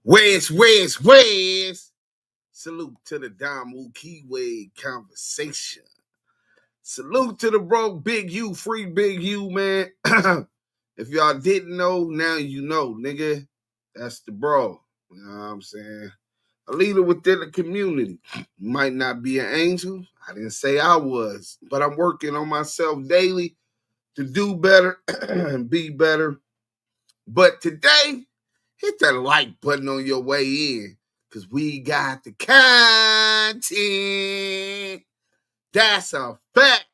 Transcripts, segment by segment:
Where's? Salute to the Damu Keyway conversation. Salute to the bro, Big U, free Big U, man. If y'all didn't know, now you know, nigga. That's the bro. You know what I'm saying? A leader within the community. Might not be an angel. I didn't say I was, but I'm working on myself daily to do better and be better. But today, hit that like button on your way in, because we got the content. That's a fact.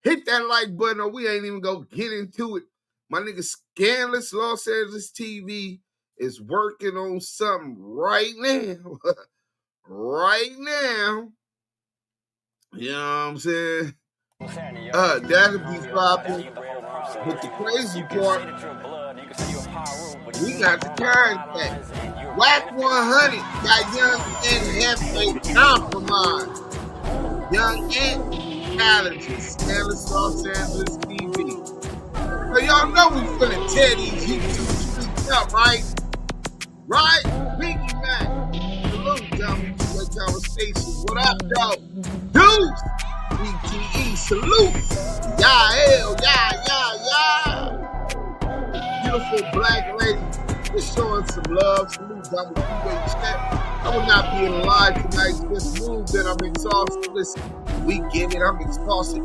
Hit that like button or we ain't even gonna get into it. My nigga Scandalous Los Angeles TV is working on something right now. Right now. You know what I'm saying? That'll be popping. But the crazy part, we got the contact. WACK100 got Young Ant Jefe compromised. Young Ant challenges Scandalous Los Angeles TV. So y'all know we finna tear these YouTube streets up, right? Right? Biggie Mac. Salute, y'all. What conversation? What up, y'all? Deuce. BTE. Salute. Yeah. Beautiful black lady. Just showing some love. Salute, y'all. Chat. I will not be in live tonight. Just moved and I'm exhausted. Listen, we get it. I'm exhausted.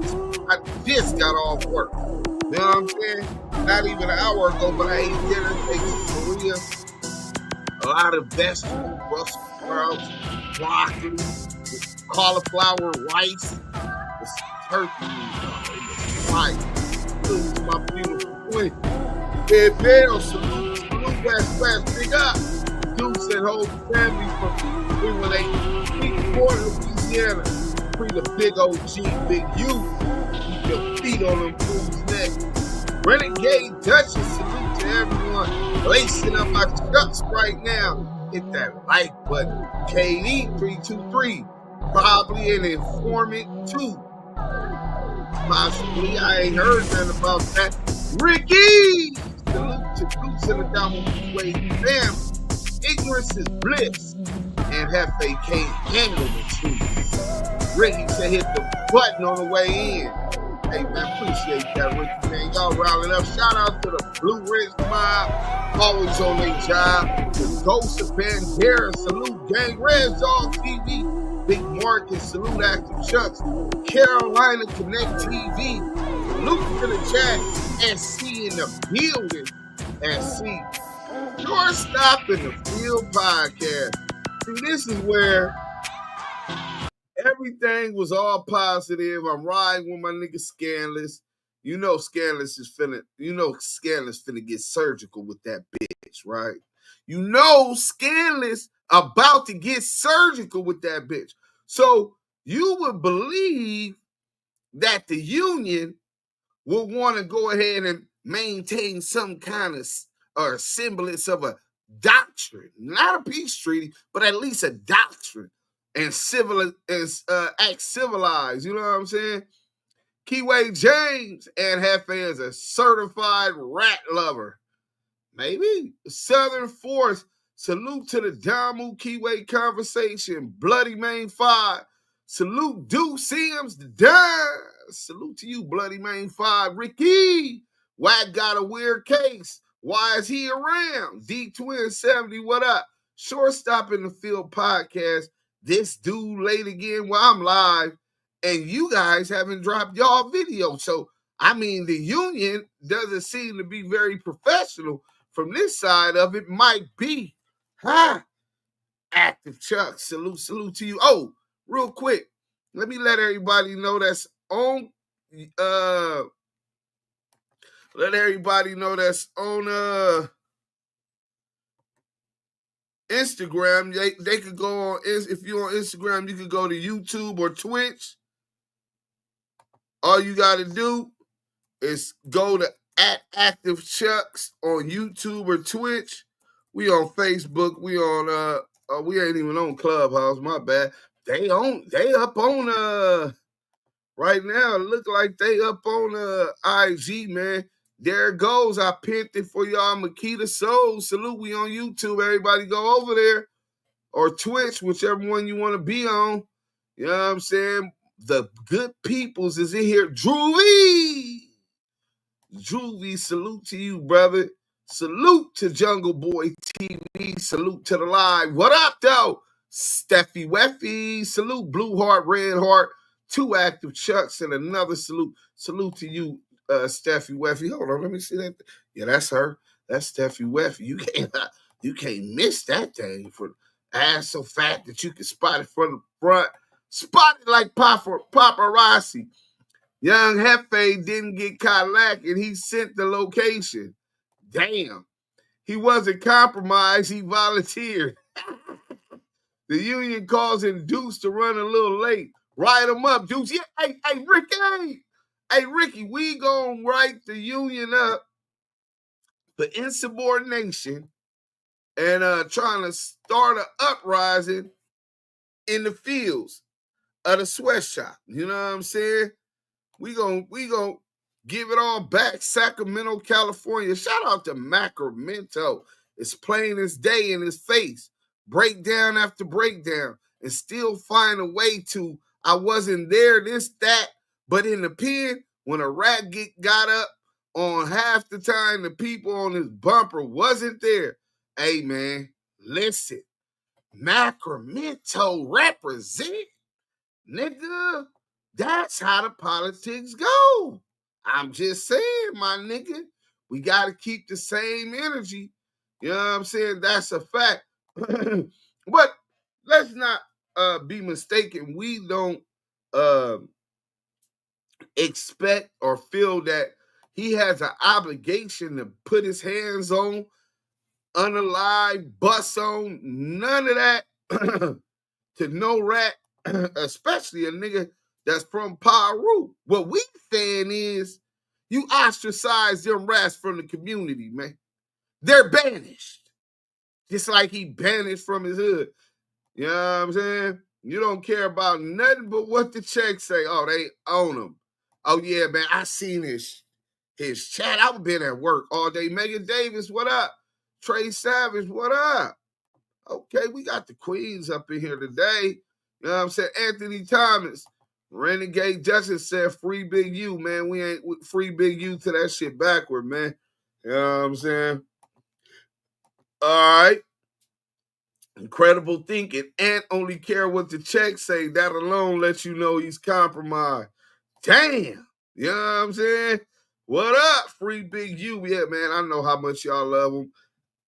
I just got off work. You know what I'm saying? Not even an hour ago, but I ate dinner, steaks, Korea, a lot of vegetables, Brussels sprouts, broccoli, cauliflower, rice, turkey, rice. Salute to my beautiful queen. Big Bill, salute, West, big up. Deuce and whole family from Louisiana. Free the big OG, Big U. Keep your feet on them fools' neck. Renegade Duchess, salute to everyone. Lacing up my chucks right now. Hit that like button. KD323. Probably an informant too. Possibly. I ain't heard nothing about that. Ricky! Salute to Deuce and the Damu Keyway family. Ignorance is bliss. And Jefe can't handle the truth. Ricky said hit the button on the way in. Hey man, appreciate that, Ricky, man. Y'all riling up. Shout out to the Blue Ridge Mob. Always on their job. The Ghost of Bandera. Salute Gang Red Dog TV. Big Marcus. Salute Active Chucks. Carolina Connect TV. Salute to the chat. SC in the building. SC. Shortstop in the Field podcast. See, this is where everything was all positive. I'm riding with my nigga Scandalous. You know Scandalous finna get surgical with that bitch, right? You know Scandalous about to get surgical with that bitch. So you would believe that the union will want to go ahead and maintain some kind of or semblance of a doctrine, not a peace treaty, but at least a doctrine, and act civilized. You know what I'm saying? Keyway James and Jefe is a certified rat lover. Maybe. Southern Force. Salute to the Damu Keyway conversation. Bloody Main 5. Salute Deuce Sims the Dime. Salute to you, Bloody Main 5. Ricky. Wack got a weird case. Why is he around? D-Twin 70, what up? Shortstop in the Field podcast. This dude late again while I'm live. And you guys haven't dropped y'all video. So, I mean, the union doesn't seem to be very professional. From this side of it, might be. Active Chuck, salute to you. Oh, real quick, let me let everybody know that's on Instagram. They could go on, if you're on Instagram, you could go to YouTube or Twitch. All you got to do is go to @Active Chucks on YouTube or Twitch. We on Facebook. We on we ain't even on Clubhouse. My bad. They up on right now. It look like they up on IG, man. There it goes. I pinned it for y'all. Makita Soul. Salute. We on YouTube. Everybody go over there. Or Twitch, whichever one you want to be on. You know what I'm saying? The good peoples is in here. Juvie! Juvie, salute to you, brother. Salute to Jungle Boy TV. Salute to the live. What up, though? Steffi Weffy. Salute Blue Heart, Red Heart. 2 active Chucks and another salute. Salute to you, Steffi Weffy. Hold on, let me see that. Yeah, that's her. That's Steffi Weffy. You can't miss that thing for ass so fat that you can spot it from the front. Spot it like paparazzi. Young Jefe didn't get caught lacking. He sent the location. Damn. He wasn't compromised. He volunteered. The union calls in Deuce to run a little late. Write him up, Deuce. Yeah, hey, Ricky. Hey, Ricky, we gonna write the union up for insubordination and trying to start an uprising in the fields of the sweatshop. You know what I'm saying? We gonna give it all back. Sacramento, California. Shout out to Sacramento. It's plain as day in his face. Breakdown after breakdown. And still find a way to, I wasn't there, this, that. But in the pen, when a rat got up on half the time, the people on his bumper wasn't there. Hey, man, listen. Sacramento represent, nigga. That's how the politics go. I'm just saying, my nigga. We got to keep the same energy. You know what I'm saying? That's a fact. But let's not be mistaken. We don't expect or feel that he has an obligation to put his hands on, unalive, bust on, none of that to no rat, especially a nigga that's from Peru. What we saying is you ostracize them rats from the community, man. They're banished. Just like he banished from his hood. You know what I'm saying? You don't care about nothing but what the checks say. Oh, they own him. Oh, yeah, man, I seen his chat. I've been at work all day. Megan Davis, what up? Trey Savage, what up? Okay, we got the queens up in here today. You know what I'm saying? Anthony Thomas, Renegade Justice said free Big U, man. We ain't free Big U to that shit backward, man. You know what I'm saying? All right. Incredible thinking. Ant only care what the checks say. That alone lets you know he's compromised. Damn. You know what I'm saying? What up, free Big U? Yeah, man, I know how much y'all love him.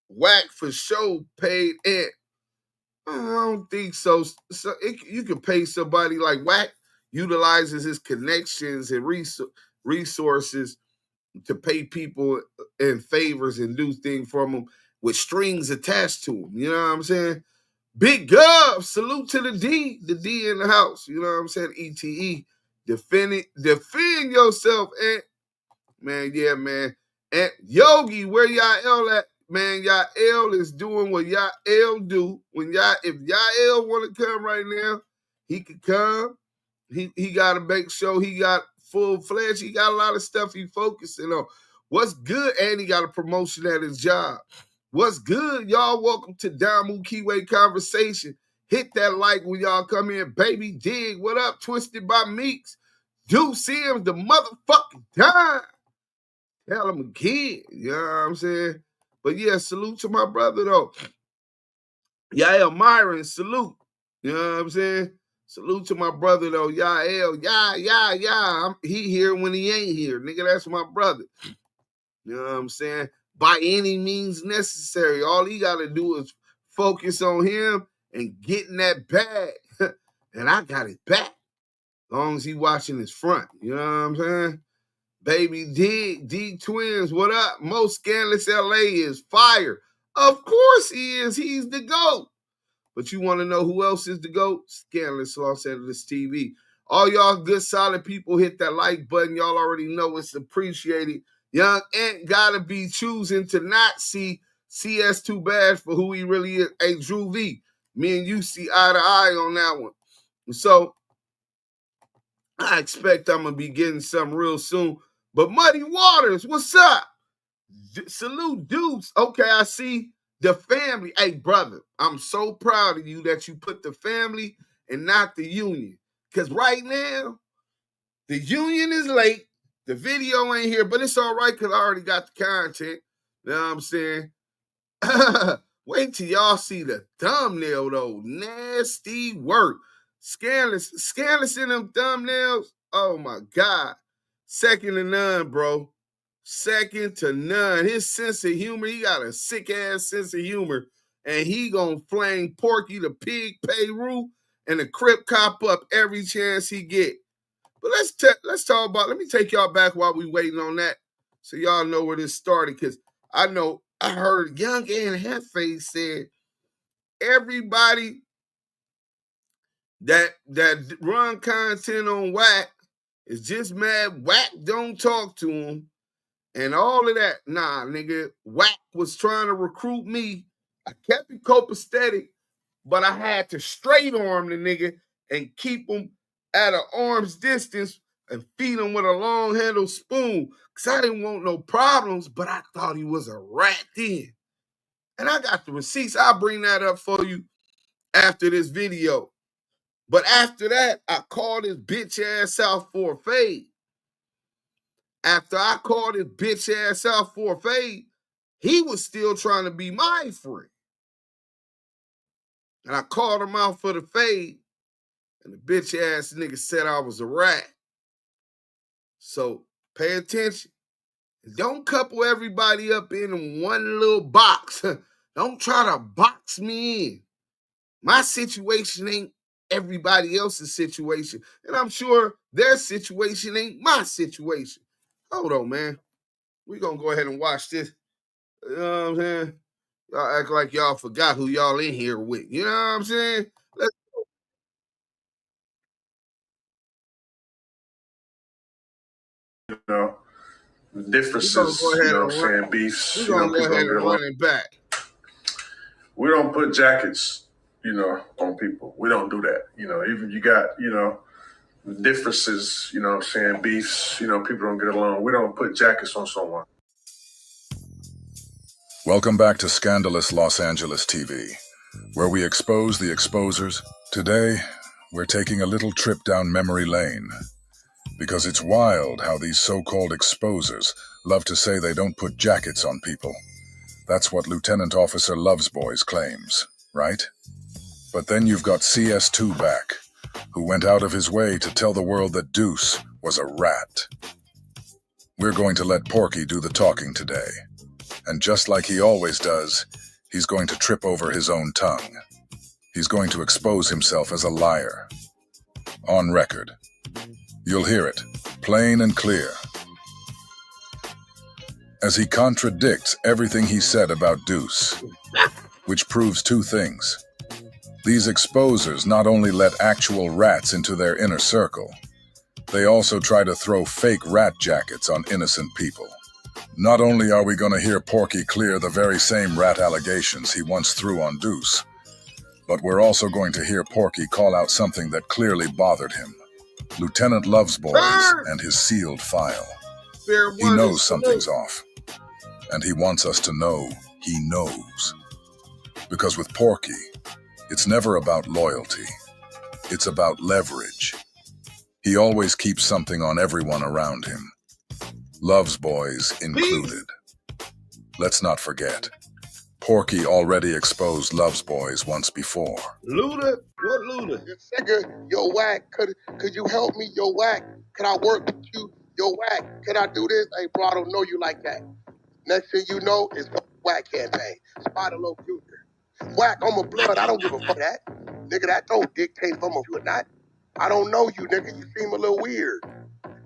Wack for sure paid Ant. I don't think so. You can pay somebody like Wack, utilizes his connections and resources to pay people in favors and do things for them with strings attached to them. You know what I'm saying? Big Gov, salute to the D in the house. You know what I'm saying? ETE, defend yourself, Ant. Man, yeah, man. And Yogi, where y'all at? Man, y'all is doing what y'all do. If y'all want to come right now, he could come. He got to make sure he got full-fledged. He got a lot of stuff he focusing on. What's good? And he got a promotion at his job. What's good? Y'all welcome to Damu Keyway Conversation. Hit that like when y'all come in. Baby Dig, what up? Twisted by Meeks. Do see him the motherfucking time. Tell him again. You know what I'm saying? But yeah, salute to my brother, though. Yael Myron, salute. You know what I'm saying? Salute to my brother, though. Yael, he here when he ain't here. Nigga, that's my brother. You know what I'm saying? By any means necessary. All he got to do is focus on him and getting that bag. And I got it back. As long as he watching his front. You know what I'm saying? Baby D Twins, what up? Most Scandalous LA is fire. Of course he is. He's the GOAT. But you want to know who else is the GOAT? Scandalous Los Angeles TV. All y'all good, solid people, hit that like button. Y'all already know it's appreciated. Young Ant gotta be choosing to not see CS Too Bad for who he really is. Hey, Drew V, me and you see eye to eye on that one. So I expect I'm going to be getting something real soon. But Muddy Waters, what's up? Salute Deuce. Okay, I see the family. Hey, brother, I'm so proud of you that you put the family and not the union. Because right now, the union is late. The video ain't here, but it's all right because I already got the content. You know what I'm saying? Wait till y'all see the thumbnail, though. Nasty work. Scandalous in them thumbnails. Oh, my God. Second to none, bro. Second to none. His sense of humor, he got a sick-ass sense of humor, and he gonna flame Porky the Pig Peru and the Crip cop up every chance he get. But let's talk about, let me take y'all back while we waiting on that so y'all know where this started, because I know I heard Young Ant Jefe said everybody that run content on Wack is just mad Wack don't talk to him and all of that. Nah, nigga, Wack was trying to recruit me. I kept it copacetic, but I had to straight arm the nigga and keep him at an arm's distance and feed him with a long handled spoon. Cause I didn't want no problems, but I thought he was a rat then. And I got the receipts. I'll bring that up for you after this video. But after that, I called his bitch ass out for a fade. After I called his bitch ass out for a fade, he was still trying to be my friend. And I called him out for the fade, and the bitch ass nigga said I was a rat. So pay attention. Don't couple everybody up in one little box. Don't try to box me in. My situation ain't everybody else's situation. And I'm sure their situation ain't my situation. Hold on, man. We're going to go ahead and watch this. You know what I'm saying? Y'all act like y'all forgot who y'all in here with. You know what I'm saying? Let's differences, you know what I'm saying, beefs, you know, people don't get along. Run it back. We don't put jackets, you know, on people. We don't do that. You know, even you got, you know, differences, you know what I'm saying, beefs, you know, people don't get along. We don't put jackets on someone. Welcome back to Scandalous Los Angeles TV, where we expose the exposers. Today, we're taking a little trip down memory lane. Because it's wild how these so-called exposers love to say they don't put jackets on people. That's what Lieutenant Officer Lovesboys claims, right? But then you've got CS2 back, who went out of his way to tell the world that Deuce was a rat. We're going to let Porky do the talking today. And just like he always does, he's going to trip over his own tongue. He's going to expose himself as a liar. On record. You'll hear it, plain and clear. As he contradicts everything he said about Deuce, which proves two things. These exposers not only let actual rats into their inner circle, they also try to throw fake rat jackets on innocent people. Not only are we going to hear Porky clear the very same rat allegations he once threw on Deuce, but we're also going to hear Porky call out something that clearly bothered him. Lieutenant Lovesboys and his sealed file. He knows something's off, and he wants us to know he knows. Because with Porky, it's never about loyalty. It's about leverage. He always keeps something on everyone around him. Lovesboys included. Let's not forget, Porky already exposed Lovesboys once before. Luda? What Luda? Nigga, yo, Wack, could you help me? Yo, Wack, could I work with you? Yo, Wack, could I do this? Hey, bro, I don't know you like that. Next thing you know, it's Wack campaign. Spot a little future. Wack, I'm a blood. I don't give a fuck that. Nigga, that don't dictate if I'm a or not. I don't know you, nigga. You seem a little weird.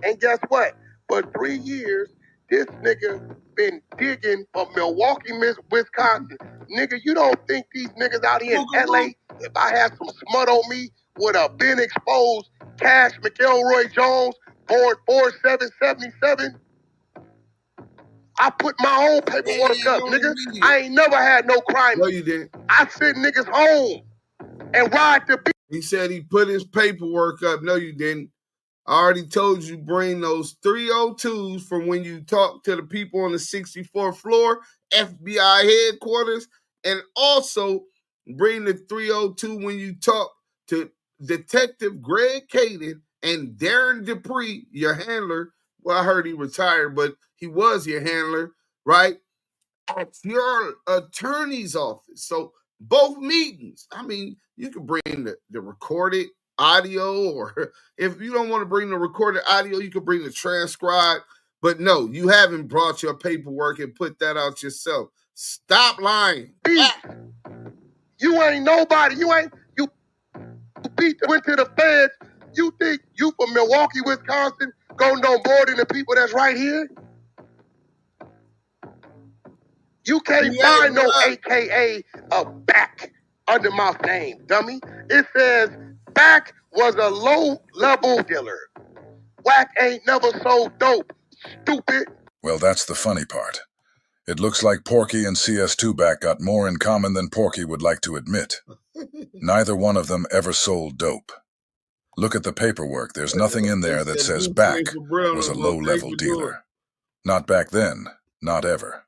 And guess what? For 3 years, this nigga been digging for Milwaukee, Wisconsin. Nigga, you don't think these niggas out here in LA, if I had some smut on me, would have been exposed Cash McElroy Jones, board 4777? I put my own paperwork up, nigga. I ain't never had no crime. No, you didn't. I send niggas home and ride the beat. He said he put his paperwork up. No, you didn't. I already told you bring those 302s from when you talk to the people on the 64th floor, FBI headquarters, and also bring the 302 when you talk to Detective Greg Kading and Darren Dupree, your handler. Well, I heard he retired, but he was your handler, right? At your attorney's office. So both meetings. I mean, you can bring the recorded audio, or if you don't want to bring the recorded audio, you can bring the transcribed. But no, you haven't brought your paperwork and put that out yourself. Stop lying. You ain't nobody. You went to the feds. You think you from Milwaukee, Wisconsin, gonna know more than the people that's right here? You can't find no AKA a back under my name, dummy. It says back was a low-level dealer. Wack ain't never sold dope, stupid. Well, that's the funny part. It looks like Porky and CS2 Back got more in common than Porky would like to admit. Neither one of them ever sold dope. Look at the paperwork. There's nothing in there that says Back was a low-level dealer. Not back then, not ever.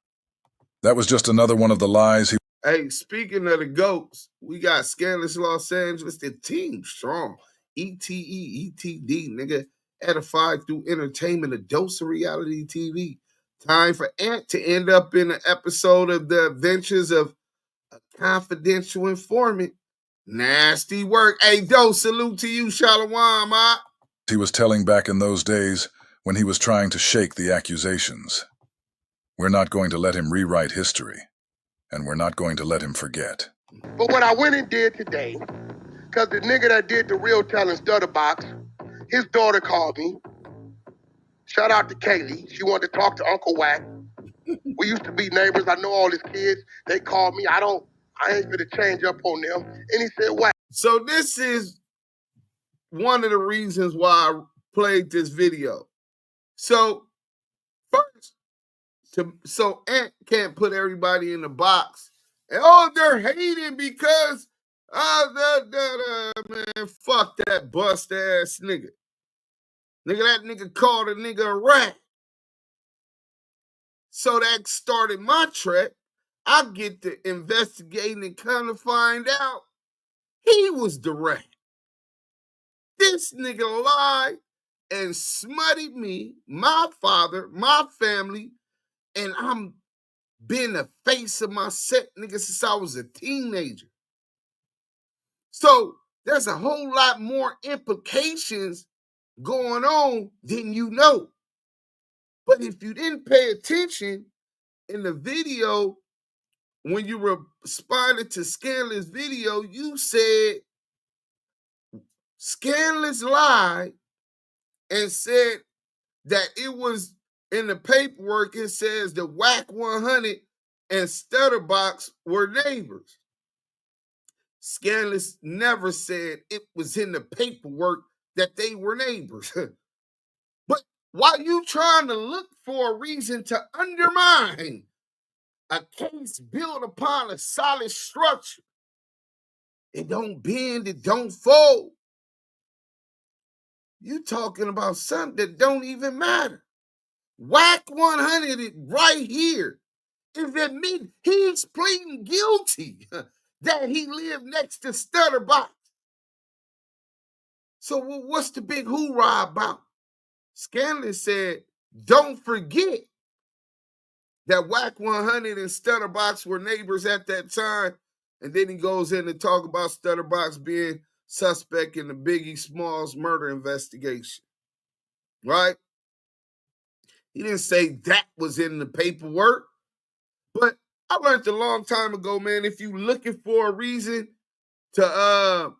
That was just another one of the lies he... Hey, speaking of the GOATs, we got Scandalous Los Angeles. The team strong. ETE, ETD, nigga. Edified through entertainment, a dose of reality TV. Time for Ant to end up in an episode of The Adventures of a Confidential Informant. Nasty work. Hey, Dose, salute to you, Shalom, He was telling back in those days when he was trying to shake the accusations. We're not going to let him rewrite history, and we're not going to let him forget. But what I went and did today, because the nigga that did the real telling Stutterbox, his daughter called me. Shout out to Kaylee. She wanted to talk to Uncle Wack. We used to be neighbors. I know all his kids. They called me. I ain't gonna change up on them. And he said, Wack. So this is one of the reasons why I played this video. So first, so Ant can't put everybody in the box. And they're hating because man, fuck that bust ass nigga. That nigga called a nigga a rat. So that started my trek. I get to investigating and kind of find out he was the rat. This nigga lied and smutted me, my father, my family, and I'm been the face of my set, nigga, since I was a teenager. So there's a whole lot more implications going on than you know. But if you didn't pay attention in the video, when you responded to Scandalous video, you said Scandalous lied and said that it was in the paperwork, it says the WACK100 and Stutterbox were neighbors. Scandalous never said it was in the paperwork that they were neighbors. But while you trying to look for a reason to undermine a case built upon a solid structure, it don't bend, it don't fold. You talking about something that don't even matter. WACK100 right here is admitting he's pleading guilty that he lived next to Stutterbox. So what's the big hoorah about? Scandalous said, don't forget that WACK100 and Stutterbox were neighbors at that time. And then he goes in to talk about Stutterbox being suspect in the Biggie Smalls murder investigation. Right? He didn't say that was in the paperwork. But I learned a long time ago, man, if you looking for a reason to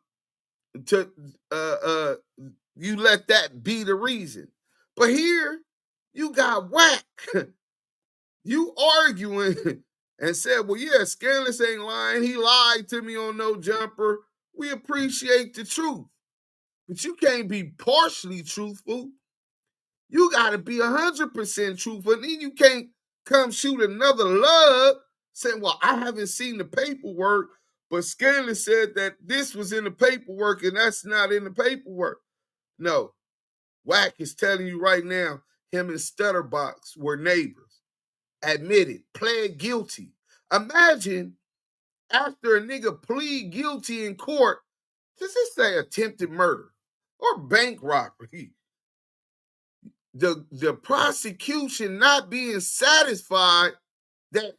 you let that be the reason. But here, you got Wack. You arguing and said, well, yeah, Scandalous ain't lying. He lied to me on No Jumper. We appreciate the truth. But you can't be partially truthful. You got to be 100% truthful. And then you can't come shoot another lug saying, well, I haven't seen the paperwork, but Scandalous said that this was in the paperwork and that's not in the paperwork. No. Wack is telling you right now, him and Stutterbox were neighbors. Admitted, pled guilty. Imagine after a nigga plead guilty in court, does this say attempted murder or bank robbery? The prosecution not being satisfied that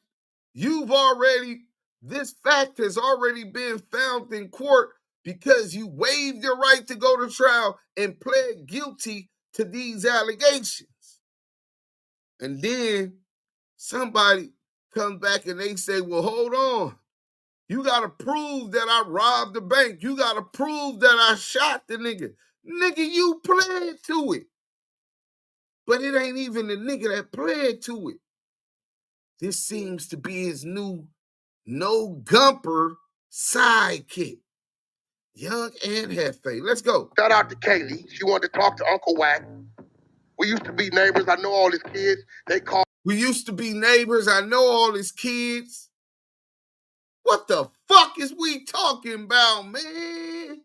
this fact has already been found in court because you waived your right to go to trial and pled guilty to these allegations. And then somebody comes back and they say, well, hold on. You got to prove that I robbed the bank. You got to prove that I shot the nigga. Nigga, you pled to it. But it ain't even the nigga that pled to it. This seems to be his new no gumper sidekick. Young Ant Jefe. Let's go. Shout out to Kaylee. She wanted to talk to Uncle Wack. We used to be neighbors. I know all his kids. We used to be neighbors. I know all his kids. What the fuck is we talking about, man?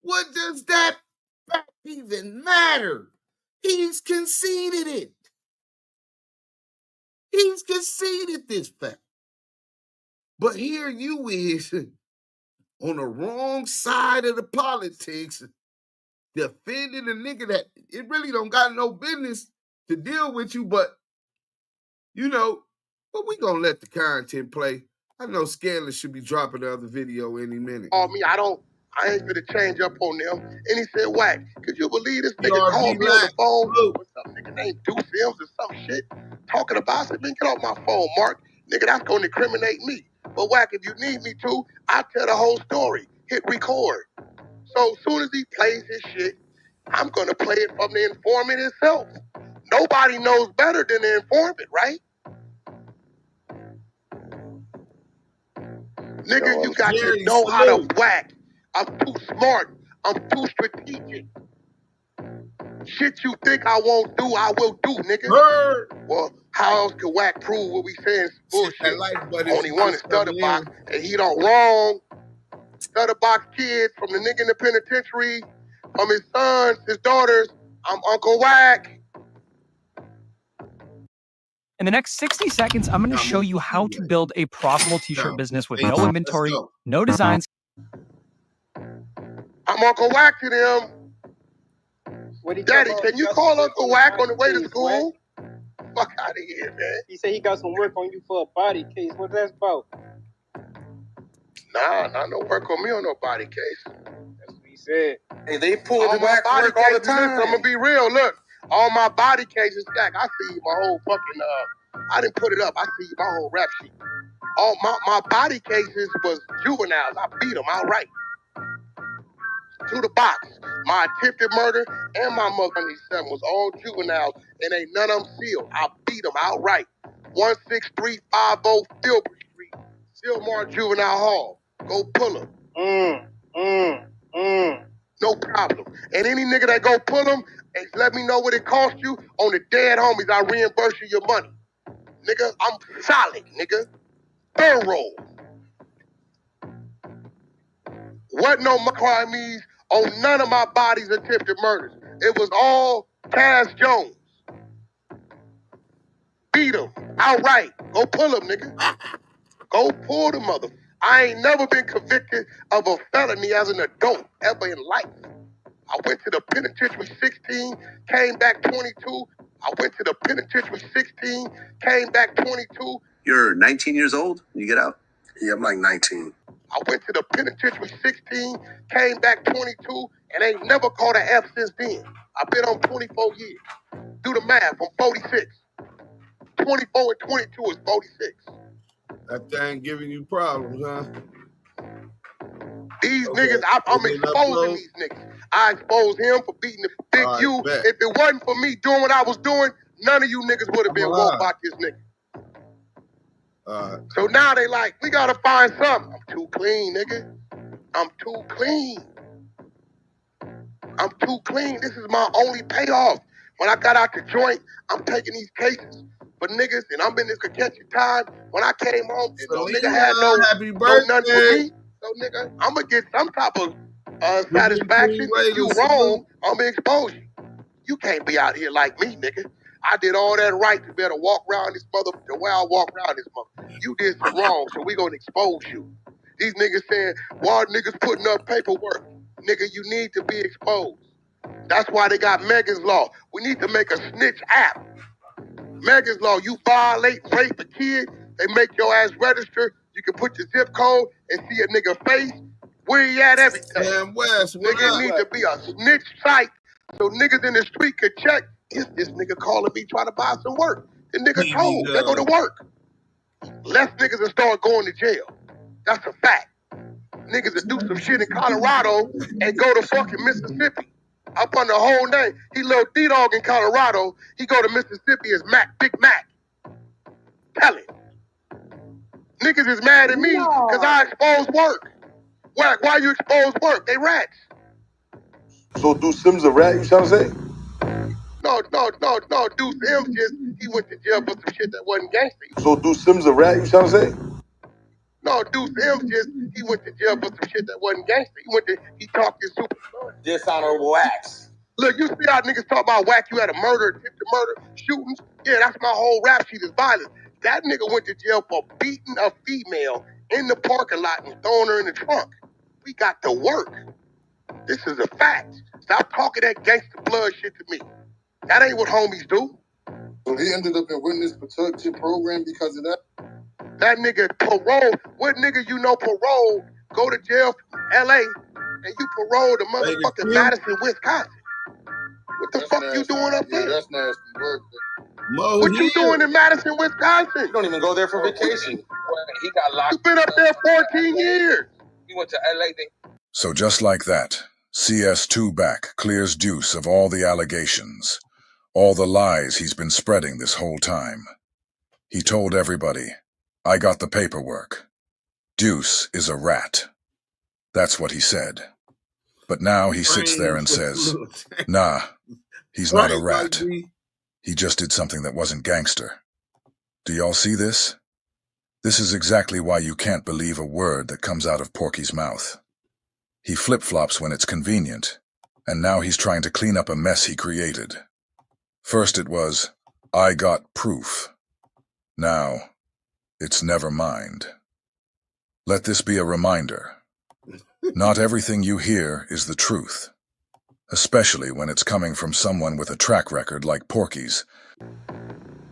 What does that fact even matter? He's conceded it. He's conceded this fact. But here you is on the wrong side of the politics, defending a nigga that it really don't got no business to deal with you, but we gonna let the content play. I know Scandalous should be dropping the other video any minute. I ain't gonna change up on them. And he said, Wack, could you believe this nigga called me on the phone with some nigga named Deuce Sims or some shit talking about? I said, man, get off my phone, Mark. Nigga, that's gonna incriminate me. But Wack, if you need me to, I'll tell the whole story. Hit record. So as soon as he plays his shit, I'm gonna play it from the informant himself. Nobody knows better than the informant, right? Nigga, you got to know how to whack. I'm too smart. I'm too strategic. Shit you think I won't do, I will do, nigga. Well, how else can Wack prove what we saying is bullshit? Only one is Stutterbox, and he don't wrong. Stutterbox kids from the nigga in the penitentiary, from his sons, his daughters. I'm Uncle Wack. In the next 60 seconds, I'm going to show you how to build a profitable t-shirt business with no inventory, no designs. I'm Uncle Wack to them. Daddy, can you call Uncle Wack on the way to school? Fuck out of here, man. He said he got some work on you for a body case. What's that about? Nah, not no work on me on no body case. That's what he said. Hey, they pull the Wack work all the time. I'm gonna be real. Look, all my body cases stack. I see my whole fucking I didn't put it up. I see my whole rap sheet. All my body cases was juveniles. I beat them outright. To the box. My attempted murder and my mother son was all juveniles, and ain't none of them sealed. I beat them outright. 16350 Filbert Street, Silmar Juvenile Hall. Go pull them. No problem. And any nigga that go pull them, and let me know what it cost you. On the dead homies, I reimburse you your money. Nigga, I'm solid, nigga. Thorough. Wasn't no crimes on none of my body's attempted murders. It was all Cass Jones. Beat him outright. Go pull him, nigga. Go pull the mother. I ain't never been convicted of a felony as an adult ever in life. I went to the penitentiary 16, came back 22. I went to the penitentiary 16, came back 22. You're 19 years old when you get out? Yeah, I'm like 19. I went to the penitentiary 16, came back 22, and ain't never caught an F since then. I've been on 24 years. Do the math, I'm 46. 24 and 22 is 46. That thing giving you problems, huh? These niggas, I'm exposing these niggas. I exposed him for beating the big U. If it wasn't for me doing what I was doing, none of you niggas would have been woke about this nigga. So now they like, we gotta find something. I'm too clean, nigga. I'm too clean. I'm too clean. This is my only payoff. When I got out the joint, I'm taking these cases for niggas, and I'm in this contention time. When I came home, no nigga had no nothing for me. So nigga, I'm gonna get some type of satisfaction. You wrong, I'm gonna expose you. You can't be out here like me, nigga. I did all that right to be able to walk around this mother the way I walk around this mother. You did some wrong, so we gonna expose you. These niggas saying, why niggas putting up paperwork? Nigga, you need to be exposed. That's why they got Megan's Law. We need to make a snitch app. Megan's Law, you violate, rape a kid, they make your ass register. You can put your zip code and see a nigga face, where he at, everything. Damn West, nigga need to be a snitch site so niggas in the street could check. Is this nigga calling me trying to buy some work? The nigga told, they go to work. Less niggas will start going to jail. That's a fact. Niggas will do some shit in Colorado and go to fucking Mississippi. Up on the whole name. He little D-Dog in Colorado. He go to Mississippi as Mac, Big Mac. Tell him. Niggas is mad at me because I expose work. Wack, why you expose work? They rats. So Deuce Sims a rat, you trying to say? No. Deuce Sims he went to jail for some shit that wasn't gangster. So Deuce Sims a rat, you trying to say? No, Deuce Sims he went to jail for some shit that wasn't gangster. He talked his super dishonorable acts. Look, you see how niggas talk about Wack, you had a murder, attempted murder, shootings? Yeah, that's my whole rap sheet is violence. That nigga went to jail for beating a female in the parking lot and throwing her in the trunk. We got to work. This is a fact. Stop talking that gangster blood shit to me. That ain't what homies do. So he ended up in witness protection program because of that? That nigga parole. What nigga you know parole go to jail from LA and you parole to motherfucking Madison, Wisconsin? What the fuck you doing up there? That's nasty work. What you doing in Madison, Wisconsin? You don't even go there for vacation. He got locked. You been up there 14 years. He went to LA. So just like that, CS2 back clears Deuce of all the allegations, all the lies he's been spreading this whole time. He told everybody, I got the paperwork. Deuce is a rat. That's what he said. But now he sits there and says, nah, he's not a rat. He just did something that wasn't gangster. Do y'all see this? This is exactly why you can't believe a word that comes out of Porky's mouth. He flip-flops when it's convenient, and now he's trying to clean up a mess he created. First it was, I got proof. Now, it's never mind. Let this be a reminder. Not everything you hear is the truth, especially when it's coming from someone with a track record like Porky's.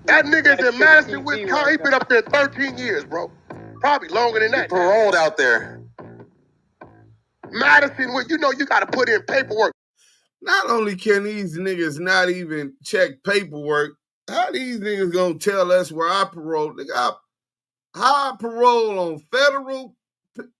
That nigga's in Madison, Wisconsin. He been up there 13 years, bro. Probably longer than that. He paroled out there. Madison, you know you gotta put in paperwork. Not only can these niggas not even check paperwork, how these niggas gonna tell us where I parole? Nigga, how I parole on federal?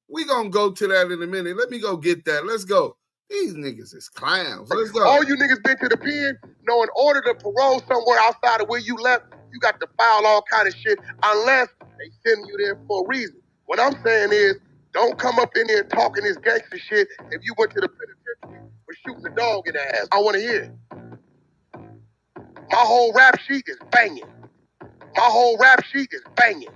We gonna go to that in a minute. Let me go get that. Let's go. These niggas is clowns. Let's go. All you niggas been to the pen, know in order to parole somewhere outside of where you left, you got to file all kind of shit unless they send you there for a reason. What I'm saying is, don't come up in here talking this gangster shit if you went to the penitentiary for shooting a dog in the ass. I want to hear it. My whole rap sheet is banging. My whole rap sheet is banging.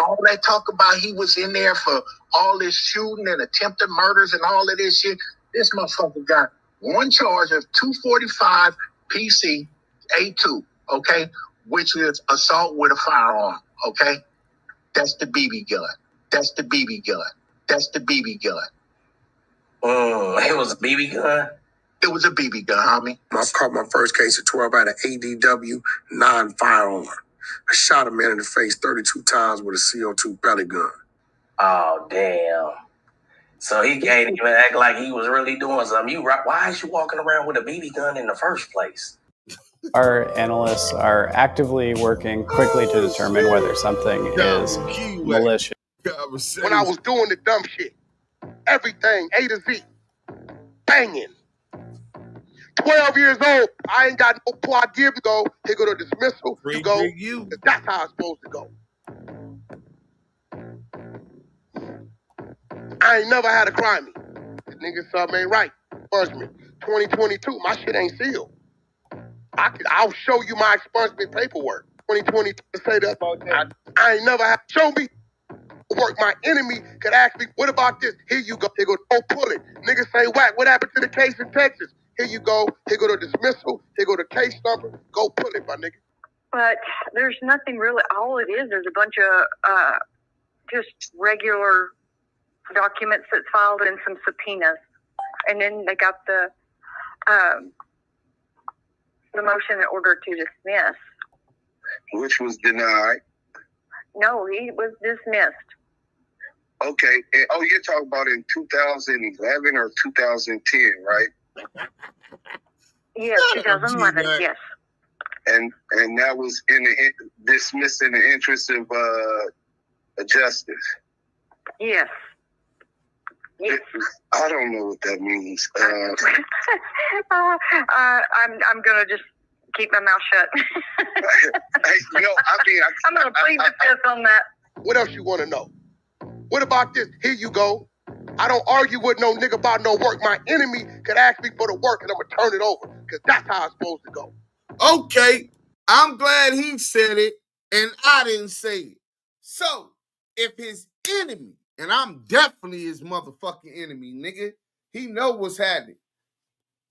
All that talk about he was in there for all this shooting and attempted murders and all of this shit, this motherfucker got one charge of 245 PC A2, okay? Which is assault with a firearm, okay? That's the BB gun. That's the BB gun. That's the BB gun. It was a BB gun? It was a BB gun, homie. I caught my first case at 12 out of ADW, non-firearm. I shot a man in the face 32 times with a CO2 pellet gun. Oh, damn. So he can't even act like he was really doing something. Why is you walking around with a BB gun in the first place? Our analysts are actively working quickly to determine whether something is malicious. When I was doing the dumb shit, everything, A to Z, banging. 12 years old, I ain't got no pull. I give you go. Here go to dismissal. You go. That's how it's supposed to go. I ain't never had a crime me. This nigga something ain't right. Expungement. 2022, my shit ain't sealed. I'll show you my expungement paperwork. 2022, say that. I ain't never had. Show me. work. My enemy could ask me, what about this? Here you go. Here go, don't pull it. Niggas say, Wack, what happened to the case in Texas? Here you go. Here go the dismissal. Here go the case number. Go pull it, my nigga. But there's nothing really. All it is a bunch of just regular documents that's filed and some subpoenas. And then they got the motion in order to dismiss. Which was denied. No, he was dismissed. Okay. And, oh, you're talking about in 2011 or 2010, right? Yes, 2011, yes. And that was dismissed in the interest of justice. Yes. Yes. I don't know what that means. I'm gonna just keep my mouth shut. I'm gonna plead the fifth on that. What else you want to know? What about this? Here you go. I don't argue with no nigga about no work. My enemy could ask me for the work and I'm gonna turn it over because that's how it's supposed to go. Okay, I'm glad he said it and I didn't say it. So, if his enemy, and I'm definitely his motherfucking enemy, nigga, he know what's happening.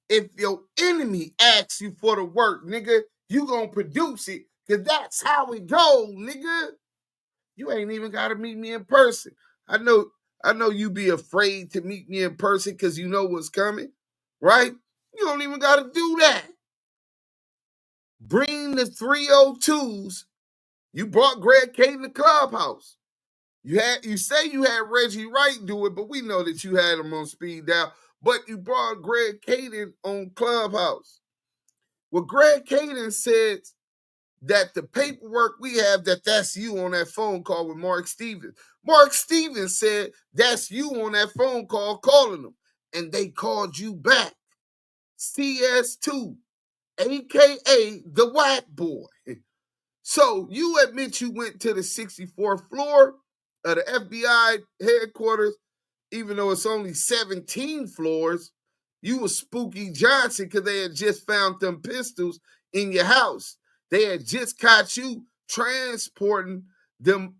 If your enemy asks you for the work, nigga, you gonna produce it because that's how it goes, nigga. You ain't even gotta meet me in person. I know you be afraid to meet me in person because you know what's coming, right? You don't even gotta do that. Bring the 302s. You brought Greg Kading to Clubhouse. You say you had Reggie Wright do it, but we know that you had him on speed dial. But you brought Greg Kading on Clubhouse. Well, Greg Kading said that the paperwork we have, that's you on that phone call with Mark Stevens. Mark Stevens said that's you on that phone call calling them. And they called you back. CS2, a.k.a. the Wack Boy. So you admit you went to the 64th floor of the FBI headquarters, even though it's only 17 floors. You was Spooky Johnson because they had just found them pistols in your house. They had just caught you transporting them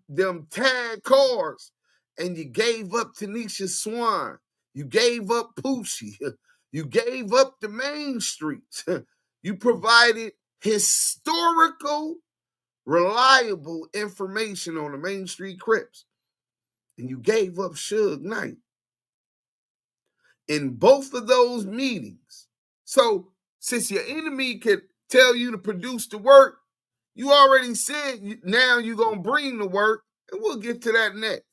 tag cars, and you gave up Tanisha Swan. You gave up Poochie. You gave up the main streets. You provided historical, reliable information on the Main Street Crips. And you gave up Suge Knight in both of those meetings. So since your enemy could tell you to produce the work, you already said now you're going to bring the work, and we'll get to that next.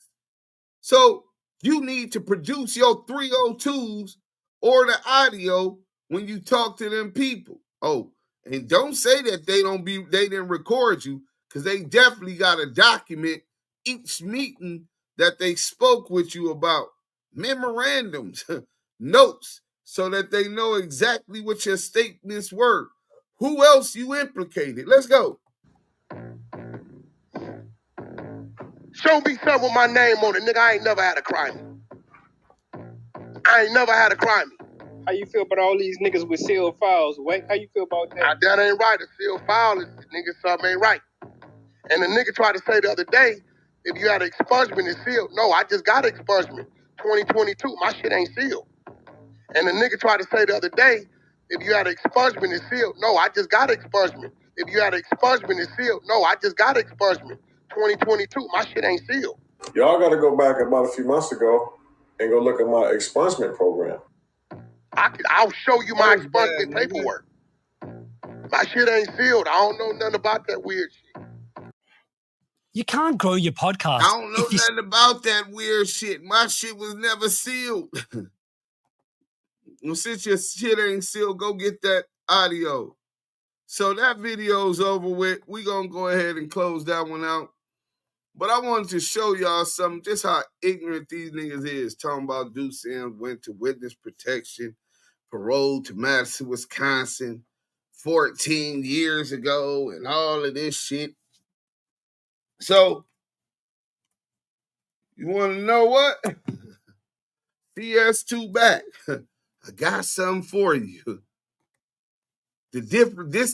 So you need to produce your 302s or the audio when you talk to them people. Oh, and don't say that they didn't record you, because they definitely got to document each meeting that they spoke with you about. Memorandums, notes, so that they know exactly what your statements were. Who else you implicated? Let's go. Show me something with my name on it, nigga. I ain't never had a crime. I ain't never had a crime. How you feel about all these niggas with sealed files, Wack? How you feel about that? That ain't right. A sealed file is, nigga, something ain't right. And the nigga tried to say the other day, if you had an expungement, it's sealed. No, I just got an expungement. 2022, my shit ain't sealed. And the nigga tried to say the other day, if you had an expungement, it's sealed. No, I just got an expungement. If you had an expungement, it's sealed. No, I just got an expungement. 2022, my shit ain't sealed. Y'all got to go back about a few months ago and go look at my expungement program. I'll show you my expungement paperwork. My shit ain't sealed. I don't know nothing about that weird shit. You can't grow your podcast. I don't know nothing about that weird shit. My shit was never sealed. Well, since your shit ain't sealed, go get that audio. So that video's over with. We gonna go ahead and close that one out. But I wanted to show y'all something, just how ignorant these niggas is. Talking about Deuce Sims went to witness protection, parole to Madison, Wisconsin, 14 years ago, and all of this shit. So, you want to know what? CS2 back. I got something for you. The difference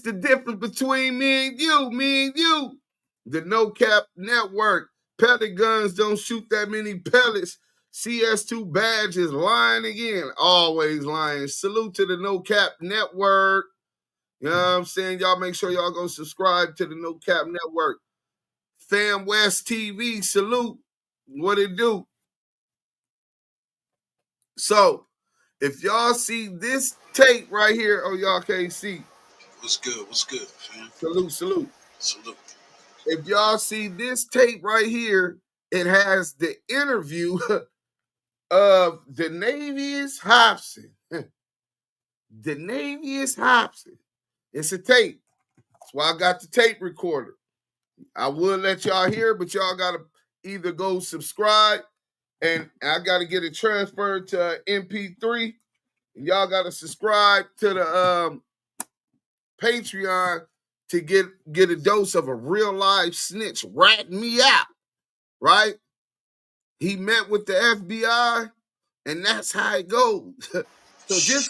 between me and you. The No Cap Network pellet guns don't shoot that many pellets. CS2 badge is lying again. Always lying. Salute to the No Cap Network. You know what I'm saying? Y'all make sure y'all go subscribe to the No Cap Network. Fam West TV, salute. What it do? So, if y'all see this tape right here, oh, y'all can't see. What's good? What's good, fam? Salute, salute. Salute. If y'all see this tape right here, it has the interview of Denavius Hobson. Denavius Hobson. It's a tape. That's why I got the tape recorder. I will let y'all hear, but y'all got to either go subscribe, and I got to get it transferred to MP3. And y'all got to subscribe to the Patreon to get a dose of a real live snitch ratting me out, right? He met with the FBI, and that's how it goes. So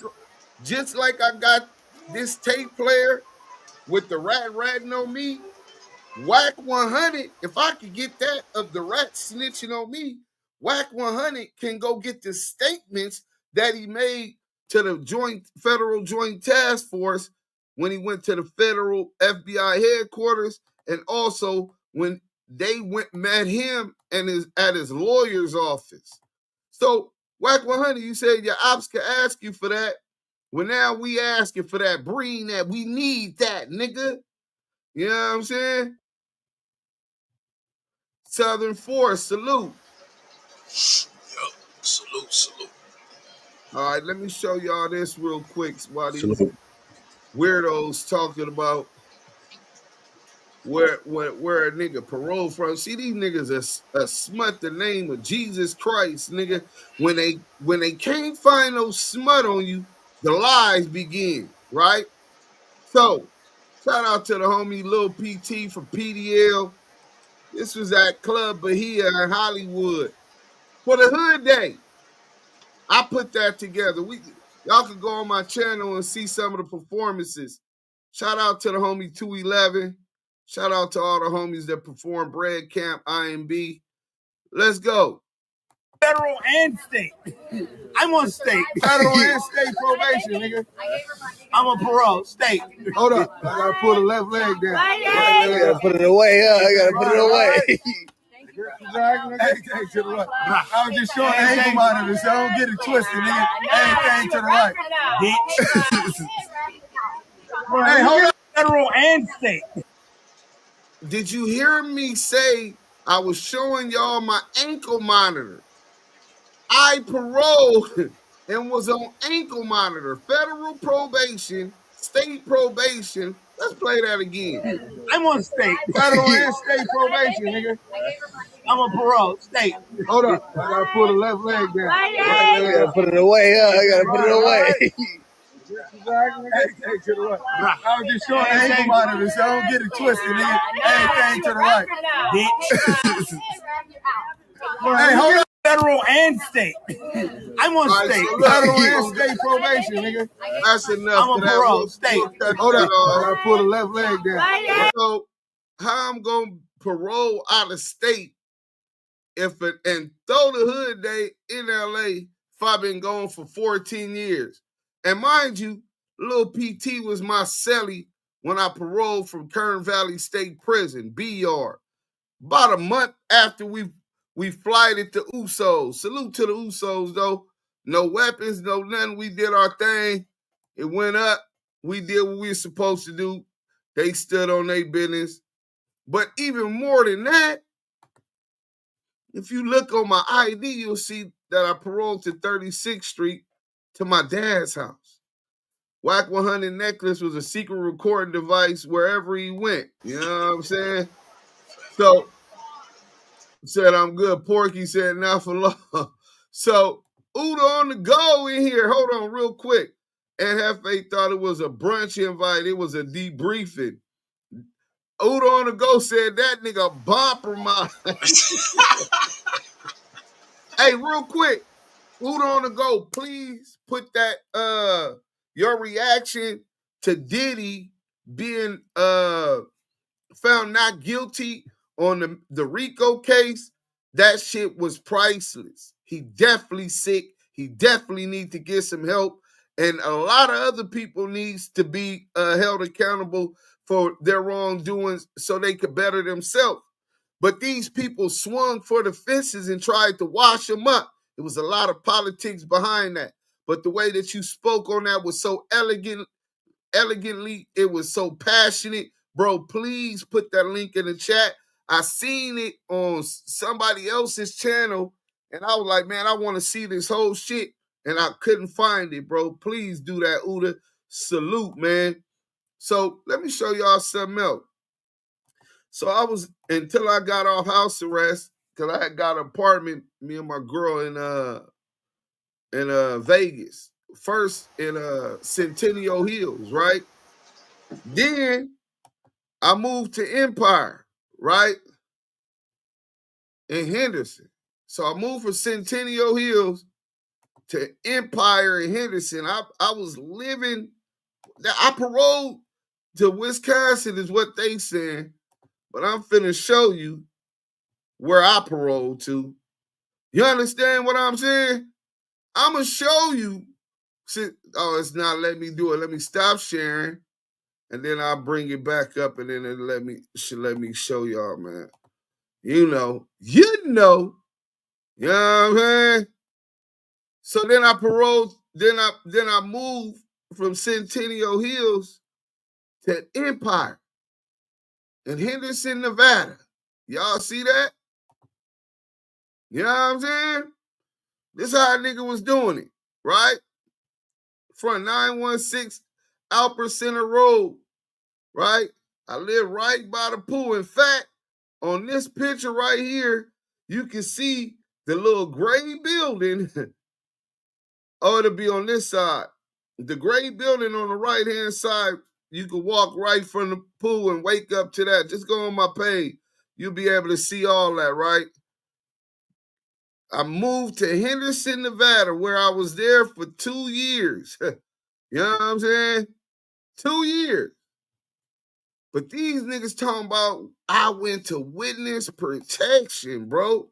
just like I got this tape player with the ratting on me, WACK100, if I could get that of the rat snitching on me, WACK100 can go get the statements that he made to the federal joint task force when he went to the federal FBI headquarters, and also when they met him and at his lawyer's office. So WACK100, you said your ops can ask you for that. Well, now we asking for that breen that we need that, nigga. You know what I'm saying? Southern Force, salute. Yo, salute. All right, let me show y'all this real quick while these weirdos talking about where a nigga parole from. See, these niggas are smut the name of Jesus Christ, nigga. When they can't find no smut on you, the lies begin, right? So, shout out to the homie Lil PT from PDL. This was at Club Bahia in Hollywood for the Hood Day. I put that together. Y'all can go on my channel and see some of the performances. Shout out to the homie 211. Shout out to all the homies that perform Bread Camp, IMB. Let's go. Federal and state. I'm on state. Federal and state probation, nigga. I'm on parole, state. Hold up. I gotta pull the left leg down. I gotta put it away. I gotta put it away. Everything to the right. I was just showing the ankle monitor, so I don't get it twisted, nigga. Everything to the right. Bitch. Hey, hold up. Federal and state. Did you hear me say I was showing y'all my ankle monitor? I paroled and was on ankle monitor, federal probation, state probation. Let's play that again. I'm on state. Federal and state probation, nigga. I'm on parole, state. Hold up. I gotta pull the left leg down. I gotta put it away. I gotta put it away. Everything to the right. I was just showing the ankle monitor, so I don't get it twisted, nigga. Everything to the right. Bitch. Hey, hold up. Federal and state. I'm on state. So federal and state probation, nigga. That's enough. I'm on parole, state. Hold up. I gotta pull the left leg down. So, how I'm gonna parole out of state and throw the Hood Day in LA if I've been gone for 14 years? And mind you, Lil PT was my cellie when I paroled from Kern Valley State Prison, B-Yard. About a month after we flighted to Usos. Salute to the Usos, though. No weapons, no nothing. We did our thing. It went up. We did what we were supposed to do. They stood on their business. But even more than that, if you look on my ID, you'll see that I paroled to 36th Street to my dad's house. WACK100 necklace was a secret recording device wherever he went. You know what I'm saying? So, said I'm good. Porky said not for long. So, Uda on the go in here. Hold on real quick. And Jefe thought it was a brunch invite. It was a debriefing. Uda on the go said that nigga bumper my. Hey, real quick. Uda on the go, please put that your reaction to Diddy being found not guilty on the Rico case, that shit was priceless. He definitely sick. He definitely need to get some help. And a lot of other people needs to be held accountable for their wrongdoings so they could better themselves. But these people swung for the fences and tried to wash them up. It was a lot of politics behind that. But the way that you spoke on that was so elegantly, it was so passionate. Bro, please put that link in the chat. I seen it on somebody else's channel, and I was like, man, I want to see this whole shit, and I couldn't find it, bro. Please do that, Uda. Salute, man. So let me show y'all something else. So I was, until I got off house arrest, because I had got an apartment, me and my girl in Vegas. First in Centennial Hills, right? Then I moved to Empire, right? In Henderson. So I moved from Centennial Hills to Empire in Henderson. I was living, I paroled to Wisconsin is what they saying, but I'm finna show you where I paroled to. You understand what I'm saying? I'm gonna show you. Oh, it's not letting me do it. Let me stop sharing. And then I'll bring it back up, and then it should let me show y'all, man. You know. You know what I'm saying? So then I paroled, then I moved from Centennial Hills to Empire in Henderson, Nevada. Y'all see that? You know what I'm saying? This how a nigga was doing it, right? From 916 Alper Center Road, right? I live right by the pool. In fact, on this picture right here, you can see the little gray building. Oh, it'll be on this side. The gray building on the right-hand side, you can walk right from the pool and wake up to that. Just go on my page. You'll be able to see all that, right? I moved to Henderson, Nevada, where I was there for 2 years. You know what I'm saying? 2 years. But these niggas talking about I went to witness protection, bro.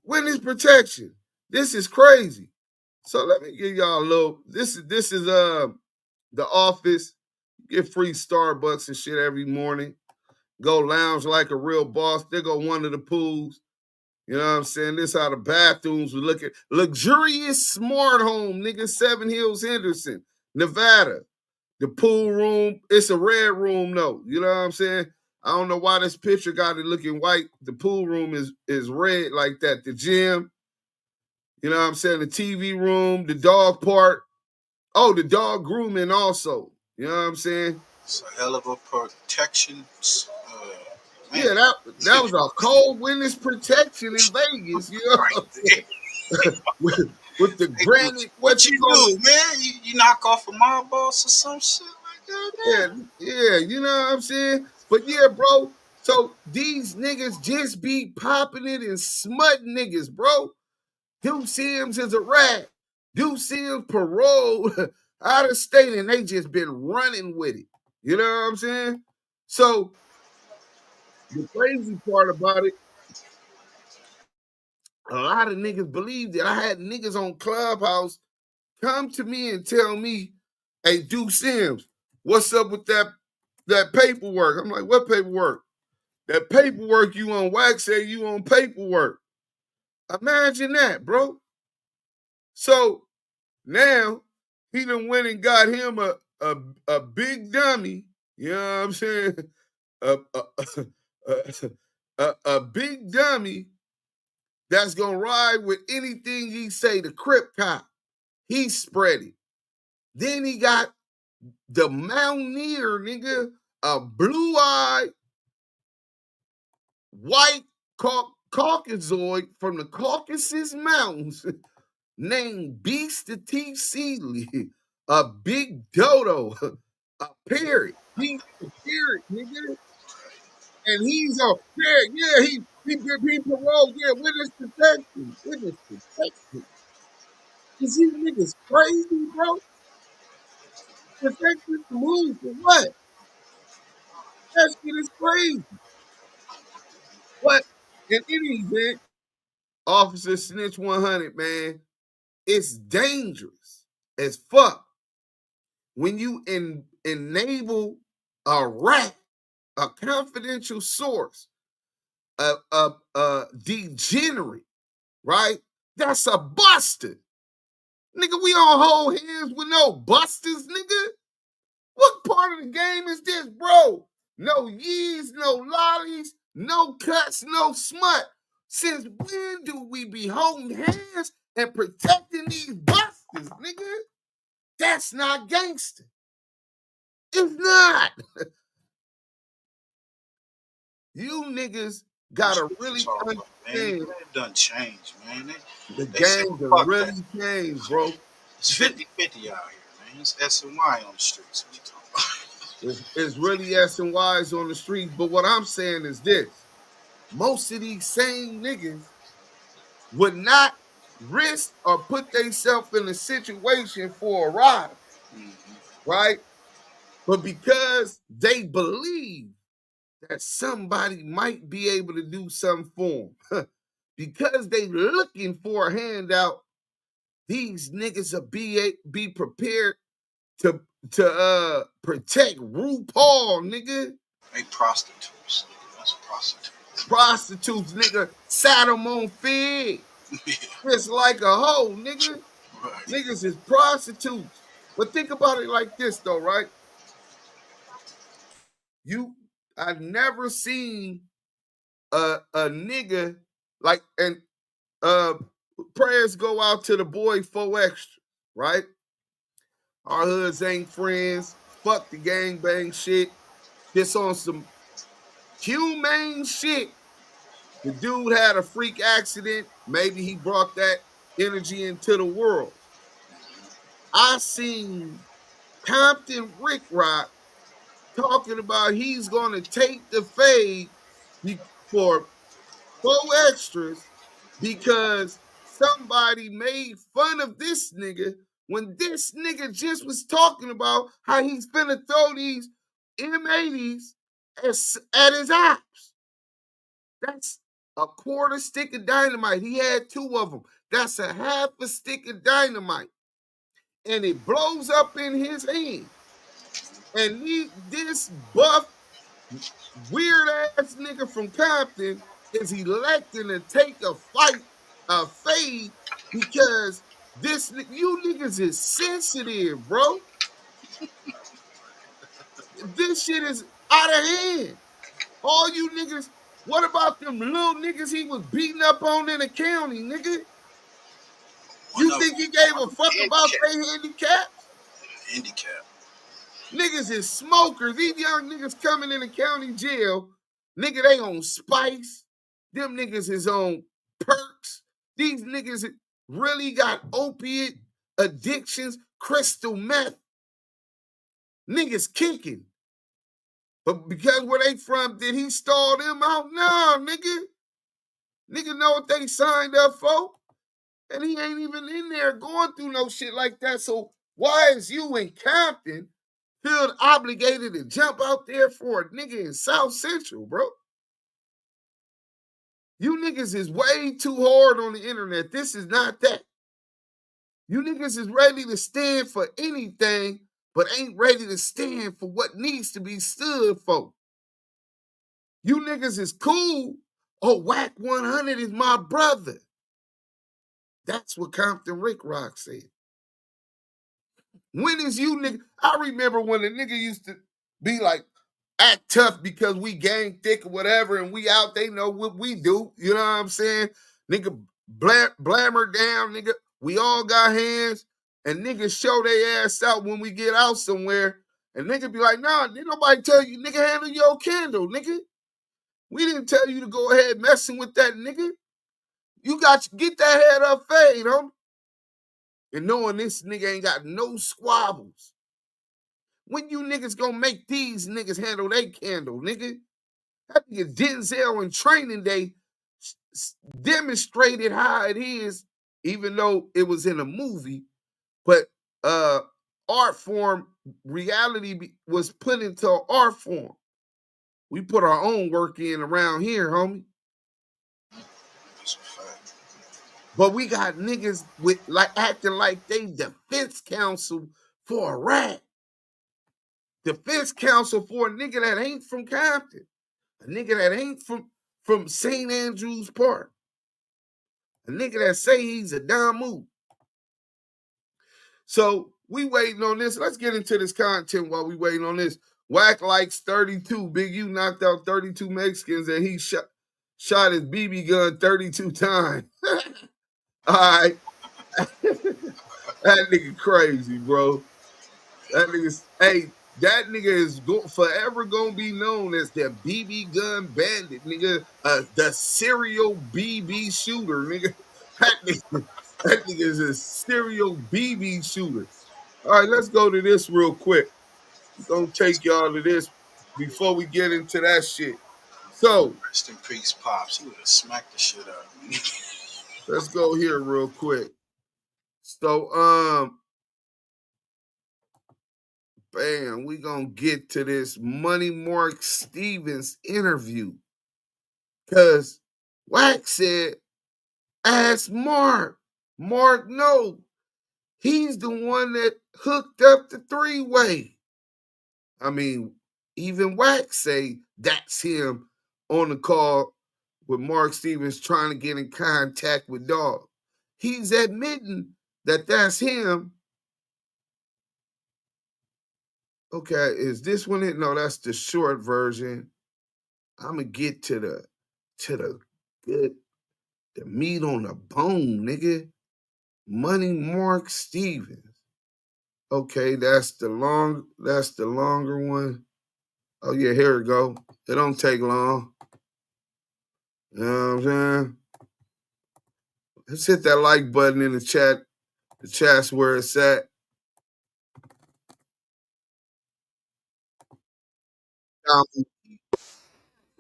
Witness protection. This is crazy. So let me give y'all a little. This is the office. Get free Starbucks and shit every morning. Go lounge like a real boss. There go one of the pools. You know what I'm saying? This how the bathrooms were looking. Luxurious smart home, nigga. 7 Hills, Henderson, Nevada. The pool room, it's a red room, though. You know what I'm saying? I don't know why this picture got it looking white. The pool room is red like that. The gym, you know what I'm saying? The TV room, the dog part. Oh, the dog grooming also. You know what I'm saying? It's a hell of a protection. Yeah, that was a cold witness protection in Vegas. You know what I'm saying? with the granite. What you do, man? You knock off a mob boss or some shit like that? Yeah, you know what I'm saying? But yeah, bro. So these niggas just be popping it and smutting niggas, bro. Deuce Sims is a rat. Deuce Sims parole out of state, and they just been running with it. You know what I'm saying? So the crazy part about it, a lot of niggas believed it. I had niggas on Clubhouse come to me and tell me, hey, Deuce Sims, what's up with that paperwork? I'm like, what paperwork? That paperwork you on WACK say you on paperwork. Imagine that, bro. So now he done went and got him a big dummy. You know what I'm saying? A big dummy that's gonna ride with anything he say. The Crip cop, he spread it. Then he got the Mountaineer, nigga, a blue-eyed white Caucasoid from the Caucasus Mountains named Beast the T. Seeley, a big dodo, a parrot. He's a parrot, nigga. And he's he paroled, witness protection. Witness protection. Is these niggas crazy, bro? Protection to move for what? That shit is crazy. But in any event, Officer Snitch 100, man, it's dangerous as fuck when you enable a rat, a confidential source, a degenerate, right? That's a buster. Nigga, we don't hold hands with no busters, nigga. What part of the game is this, bro? No yees, no lollies, no cuts, no smut. Since when do we be holding hands and protecting these busters, nigga? That's not gangster. It's not. You niggas gotta really understand. Man, it done changed, man. The They said, game done fuck really that. changed, bro. It's 50-50 out here, man. It's S&Y on the streets. What you talking about? It's really S and Y's on the streets. But what I'm saying is this. Most of these same niggas would not risk or put themselves in a situation for a ride, right? But because they believe that somebody might be able to do something for them, because they looking for a handout, these niggas will be prepared to protect RuPaul, nigga. They prostitutes. Nigga. That's prostitutes. Prostitutes, nigga, sat them on fig. It's like a hoe, nigga. Right. Niggas is prostitutes. But think about it like this, though, right? I've never seen a nigga like, and prayers go out to the boy 4Extra, right? Our hoods ain't friends. Fuck the gangbang shit. Just on some humane shit. The dude had a freak accident. Maybe he brought that energy into the world. I seen Compton Rick Rock talking about he's going to take the fade for 4Extras because somebody made fun of this nigga when this nigga just was talking about how he's finna throw these M80s at his ops. That's a quarter stick of dynamite. He had 2 of them. That's a half a stick of dynamite. And it blows up in his hand. And this buff, weird ass nigga from Compton is electing to take a fade, because you niggas is sensitive, bro. This shit is out of hand. All you niggas, what about them little niggas he was beating up on in the county, nigga? You think he gave a fuck about their handicaps? Handicap. Niggas is smokers. These young niggas coming in the county jail, nigga, they on spice. Them niggas is on perks. These niggas really got opiate addictions, crystal meth. Niggas kicking. But because where they from, did he stall them out? No, nigga. Nigga know what they signed up for. And he ain't even in there going through no shit like that. So why is you in Compton feel obligated to jump out there for a nigga in South Central, bro? You niggas is way too hard on the internet. This is not that. You niggas is ready to stand for anything, but ain't ready to stand for what needs to be stood for. You niggas is cool. Oh, WACK100 is my brother. That's what Compton Rick Rock said. When is you nigga? I remember when a nigga used to be like, act tough because we gang thick or whatever, and we out, they know what we do. You know what I'm saying? Nigga, blammer down, nigga. We all got hands, and niggas show their ass out when we get out somewhere, and nigga be like, nah, didn't nobody tell you, nigga, handle your candle, nigga. We didn't tell you to go ahead messing with that nigga. You got to get that head up fade, homie. And knowing this nigga ain't got no squabbles. When you niggas gonna make these niggas handle their candle, nigga? That nigga Denzel in Training Day demonstrated how it is, even though it was in a movie, but art form, reality was put into art form. We put our own work in around here, homie. But we got niggas with like acting like they defense counsel for a rat. Defense counsel for a nigga that ain't from Compton. A nigga that ain't from St. Andrews Park. A nigga that say he's a Damu. So we waiting on this. Let's get into this content while we waiting on this. Wack likes 32. Big U knocked out 32 Mexicans and he shot his BB gun 32 times. All right. That nigga crazy, bro. That nigga is forever gonna be known as the BB gun bandit, nigga. The serial BB shooter, nigga. That nigga is a serial BB shooter. All right, let's go to this real quick. We're gonna take y'all to this before we get into that shit. So, rest in peace, Pops. He would have smacked the shit out of me. Let's go here real quick. So, bam, we gonna get to this Money Mark Stevens interview. Cause Wack said, ask Mark. Mark, no. He's the one that hooked up the three-way. I mean, even Wack say that's him on the call with Mark Stevens trying to get in contact with Dog. He's admitting that that's him. Okay, is this one it? No, that's the short version. I'm gonna get to the meat on the bone, nigga. Money Mark Stevens. Okay, that's the longer one. Oh yeah, here we go. It don't take long. You know what I'm saying? Let's hit that like button in the chat. The chat's where it's at.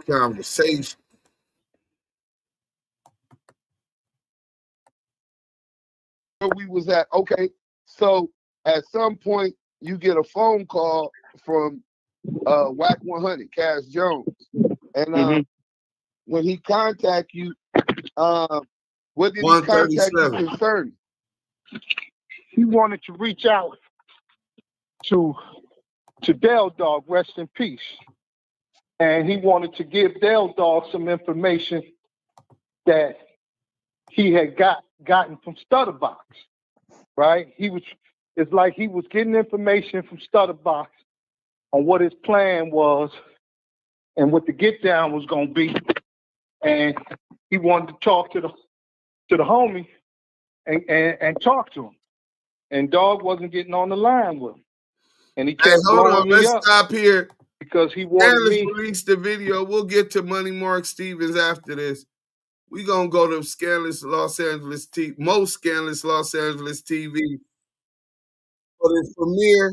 Conversation. Where we was at, okay. So at some point you get a phone call from WACK100, Cash Jones. And when he contact you, what did he contact you concerning? He wanted to reach out to Del Dog, rest in peace. And he wanted to give Del Dog some information that he had gotten from Stutterbox, right? It's like he was getting information from Stutterbox on what his plan was and what the get down was gonna be. And he wanted to talk to the homie and talk to him. And Dog wasn't getting on the line with him. And he kept blowing me up. Let's stop here. Because he wanted me. Release the video. We'll get to Money Mark Stevens after this. We gonna go to Scandalous Los Angeles TV, most Scandalous Los Angeles TV for the premiere,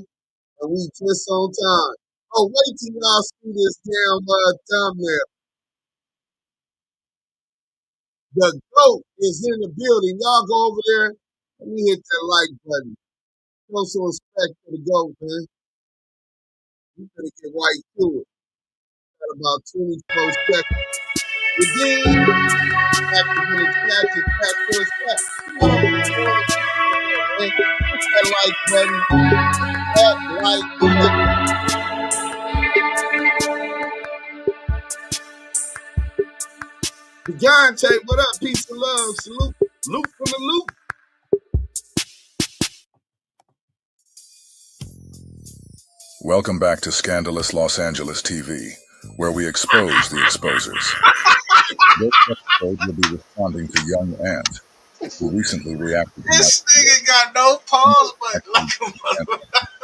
and we just on time. Oh, wait till y'all see this damn thumbnail. The GOAT is in the building. Y'all go over there. Let me hit that like button. Show some respect for the GOAT, man. We better get right to it. Got about 24 seconds. Redeem. After the chat to chat to us back. Hit that like button. That like button. The John Tape, what up? Peace and love. Salute. Loop from the loop. Welcome back to Scandalous Los Angeles TV, where we expose the exposers. This episode will be responding to young Ant, who recently reacted to this nigga got no pause button like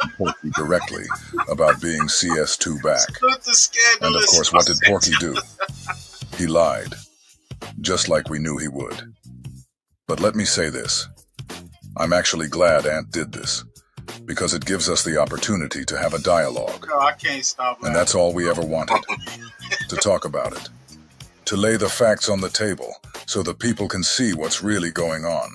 a Porky directly about being CS2 back. And of course, what did Porky do? He lied, just like we knew he would. But let me say this. I'm actually glad Ant did this, because it gives us the opportunity to have a dialogue. No, I can't stop laughing. And that's all we ever wanted, to talk about it. To lay the facts on the table so the people can see what's really going on.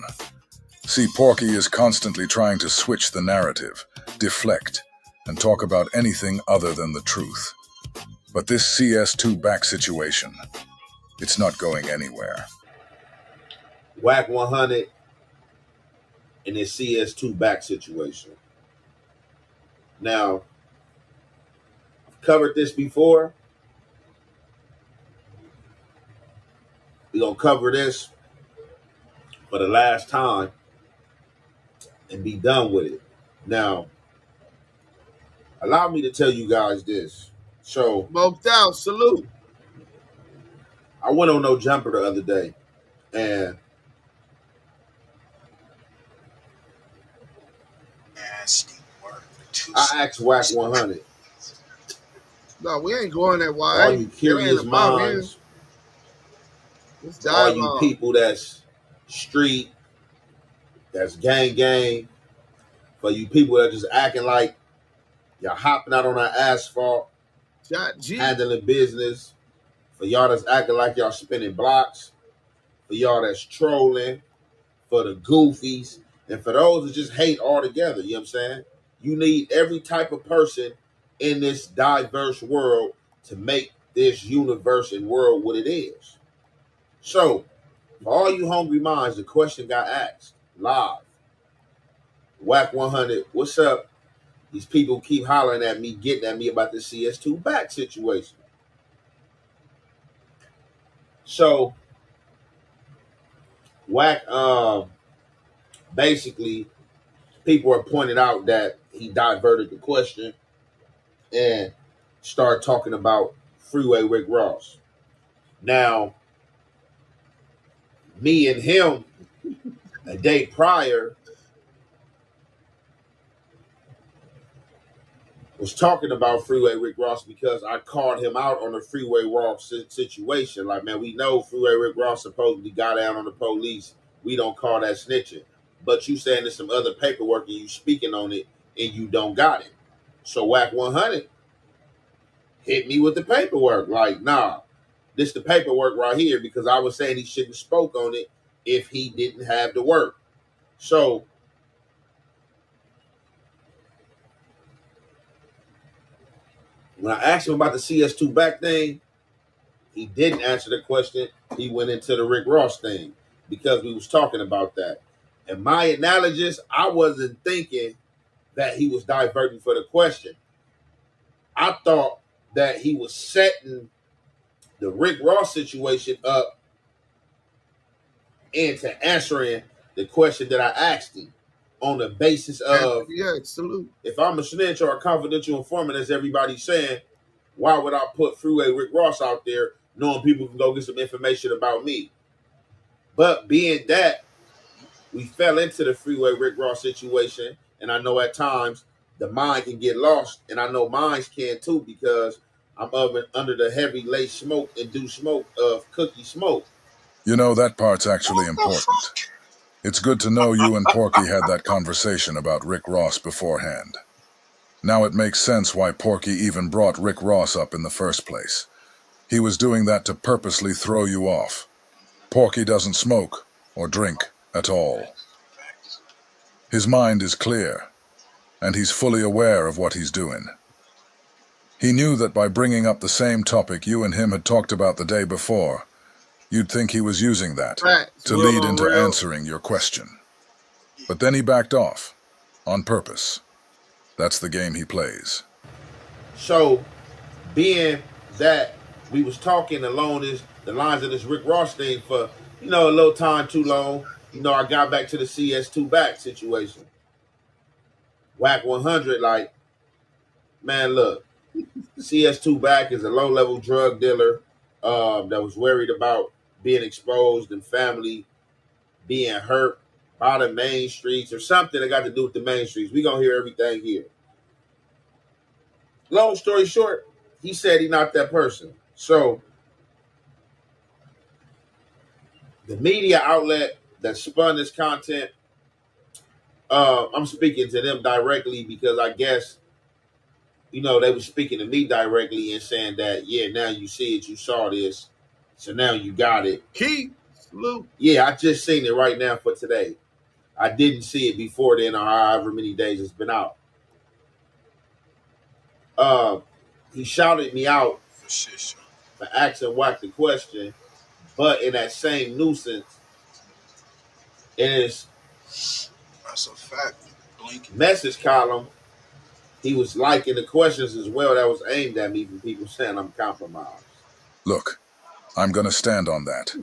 See, Porky is constantly trying to switch the narrative, deflect, and talk about anything other than the truth. But this CS2 back situation, it's not going anywhere. WACK100 and this CS2 back situation. Now, I've covered this before. We're going to cover this for the last time and be done with it. Now, allow me to tell you guys this. So, smoked out, salute. I went on No Jumper the other day, and I asked WACK100. No, we ain't going that way. All you curious minds, all you people that's street, that's gang, for you people that just acting like y'all hopping out on that asphalt, handling business, for y'all that's acting like y'all spinning blocks, for y'all that's trolling, for the goofies, and for those that just hate altogether, you know what I'm saying? You need every type of person in this diverse world to make this universe and world what it is. So, for all you hungry minds, the question got asked live. WACK100, what's up? These people keep hollering at me, getting at me about the CS2 back situation. So, Wack, basically, people are pointing out that he diverted the question and started talking about Freeway Rick Ross. Now, me and him, a day prior, was talking about Freeway Rick Ross because I called him out on the Freeway Ross situation. Like, man, we know Freeway Rick Ross supposedly got down on the police. We don't call that snitching. But you saying there's some other paperwork and you speaking on it and you don't got it. So WACK100 hit me with the paperwork. Like, nah, this the paperwork right here because I was saying he shouldn't have spoke on it if he didn't have the work. So when I asked him about the CS2 back thing, he didn't answer the question. He went into the Rick Ross thing because we was talking about that. And my analogist, I wasn't thinking that he was diverting for the question. I thought that he was setting the Rick Ross situation up into answering the question that I asked him on the basis of, salute. If I'm a snitch or a confidential informant, as everybody's saying, why would I put Freeway Rick Ross out there knowing people can go get some information about me? But being that we fell into the Freeway Rick Ross situation, and I know at times the mind can get lost, and I know minds can too because I'm under the heavy lace smoke and do smoke of cookie smoke. You know, that part's actually important. It's good to know you and Porky had that conversation about Rick Ross beforehand. Now it makes sense why Porky even brought Rick Ross up in the first place. He was doing that to purposely throw you off. Porky doesn't smoke or drink at all. His mind is clear, and he's fully aware of what he's doing. He knew that by bringing up the same topic you and him had talked about the day before, you'd think he was using that to lead into answering your question. But then he backed off, on purpose. That's the game he plays. So, being that we was talking along the lines of this Rick Ross thing for, a little time too long, I got back to the CS2 back situation. WACK100, like, man, look, CS2 back is a low-level drug dealer that was worried about being exposed and family being hurt by the main streets or something that got to do with the main streets. We gonna hear everything here. Long story short, he said he's not that person. So the media outlet that spun this content, I'm speaking to them directly because I guess, they were speaking to me directly and saying that, yeah, now you see it, you saw this, so now you got it. Keith, salute. Yeah, I just seen it right now for today. I didn't see it before then or however many days it's been out. He shouted me out for asking Wack the question, but in that same nuisance, in his That's a fact. Blinking. message column, he was liking the questions as well that was aimed at me from people saying I'm compromised. Look, I'm going to stand on that,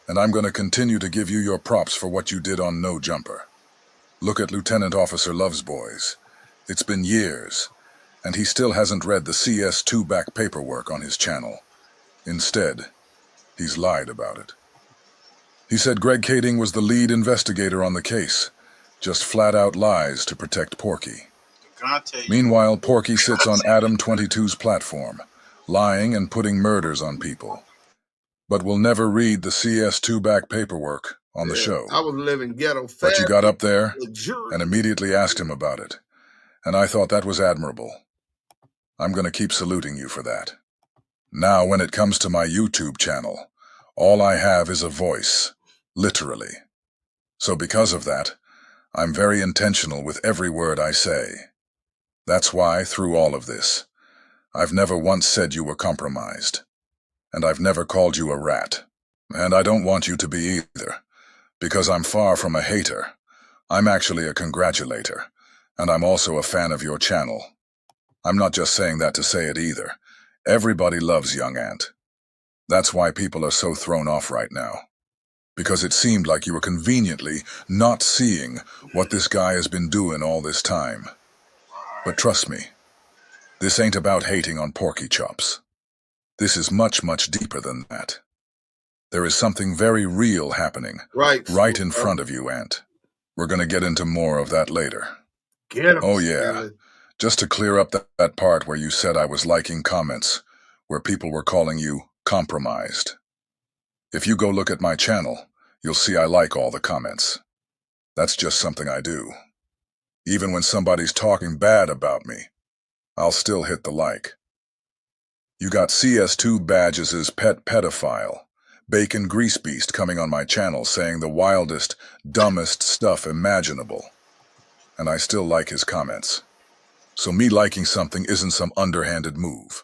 and I'm going to continue to give you your props for what you did on No Jumper. Look at Lieutenant Officer Love's Boys. It's been years, and he still hasn't read the CS2 back paperwork on his channel. Instead, he's lied about it. He said Greg Kading was the lead investigator on the case, just flat-out lies to protect Porky. Meanwhile, Porky sits on Adam 22's platform, lying and putting murders on people. But will never read the CS2 back paperwork on the show. I was living ghetto fast. But you got up there and immediately asked him about it, and I thought that was admirable. I'm going to keep saluting you for that. Now, when it comes to my YouTube channel, all I have is a voice, literally. So because of that, I'm very intentional with every word I say. That's why, through all of this, I've never once said you were compromised. And I've never called you a rat. And I don't want you to be either, because I'm far from a hater. I'm actually a congratulator, and I'm also a fan of your channel. I'm not just saying that to say it either. Everybody loves Young Ant. That's why people are so thrown off right now. Because it seemed like you were conveniently not seeing what this guy has been doing all this time. But trust me, this ain't about hating on Porky Chops. This is much, much deeper than that. There is something very real happening right in front of you, Ant. We're going to get into more of that later. Oh yeah, just to clear up that part where you said I was liking comments, where people were calling you compromised. If you go look at my channel, you'll see I like all the comments. That's just something I do. Even when somebody's talking bad about me, I'll still hit the like. You got CS2 Badges' pet pedophile, Bacon Greasebeast, coming on my channel saying the wildest, dumbest stuff imaginable. And I still like his comments. So me liking something isn't some underhanded move.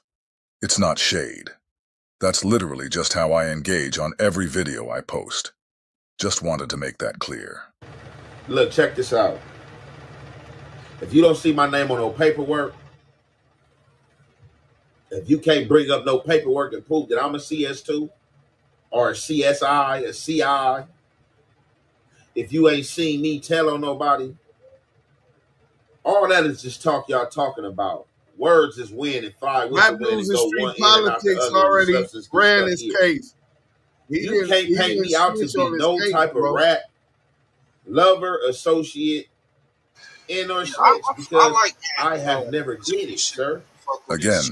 It's not shade. That's literally just how I engage on every video I post. Just wanted to make that clear. Look, check this out. If you don't see my name on no paperwork, if you can't bring up no paperwork and prove that I'm a CS2 or a CSI, a CI, if you ain't seen me tell on nobody, all that is just talk y'all talking about. Words is win and fly with the win and go one in and out the other. Already ran his case. You can't paint me out to be no type of rat, lover, associate, in or switch, because I have never did it, sir. Again,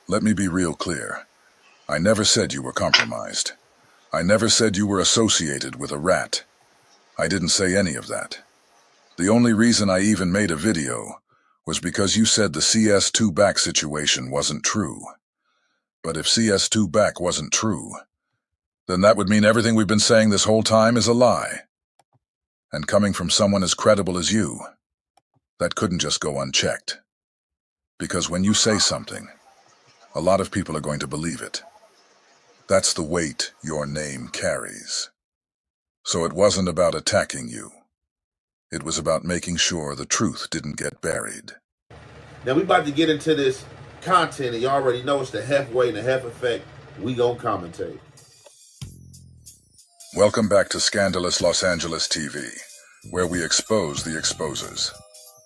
let me be real clear. I never said you were compromised. I never said you were associated with a rat. I didn't say any of that. The only reason I even made a video was because you said the CS2 back situation wasn't true. But if CS2 back wasn't true, then that would mean everything we've been saying this whole time is a lie. And coming from someone as credible as you, that couldn't just go unchecked. Because when you say something, a lot of people are going to believe it. That's the weight your name carries. So it wasn't about attacking you. It was about making sure the truth didn't get buried. Now we about to get into this content, and you already know it's the Hef way and the Hef effect. We gonna commentate. Welcome back to Scandalous Los Angeles TV, where we expose the exposers.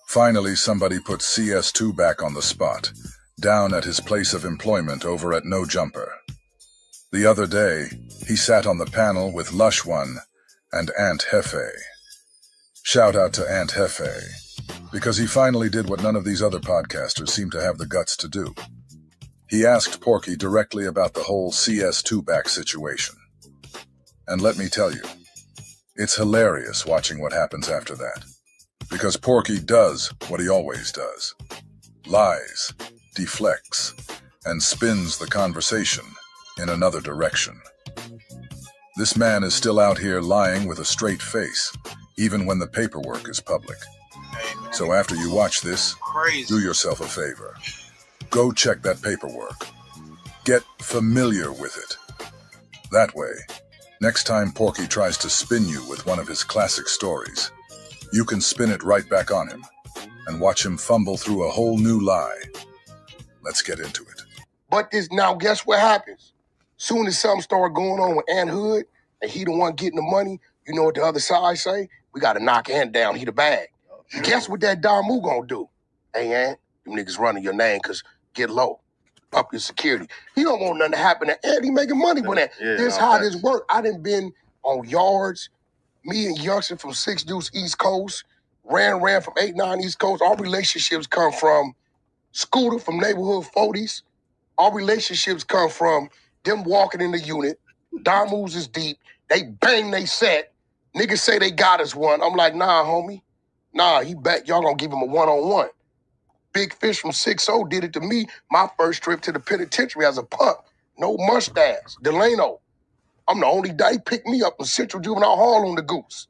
Finally, somebody put CS2 back on the spot, down at his place of employment over at No Jumper. The other day, he sat on the panel with Lush One and Ant Jefe. Shout out to Ant Jefe, because he finally did what none of these other podcasters seem to have the guts to do. He asked Porky directly about the whole CS2 back situation. And let me tell you, it's hilarious watching what happens after that. Because Porky does what he always does. Lies, deflects, and spins the conversation in another direction. This man is still out here lying with a straight face, even when the paperwork is public. So after you watch this, do yourself a favor. Go check that paperwork. Get familiar with it. That way, Next time Porky tries to spin you with one of his classic stories, you can spin it right back on him and watch him fumble through a whole new lie. Let's get into it. But now guess what happens? Soon as something start going on with Ant Hood, and he the one getting the money, you know what the other side say? We got to knock Ant down, he the bag. Guess what that Damu gonna do? Hey, Ant, them niggas running your name, because get low. Up your security. He don't want nothing to happen to Ant. He making money with that. This how this work. I done been on yards. Me and Youngster from 6 Deuce East Coast. Ran from 8-9 East Coast. Our relationships come from Scooter from neighborhood 40s. Our relationships come from them walking in the unit. Damus is deep. They bang they set. Niggas say they got us one. I'm like, nah, homie. Nah, he bet y'all gonna give him a one-on-one. Big Fish from 6-0 did it to me my first trip to the penitentiary as a pup. No mustache. Delano. I'm the only guy. He picked me up in Central Juvenile Hall on the Goose.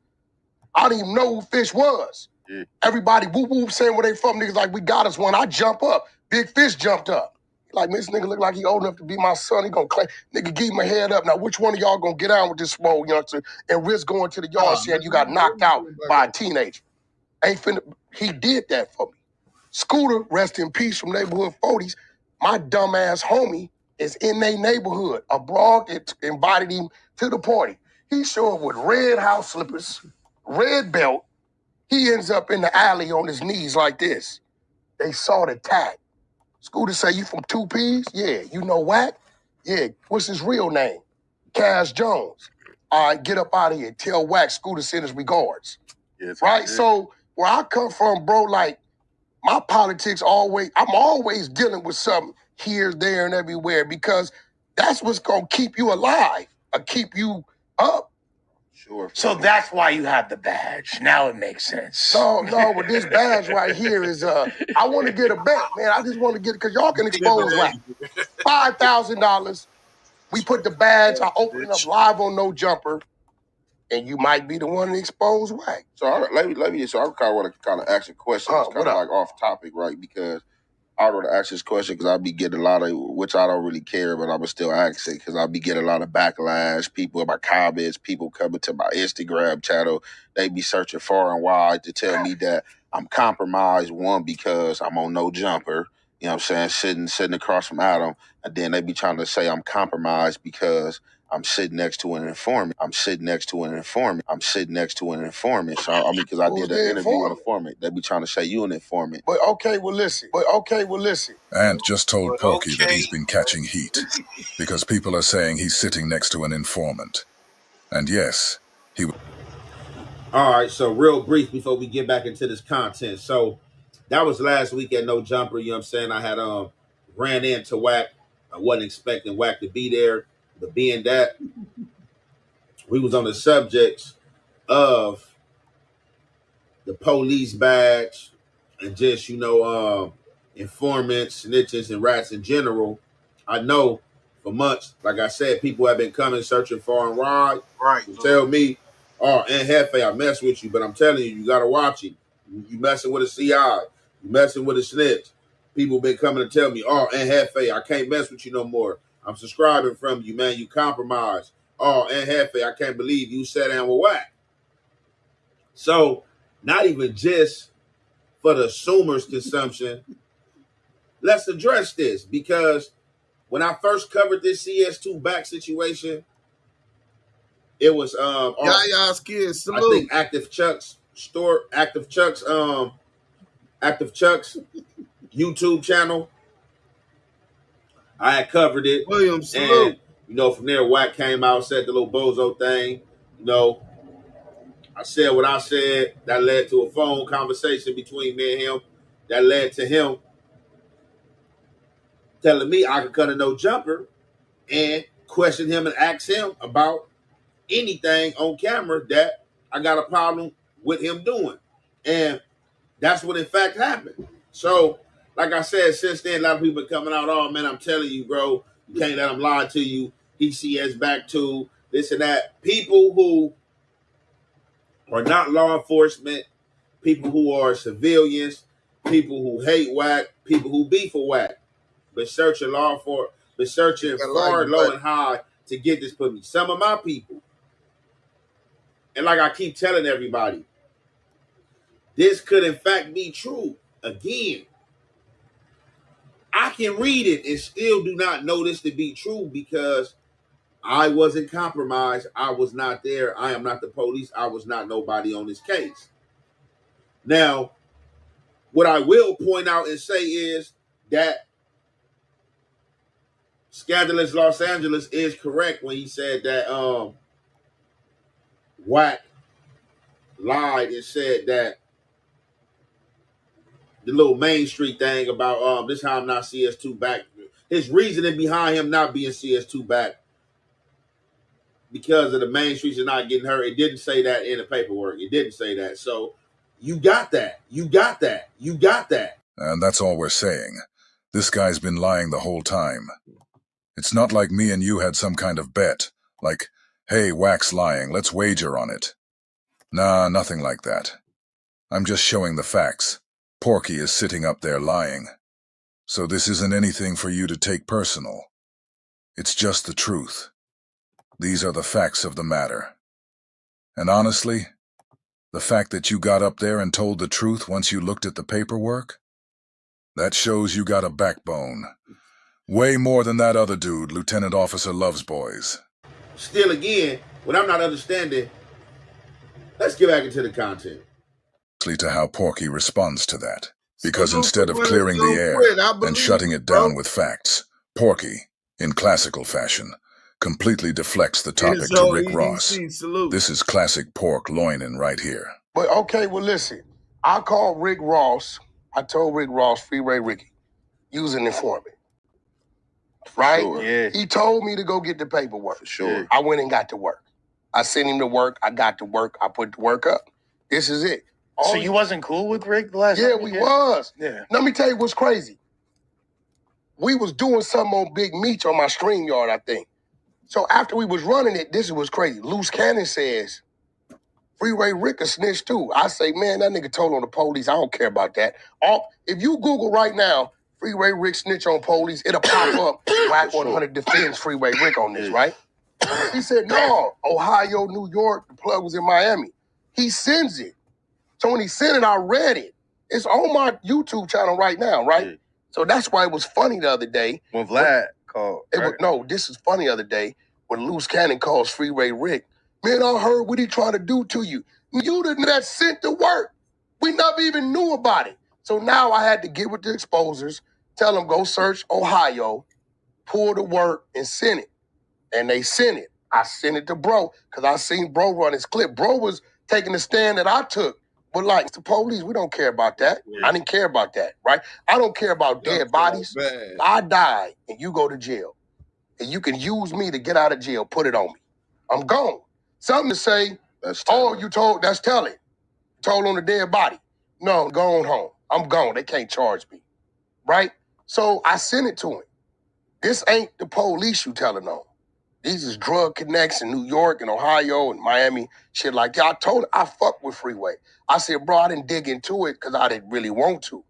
I didn't even know who Fish was. Yeah. Everybody whoop saying where they from. Niggas like, we got us one. I jump up. Big Fish jumped up. Like, man, this nigga look like he old enough to be my son. He gonna claim. Nigga, give him a head up. Now, which one of y'all gonna get out with this small youngster and risk going to the yard saying you got knocked out by a teenager? Ain't finna. He did that for me. Scooter, rest in peace, from neighborhood 40s, my dumbass homie is in their neighborhood. A broad invited him to the party. He showed up with red house slippers, red belt. He ends up in the alley on his knees like this. They saw the tag. Scooter say, you from 2Ps? Yeah. You know Wack? Yeah. What's his real name? Cash Jones. All right, get up out of here. Tell Wack Scooter send his regards. Yes, right? So where I come from, bro, like, my politics I'm always dealing with something here, there, and everywhere because that's what's going to keep you alive or keep you up. Sure. So that's why you have the badge. Now it makes sense. No, but this badge right here is, I want to get a bet, man. I just want to get it because y'all can expose Wack. $5,000. We put the badge, I open it up live on No Jumper, and you might be the one to expose Wack. So let me. So I kind of want to kind of ask a question. It's kind of like off topic, right? Because I want to ask this question because I be getting a lot of, which I don't really care, but I'm still ask it because I be getting a lot of backlash. People in my comments, people coming to my Instagram channel, they be searching far and wide to tell me that I'm compromised. One, because I'm on No Jumper. You know what I'm saying? Sitting across from Adam, and then they be trying to say I'm compromised because I'm sitting next to an informant. So, I mean, because I did an interview with an informant. They be trying to say you an informant. But okay, well, listen. Ant just told Porky that he's been catching heat because people are saying he's sitting next to an informant. And yes, he... All right, so real brief before we get back into this content. So that was last week at No Jumper. You know what I'm saying? I had ran into Wack. I wasn't expecting Wack to be there. But being that we was on the subjects of the police badge and just, informants, snitches, and rats in general, I know for months, like I said, people have been coming searching far and wide. Right. To tell me, oh, Ant Jefe, I mess with you, but I'm telling you, you got to watch him. You messing with a CI. You messing with a snitch. People been coming to tell me, oh, Ant Jefe, I can't mess with you no more. I'm subscribing from you, man. You compromised. Oh, Ant Jefe, I can't believe you sat down with Wack. So, not even just for the consumer's consumption, let's address this because when I first covered this CS2 back situation, it was y'all's kids. Salute. I think Active Chuck's YouTube channel. I had covered it. William, salute. And, from there, Wack came out, said the little bozo thing. I said what I said. That led to a phone conversation between me and him. That led to him telling me I could cut a No Jumper and question him and ask him about anything on camera that I got a problem with him doing. And that's what in fact happened. So, like I said, since then, a lot of people been coming out, oh man, I'm telling you, bro, you can't let him lie to you. DCS back to this and that. People who are not law enforcement, people who are civilians, people who hate Wack, people who beef for Wack, but searching far, low, and high to get this for me. Some of my people, And like I keep telling everybody, this could in fact be true. Again, I can read it and still do not know this to be true because I wasn't compromised. I was not there. I am not the police. I was not nobody on this case. Now, what I will point out and say is that Scandalous Los Angeles is correct when he said that Wack lied and said that the little Main Street thing about this how I'm not CS2 back. His reasoning behind him not being CS2 back because of the Main Streets are not getting hurt. It didn't say that in the paperwork. It didn't say that. So you got that. You got that. You got that. And that's all we're saying. This guy's been lying the whole time. It's not like me and you had some kind of bet. Like, hey, Wack's lying, let's wager on it. Nah, nothing like that. I'm just showing the facts. Porky is sitting up there lying. So this isn't anything for you to take personal. It's just the truth. These are the facts of the matter. And honestly, the fact that you got up there and told the truth once you looked at the paperwork, that shows you got a backbone. Way more than that other dude, Lieutenant Officer Loves Boys. Still again, what I'm not understanding, let's get back into the content. To how Porky responds to that. Because instead of clearing the air and shutting it down with facts, Porky, in classical fashion, completely deflects the topic to Rick Ross. This is classic pork loining right here. But okay, well listen, I called Rick Ross. I told Rick Ross, Freeway Ricky, use an informant. Right? Sure. Yeah. He told me to go get the paperwork. For sure. I went and got to work. I sent him to work. I got to work. I put the work up. This is it. So you wasn't cool with Rick the last time? Yeah, we was. Yeah. Let me tell you what's crazy. We was doing something on Big Meech on my StreamYard, I think. So after we was running it, this is what's crazy. Loose Cannon says, Freeway Rick a snitch too. I say, man, that nigga told on the police. I don't care about that. If you Google right now, Freeway Rick snitch on police, it'll pop up. WACK100 defends Freeway Rick on this, right? He said, no, Ohio, New York, the plug was in Miami. He sends it. So when he sent it, I read it. It's on my YouTube channel right now, right? Yeah. So that's why it was funny the other day. When Vlad called. No, this is funny the other day when Loose Cannon calls Freeway Rick. Man, I heard what he trying to do to you. You the that sent the work. We never even knew about it. So now I had to get with the exposers, tell them go search Ohio, pull the work, and send it. And they sent it. I sent it to Bro, because I seen Bro run his clip. Bro was taking the stand that I took. But like, the police, we don't care about that. Yeah. I didn't care about that, right? I don't care about dead bodies. I die, and you go to jail. And you can use me to get out of jail, put it on me. I'm gone. Something to say, you told, that's telling. Told on the dead body. No, I'm going home. I'm gone. They can't charge me, right? So I sent it to him. This ain't the police you telling on. These is drug connects in New York and Ohio and Miami, shit like that. I told him I fuck with Freeway. I said, bro, I didn't dig into it because I didn't really want to.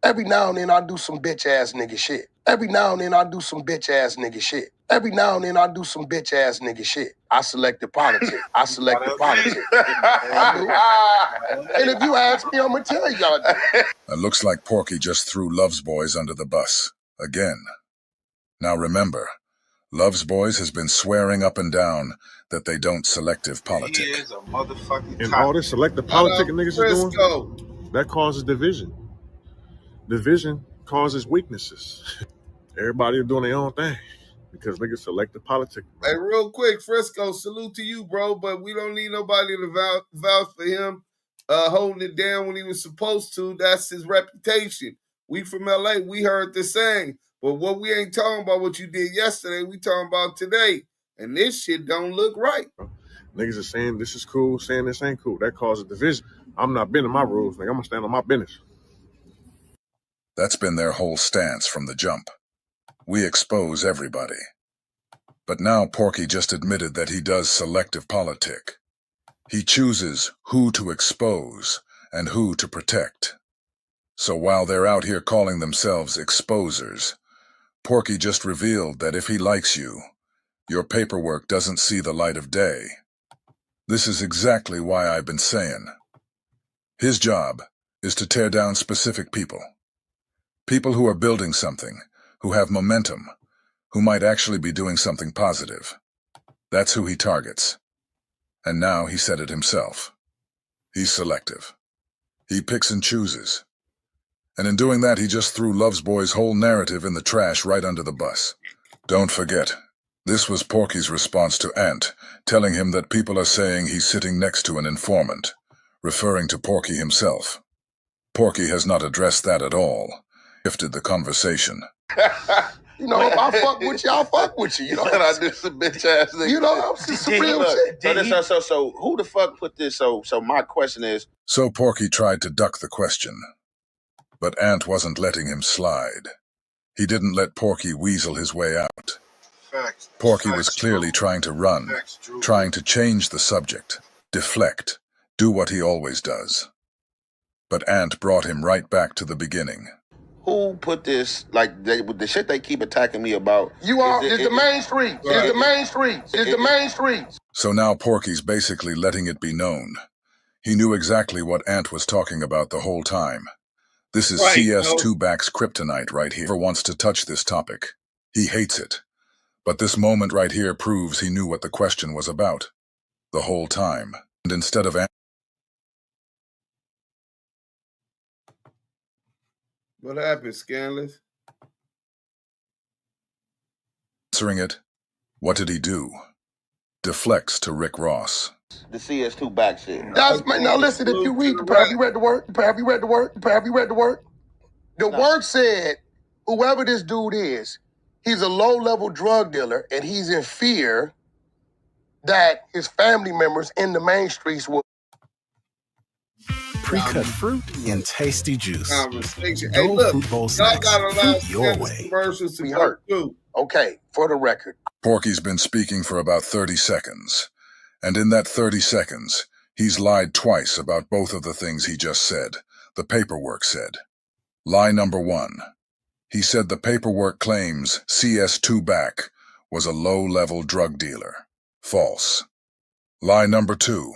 Every now and then I do some bitch-ass nigga shit. Every now and then I do some bitch-ass nigga shit. Every now and then I do some bitch-ass nigga shit. I select the politics. I select the politics. And if you ask me, I'm going to tell y'all that. It looks like Porky just threw Loves Boys under the bus. Again. Now remember, Loves Boys has been swearing up and down that they don't selective politic. He is a motherfucking and all this selective politic niggas are doing, that causes division. Division causes weaknesses. Everybody doing their own thing because niggas selective politic. Hey, real quick, Frisco, salute to you, bro, but we don't need nobody to vouch for him holding it down when he was supposed to. That's his reputation. We from LA, we heard the same. But what we ain't talking about what you did yesterday, we talking about today. And this shit don't look right. Niggas are saying this is cool, saying this ain't cool. That causes division. I'm not bending my rules, nigga. I'm gonna stand on my business. That's been their whole stance from the jump. We expose everybody. But now Porky just admitted that he does selective politic. He chooses who to expose and who to protect. So while they're out here calling themselves exposers, Porky just revealed that if he likes you, your paperwork doesn't see the light of day. This is exactly why I've been saying. His job is to tear down specific people. People who are building something, who have momentum, who might actually be doing something positive. That's who he targets. And now he said it himself. He's selective. He picks and chooses. And in doing that, he just threw Love's Boy's whole narrative in the trash right under the bus. Don't forget, this was Porky's response to Ant, telling him that people are saying he's sitting next to an informant, referring to Porky himself. Porky has not addressed that at all. Shifted the conversation. You know, if I fuck with you, I'll fuck with you. You know, I do some bitch ass nigga. You know, some real shit. So who the fuck put this? So my question is. So Porky tried to duck the question, but Ant wasn't letting him slide. He didn't let Porky weasel his way out. Porky was clearly trying to run, trying to change the subject, deflect, do what he always does. But Ant brought him right back to the beginning. Who put this, like, the shit they keep attacking me about? You are, it's the main streets. It's the main streets. It's the main streets. So now Porky's basically letting it be known. He knew exactly what Ant was talking about the whole time. This is CS2-Back's kryptonite right here. Never wants to touch this topic. He hates it. But this moment right here proves he knew what the question was about. The whole time. And instead of What happened, Scandalous? answering it, what did he do? Deflects to Rick Ross. The CS2-Back shit. Now listen, if you read have you read the work? Have you read the work? Have you read the work? The work said, whoever this dude is, he's a low-level drug dealer, and he's in fear that his family members in the main streets will pre-cut fruit and tasty juice. Conversation. Hey, look, fruit bowl y'all snacks. got a lot Fruit your way. commercials to be go hurt. through. Okay, for the record. Porky's been speaking for about 30 seconds. And in that 30 seconds, he's lied twice about both of the things he just said. The paperwork said. Lie number 1. He said the paperwork claims CS2-Back was a low-level drug dealer. False. Lie number 2.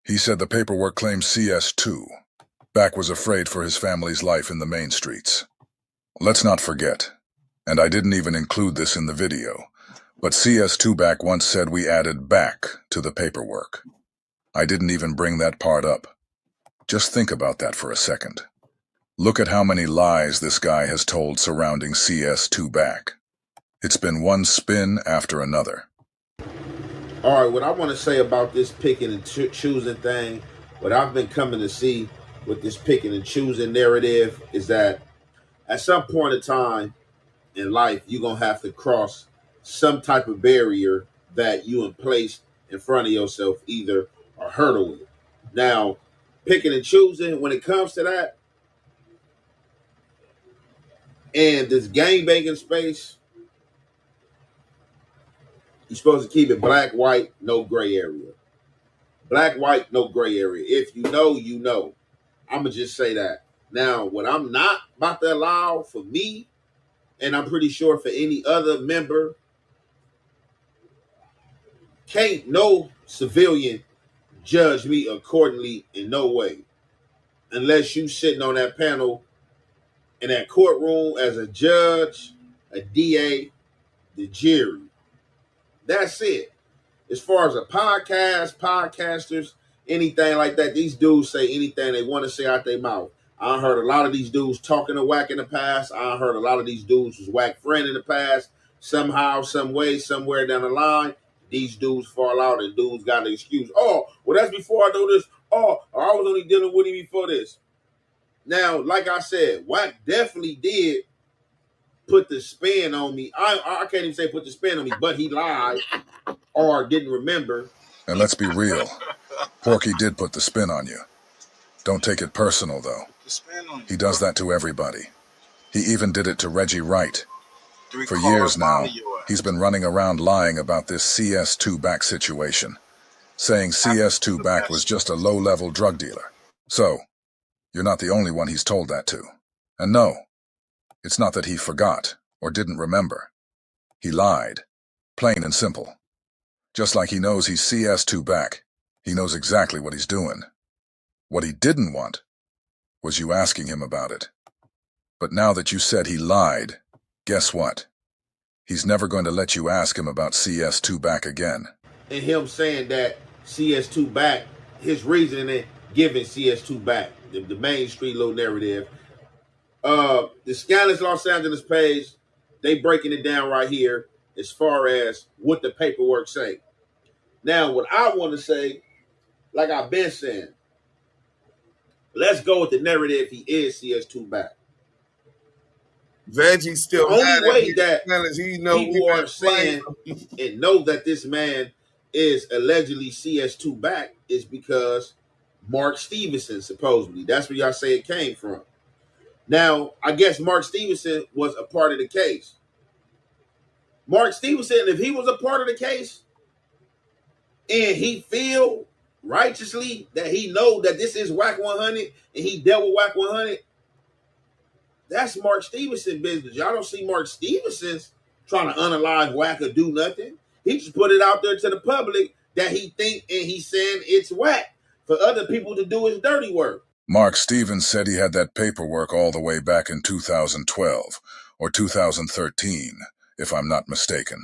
He said the paperwork claims CS2-Back was afraid for his family's life in the main streets. Let's not forget, and I didn't even include this in the video, but CS2-Back once said we added back to the paperwork. I didn't even bring that part up. Just think about that for a second. Look at how many lies this guy has told surrounding CS2-Back. It's been one spin after another. All right, what I want to say about this picking and choosing thing, what I've been coming to see with this picking and choosing narrative is that at some point in time in life, you're going to have to cross some type of barrier that you in place in front of yourself, either a hurdle with. Now, picking and choosing, when it comes to that, and this gangbanging space, you're supposed to keep it black, white, no gray area. Black, white, no gray area. If you know, you know. I'm going to just say that. Now, what I'm not about to allow for me, and I'm pretty sure for any other member, can't no civilian judge me accordingly in no way. Unless you sitting on that panel in that courtroom as a judge, a DA, the jury. That's it. As far as a podcast, podcasters, anything like that, these dudes say anything they want to say out their mouth. I heard a lot of these dudes talking to Wack in the past. I heard a lot of these dudes was Wack friend in the past. Somehow, some way, somewhere down the line, these dudes fall out and dudes got an excuse. Oh, well, that's before I know this. Oh, I was only dealing with him before this. Now, like I said, Wack definitely did put the spin on me. I can't even say put the spin on me, but he lied or didn't remember. And let's be real. Porky did put the spin on you. Don't take it personal, though. He does that to everybody. He even did it to Reggie Wright. For years now, he's been running around lying about this CS2-Back situation, saying CS2-Back was just a low-level drug dealer. So, you're not the only one he's told that to. And no, it's not that he forgot or didn't remember. He lied, plain and simple. Just like he knows he's CS2-Back, He knows exactly what he's doing. What he didn't want was you asking him about it. But now that you said he lied, guess what? He's never going to let you ask him about CS2 back again. And him saying that CS2 back, his reasoning in giving CS2 back, the main street little narrative. The Scandalous Los Angeles page, they breaking it down right here as far as what the paperwork say. Now, what I want to say, like I've been saying, let's go with the narrative he is CS2 back. Veggie still the only way that people are saying and know that this man is allegedly CS2 back is because Mark Stevenson, supposedly. That's where y'all say it came from. Now, I guess Mark Stevenson was a part of the case. Mark Stevenson, if he was a part of the case and he feel righteously that he know that this is WACK100 and he dealt with WACK100, that's Mark Stevenson business. Y'all don't see Mark Stevenson's trying to unalive Wack or do nothing. He just put it out there to the public that he think and he's saying it's Wack for other people to do his dirty work. Mark Stevens said he had that paperwork all the way back in 2012 or 2013, if I'm not mistaken.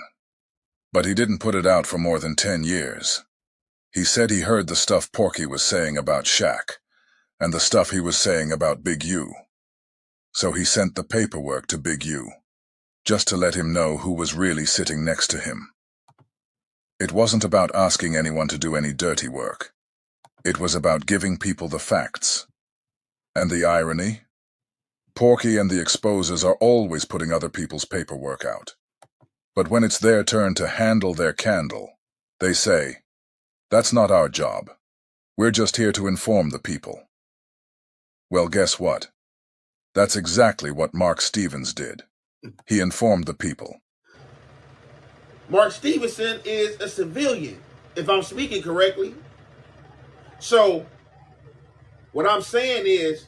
But he didn't put it out for more than 10 years. He said he heard the stuff Porky was saying about Shaq and the stuff he was saying about Big U. So he sent the paperwork to Big U, just to let him know who was really sitting next to him. It wasn't about asking anyone to do any dirty work. It was about giving people the facts. And the irony? Porky and the exposers are always putting other people's paperwork out. But when it's their turn to handle their candle, they say, "That's not our job. We're just here to inform the people." Well, guess what? That's exactly what Mark Stevens did. He informed the people. Mark Stevenson is a civilian, if I'm speaking correctly. So, what I'm saying is,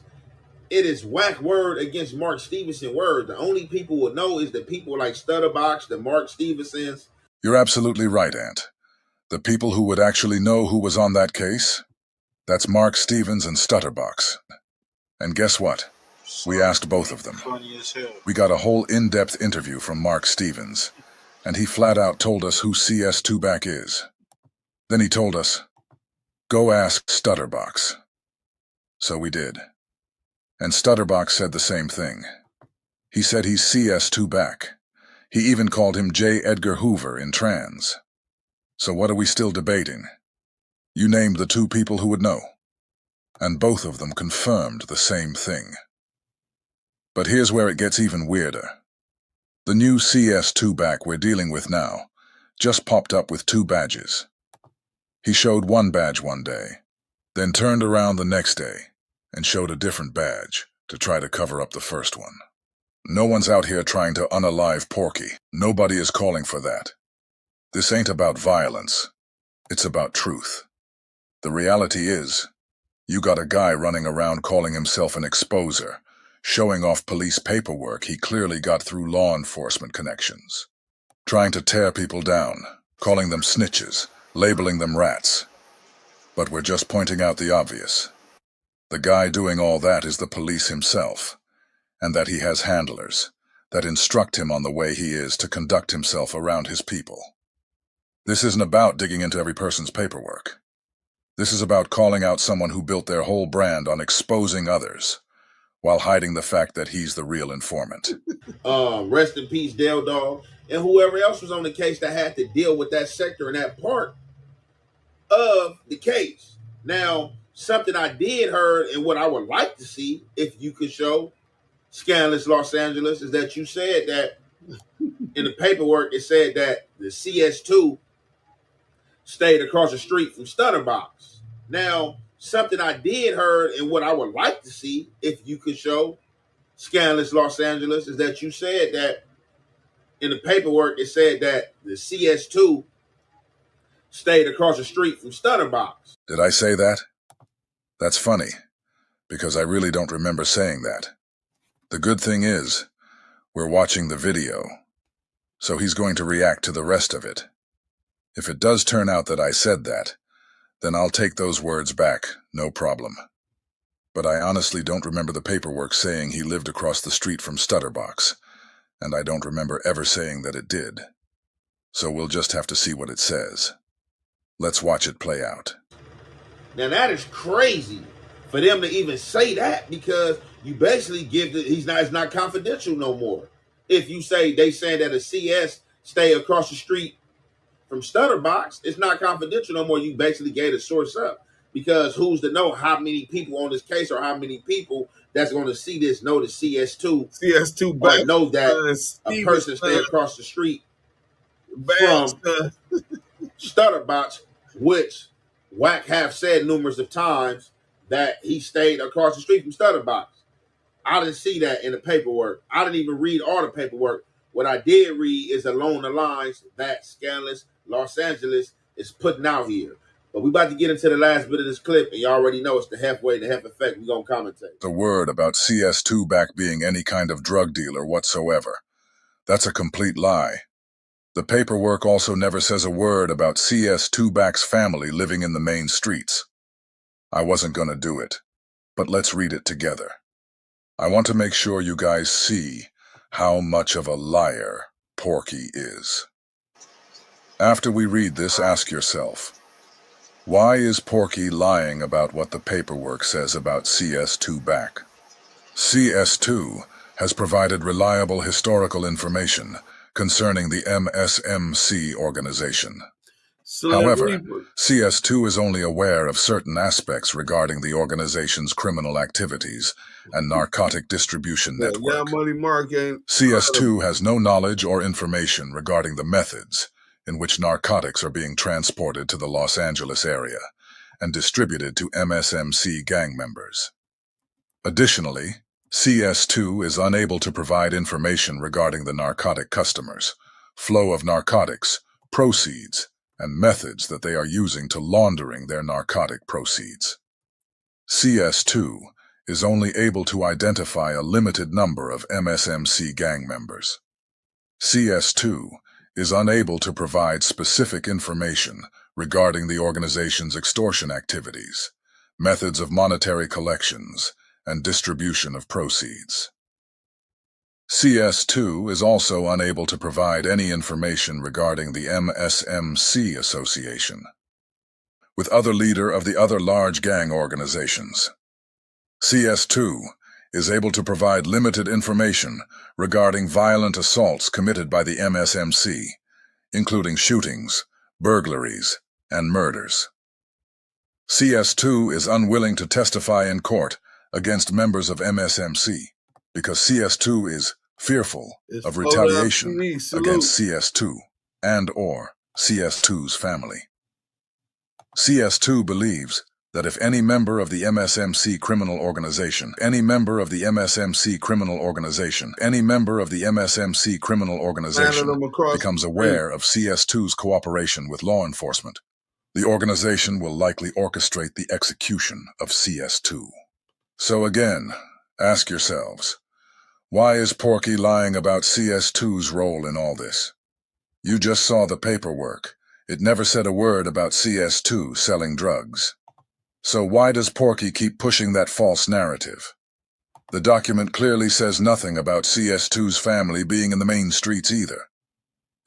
it is Wack word against Mark Stevenson word. The only people will know is the people like Stutterbox, the Mark Stevensons. You're absolutely right, Ant. The people who would actually know who was on that case, that's Mark Stevens and Stutterbox. And guess what? We asked both of them. We got a whole in-depth interview from Mark Stevens, and he flat out told us who CS2 back is. Then he told us, "Go ask Stutterbox." So we did. And Stutterbox said the same thing. He said he's CS2 back. He even called him J. Edgar Hoover in trans. So what are we still debating? You named the two people who would know. And both of them confirmed the same thing. But here's where it gets even weirder. The new CS2 back we're dealing with now just popped up with 2 badges. He showed one badge one day, then turned around the next day and showed a different badge to try to cover up the first one. No one's out here trying to unalive Porky. Nobody is calling for that. This ain't about violence. It's about truth. The reality is, you got a guy running around calling himself an exposer, showing off police paperwork he clearly got through law enforcement connections. Trying to tear people down, calling them snitches, labeling them rats. But we're just pointing out the obvious. The guy doing all that is the police himself, and that he has handlers that instruct him on the way he is to conduct himself around his people. This isn't about digging into every person's paperwork. This is about calling out someone who built their whole brand on exposing others, while hiding the fact that he's the real informant. Rest in peace, Dale Dog, and whoever else was on the case that had to deal with that sector and that part of the case. Now, something I did heard and what I would like to see, if you could show Scandalous Los Angeles, is that you said that in the paperwork, it said that the CS2 stayed across the street from Stutterbox. Now, something I did heard and what I would like to see, if you could show Scandalous Los Angeles, is that you said that in the paperwork, it said that the CS2 stayed across the street from Stutterbox. Did I say that? That's funny, because I really don't remember saying that. The good thing is, we're watching the video, so he's going to react to the rest of it. If it does turn out that I said that, Then I'll take those words back, no problem. But I honestly don't remember the paperwork saying he lived across the street from Stutterbox, and I don't remember ever saying that it did. So we'll just have to see what it says. Let's watch it play out. Now that is crazy for them to even say that, because you basically give it's not confidential no more. If you say they saying that a CS stay across the street from Stutterbox, it's not confidential no more. You basically gave the source up, because who's to know how many people on this case or how many people that's going to see this know the CS2 back, or know that a person stay across the street from Stutterbox, which Wack have said numerous of times that he stayed across the street from Stutterbox. I didn't see that in the paperwork. I didn't even read all the paperwork. What I did read is along the lines that Scandalous Los Angeles is putting out here. But we about to get into the last bit of this clip, and you already know it's the halfway, the half effect. We're going to commentate. The word about CS2 back being any kind of drug dealer whatsoever. That's a complete lie. The paperwork also never says a word about CS2 back's family living in the main streets. I wasn't gonna do it, but let's read it together. I want to make sure you guys see how much of a liar Porky is. After we read this, ask yourself, why is Porky lying about what the paperwork says about CS2 back? CS2 has provided reliable historical information concerning the MSMC organization. However, CS2 is only aware of certain aspects regarding the organization's criminal activities and narcotic distribution network. CS2 has no knowledge or information regarding the methods in which narcotics are being transported to the Los Angeles area and distributed to MSMC gang members. Additionally, CS2 is unable to provide information regarding the narcotic customers, flow of narcotics, proceeds, and methods that they are using to laundering their narcotic proceeds. CS2 is only able to identify a limited number of MSMC gang members. CS2 is unable to provide specific information regarding the organization's extortion activities, methods of monetary collections, and distribution of proceeds. CS2 is also unable to provide any information regarding the MSMC association with other leader of the other large gang organizations. CS2 is able to provide limited information regarding violent assaults committed by the MSMC, including shootings, burglaries, and murders. CS2 is unwilling to testify in court against members of MSMC because CS2 is fearful of retaliation against CS2 and/or CS2's family. CS2 believes that if any member of the MSMC criminal organization becomes aware of CS2's cooperation with law enforcement, the organization will likely orchestrate the execution of CS2. So again, ask yourselves, why is Porky lying about CS2's role in all this? You just saw the paperwork. It never said a word about CS2 selling drugs. So why does Porky keep pushing that false narrative? The document clearly says nothing about CS2's family being in the main streets either.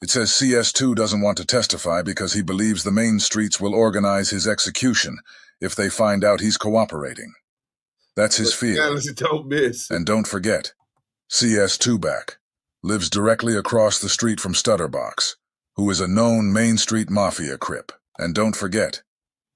It says CS2 doesn't want to testify because he believes the main streets will organize his execution if they find out he's cooperating. That's his fear. And don't forget, CS2 back lives directly across the street from Stutterbox, who is a known Main Street Mafia Crip. And don't forget,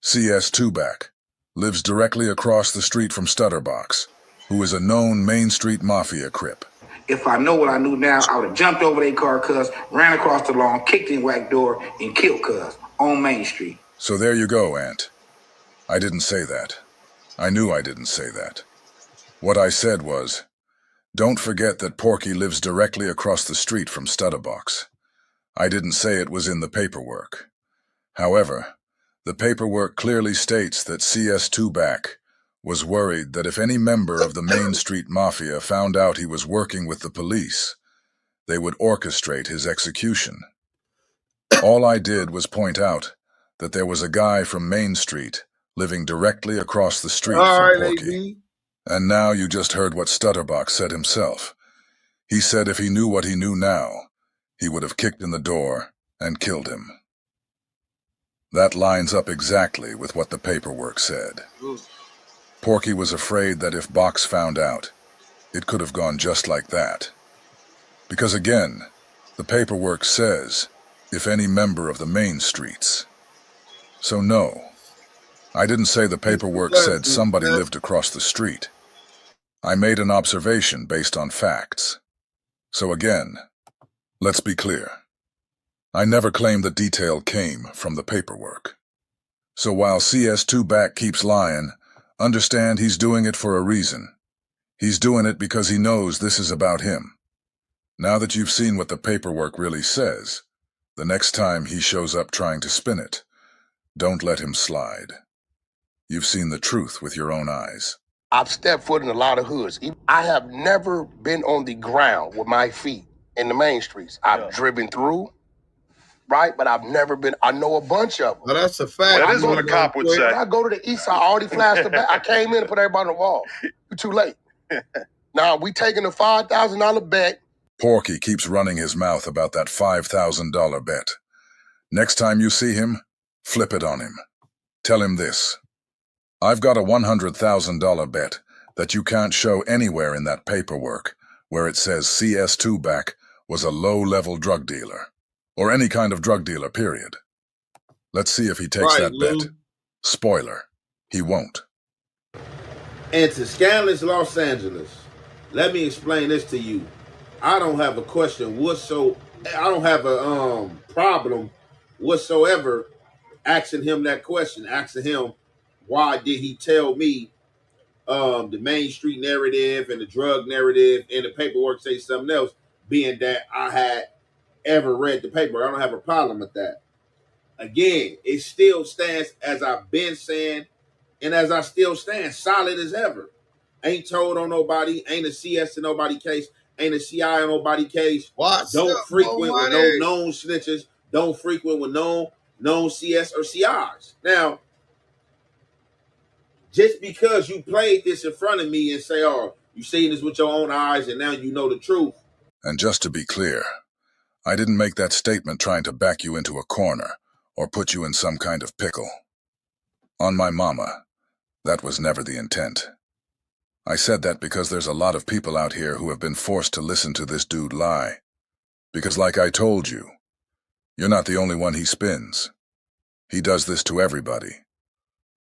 CS2 back lives directly across the street from Stutterbox, who is a known Main Street Mafia Crip. If I know what I knew now, I would have jumped over their car, cuz, ran across the lawn, kicked in Wack door, and killed cuz on Main Street. So there you go, Ant. I didn't say that. I knew I didn't say that. What I said was, don't forget that Porky lives directly across the street from Stutterbox. I didn't say it was in the paperwork. However, the paperwork clearly states that CS2 back was worried that if any member of the Main Street Mafia found out he was working with the police, they would orchestrate his execution. All I did was point out that there was a guy from Main Street living directly across the street All from right, Porky. AB. And now you just heard what Stutterbox said himself. He said if he knew what he knew now, he would have kicked in the door and killed him. That lines up exactly with what the paperwork said. Porky was afraid that if Box found out, it could have gone just like that. Because again, the paperwork says, if any member of the main streets. So no, I didn't say the paperwork said somebody lived across the street. I made an observation based on facts. So again, let's be clear. I never claimed the detail came from the paperwork. So while CS2 Back keeps lying, understand he's doing it for a reason. He's doing it because he knows this is about him. Now that you've seen what the paperwork really says, the next time he shows up trying to spin it, don't let him slide. You've seen the truth with your own eyes. I've stepped foot in a lot of hoods. I have never been on the ground with my feet in the main streets. I've driven through, right? But I've never been, I know a bunch of them. Well, that's a fact. That is what a cop would say. When I go to the east side, I already flashed the back. I came in and put everybody on the wall. You're too late. Now, we taking a $5,000 bet. Porky keeps running his mouth about that $5,000 bet. Next time you see him, flip it on him. Tell him this. I've got a $100,000 bet that you can't show anywhere in that paperwork where it says CS2 Back was a low-level drug dealer, or any kind of drug dealer, period. Let's see if he takes that bet. Spoiler, he won't. And to scandalous Los Angeles, let me explain this to you. I don't have a question whatsoever. I don't have a problem whatsoever asking him that question, asking him why did he tell me the Main Street narrative and the drug narrative and the paperwork say something else, being that I had ever read the paper. I don't have a problem with that. Again, it still stands as I've been saying and as I still stand, solid as ever. Ain't told on nobody, ain't a CS to nobody case, ain't a CI on nobody case. Don't frequent with no known snitches, don't frequent with known CS or CIs. Now, just because you played this in front of me and say, oh, you seen this with your own eyes and now you know the truth. And just to be clear, I didn't make that statement trying to back you into a corner or put you in some kind of pickle. On my mama, that was never the intent. I said that because there's a lot of people out here who have been forced to listen to this dude lie. Because like I told you, you're not the only one he spins. He does this to everybody.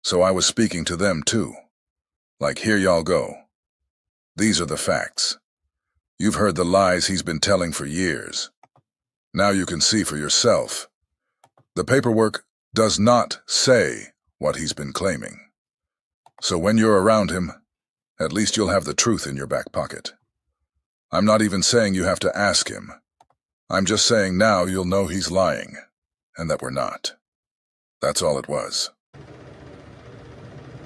So I was speaking to them too. Like, here y'all go. These are the facts. You've heard the lies he's been telling for years. Now you can see for yourself. The paperwork does not say what he's been claiming. So when you're around him, at least you'll have the truth in your back pocket. I'm not even saying you have to ask him. I'm just saying now you'll know he's lying, and that we're not. That's all it was.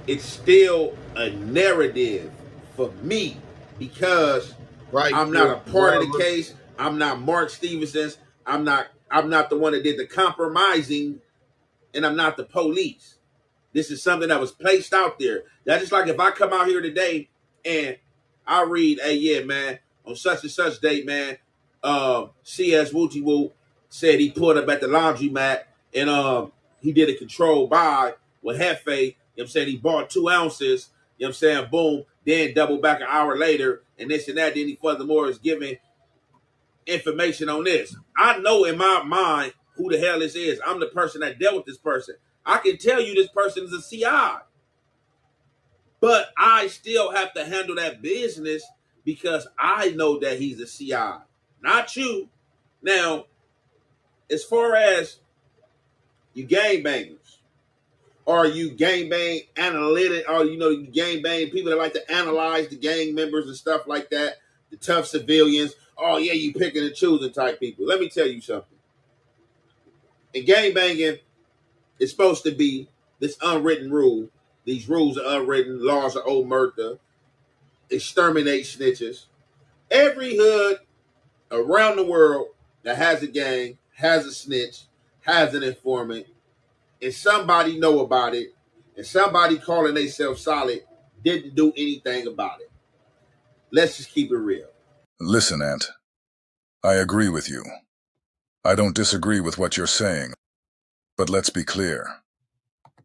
It's still a narrative for me because I'm not a part of the case. I'm not Mark Stevenson's. I'm not the one that did the compromising, and I'm not the police. This is something that was placed out there. That's just like if I come out here today and I read, hey, yeah, man, on such and such date, man, CS Woochie Woo said he pulled up at the laundromat and he did a controlled buy with Jefe. You know what I'm saying? He bought 2 ounces. You know what I'm saying? Boom. Then double back an hour later and this and that. Then he furthermore is giving information on this. I know in my mind who the hell this is. I'm the person that dealt with this person. I can tell you this person is a CI. But I still have to handle that business because I know that he's a CI. Not you. Now, as far as you gangbangers, or you gangbang analytic, or you gangbang people that like to analyze the gang members and stuff like that, the tough civilians, oh yeah, you picking and choosing type people. Let me tell you something. In gangbanging, it's supposed to be this unwritten rule. These rules are unwritten, laws are omerta, exterminate snitches. Every hood around the world that has a gang, has a snitch, has an informant, and somebody know about it, and somebody calling themselves solid didn't do anything about it. Let's just keep it real. Listen, Ant. I agree with you. I don't disagree with what you're saying. But let's be clear.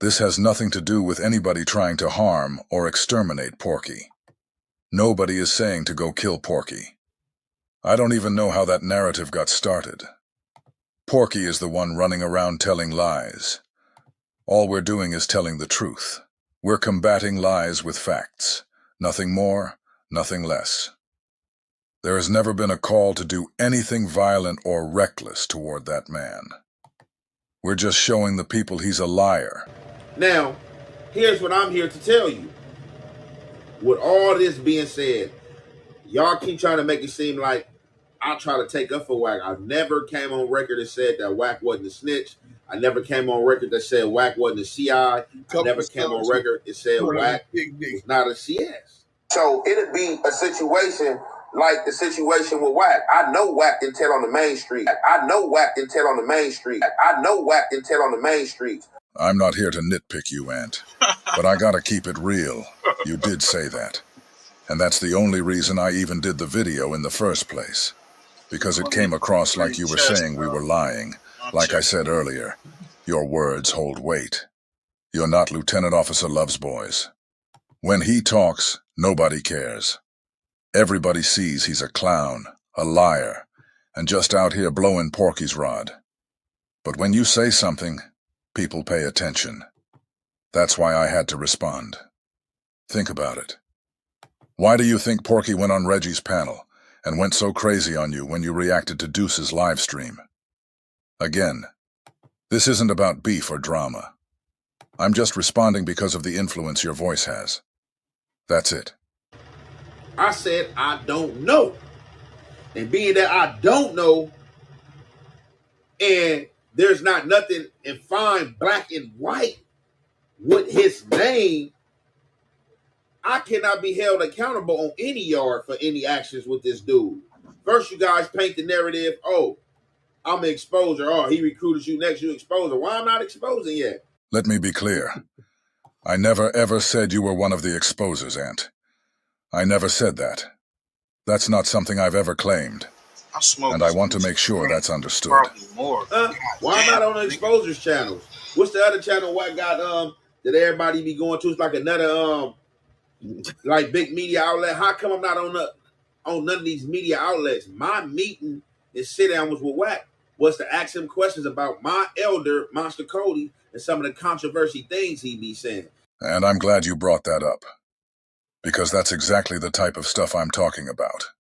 This has nothing to do with anybody trying to harm or exterminate Porky. Nobody is saying to go kill Porky. I don't even know how that narrative got started. Porky is the one running around telling lies. All we're doing is telling the truth. We're combating lies with facts. Nothing more, nothing less. There has never been a call to do anything violent or reckless toward that man. We're just showing the people he's a liar. Now, here's what I'm here to tell you. With all this being said, y'all keep trying to make it seem like I try to take up for Wack. I've never came on record and said that Wack wasn't a snitch. I never came on record that said Wack wasn't a CI. I never came on record and said Wack was not a CS. So it'd be a situation like the situation with Wack. I know Wack didn't tell on the main street. I know Wack didn't tell on the main street. I know Wack didn't tell on the main street. I'm not here to nitpick you, Ant. But I gotta keep it real. You did say that. And that's the only reason I even did the video in the first place. Because it came across like you were saying we were lying. Like I said earlier, your words hold weight. You're not Lieutenant Officer Love's boys. When he talks, nobody cares. Everybody sees he's a clown, a liar, and just out here blowing Porky's rod. But when you say something, people pay attention. That's why I had to respond. Think about it. Why do you think Porky went on Reggie's panel and went so crazy on you when you reacted to Deuce's live stream? Again, this isn't about beef or drama. I'm just responding because of the influence your voice has. That's it. I said I don't know. And being that I don't know, and there's not nothing in fine black and white with his name, I cannot be held accountable on any yard for any actions with this dude. First, you guys paint the narrative, oh, I'm an exposer. Oh, he recruited you, next you exposer. Why I'm not exposing yet? Let me be clear. I never ever said you were one of the exposers, Ant. I never said that. That's not something I've ever claimed. And I want to make sure that's understood. Why am I on the exposers channels? What's the other channel Wack got that everybody be going to? It's like another like big media outlet. How come I'm not on none of these media outlets? My meeting and sit down was with Wack was to ask him questions about my elder, Monster Cody, and some of the controversy things he be saying. And I'm glad you brought that up. Because that's exactly the type of stuff I'm talking about.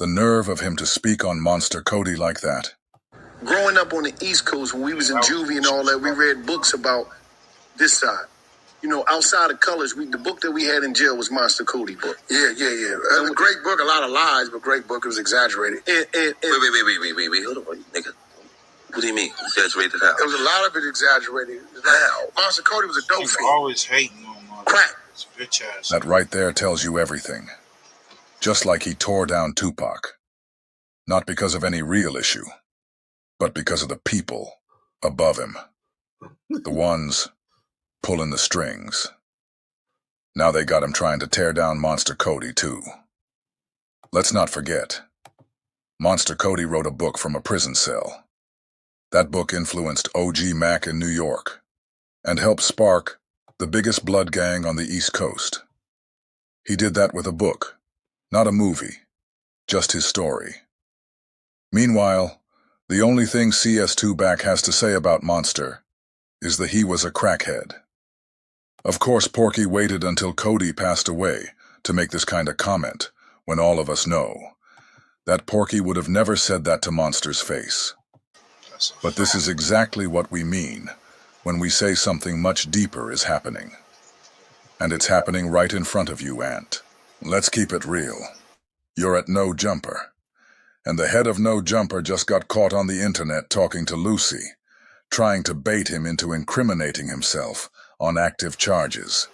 The nerve of him to speak on Monster Cody like that. Growing up on the East Coast, when we was in juvie and all that, we read books about this side. You know, outside of colors, the book that we had in jail was Monster Cody book. Yeah. It was a great book, a lot of lies, but great book. It was exaggerated. Wait, hold on, nigga. What do you mean, exaggerated how? There was a lot of it exaggerated. How? Monster Cody was a dope fiend. Always hating on crack. Bitch ass. That right there tells you everything. Just like he tore down Tupac. Not because of any real issue, but because of the people above him. The ones pulling the strings. Now they got him trying to tear down Monster Cody, too. Let's not forget, Monster Cody wrote a book from a prison cell. That book influenced OG Mac in New York and helped spark the biggest blood gang on the East Coast. He did that with a book, not a movie, just his story. Meanwhile, the only thing CS2 Back has to say about Monster is that he was a crackhead. Of course, Porky waited until Cody passed away to make this kind of comment, when all of us know that Porky would have never said that to Monster's face. But this is exactly what we mean when we say something much deeper is happening. And it's happening right in front of you, Ant. Let's keep it real. You're at No Jumper. And the head of No Jumper just got caught on the internet talking to Lucy, trying to bait him into incriminating himself on active charges.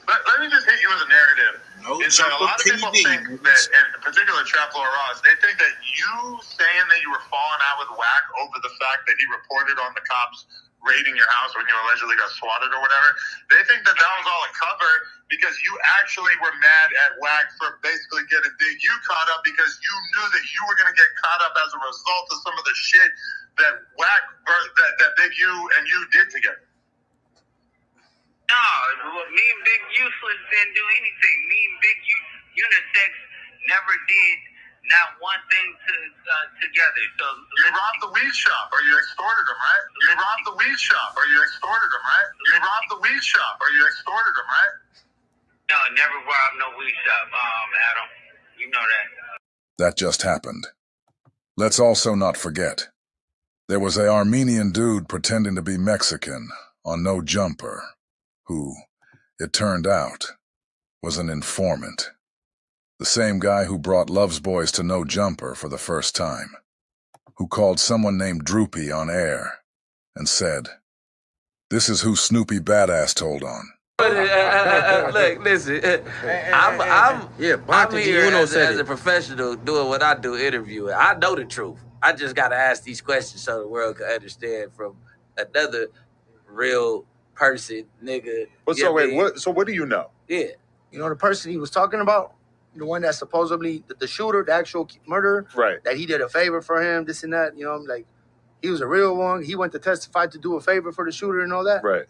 Let me just hit you with a narrative. A lot of people think that, in particular Trap Lord Ross, they think that you saying that you were falling out with Wack over the fact that he reported on the cops raiding your house when you allegedly got swatted or whatever. They think that was all a cover because you actually were mad at WACK for basically getting Big U caught up because you knew that you were going to get caught up as a result of some of the shit that WACK, that Big U and you did together. No, me and Big Useless didn't do anything. Me and Big Unisex never did not one thing together. So you robbed the weed shop or you extorted him, right? You robbed the weed shop or you extorted him, right? You robbed the weed shop or you extorted him, right? No, never robbed no weed shop, Adam. You know that. That just happened. Let's also not forget, there was an Armenian dude pretending to be Mexican on No Jumper, who, it turned out, was an informant. The same guy who brought Love's Boys to No Jumper for the first time, who called someone named Droopy on air and said, "This is who Snoopy Badass told on." Look, listen, I'm here as a professional doing what I do, interviewing. I know the truth. I just got to ask these questions so the world can understand from another real person, nigga. But so wait, what do you know? Yeah. You know the person he was talking about? The one that's supposedly the shooter, the actual murderer? Right. That he did a favor for him, this and that, you know, like he was a real one. He went to testify to do a favor for the shooter and all that. Right.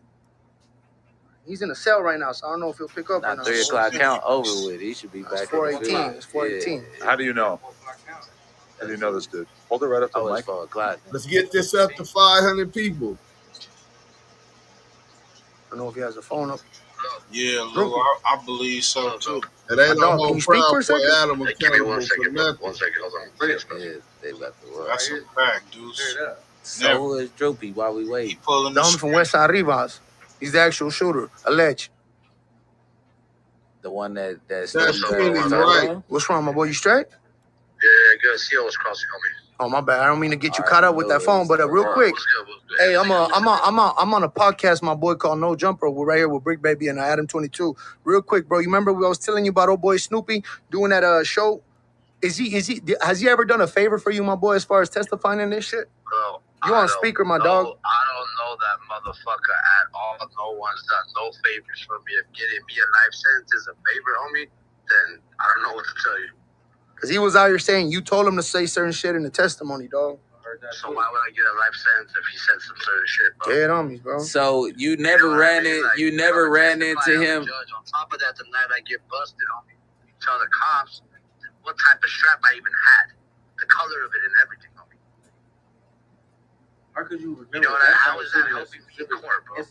He's in a cell right now, so I don't know if he'll pick up or not. 3 o'clock count over with. He should be back. It's 4:18. It's 4:18. Yeah. How do you know? How do you know this dude? Hold it right up to the mic. 4 o'clock. Let's get this up to 500 people. I don't know if he has a phone up. Yeah, Lou, I believe so too. It ain't no whole crowd for Adam Give me 1 accountable second, for bro. nothing. 1 second, hold on. Yeah, they about to work. That's a fact, dudes. So is Droopy while we wait. The homie from West Side Rivas. He's the actual shooter, alleged. The one that's right. What's wrong, my boy? You straight? Yeah, good. CO was crossing on me. Oh, my bad. I don't mean to get you caught up with that phone, but real quick. Hey, I'm on a podcast, my boy, called No Jumper. We're right here with Brick Baby and Adam 22. Real quick, bro. You remember I was telling you about old boy Snoopy doing that show? Has he ever done a favor for you, my boy, as far as testifying in this shit? Bro, you on speaker, my dog? I don't know that motherfucker at all. No one's done no favors for me. If getting me a life sentence is a favor, homie, then I don't know what to tell you. Because he was out here saying you told him to say certain shit in the testimony, dog. So why would I get a life sentence if he said some certain shit, bro? Dead on me, bro. So you never ran into him. Judge, on top of that, the night I get busted on me, you tell the cops what type of strap I even had, the color of it and everything on me. How could you remember? You know that? How is that helping me in court, bro?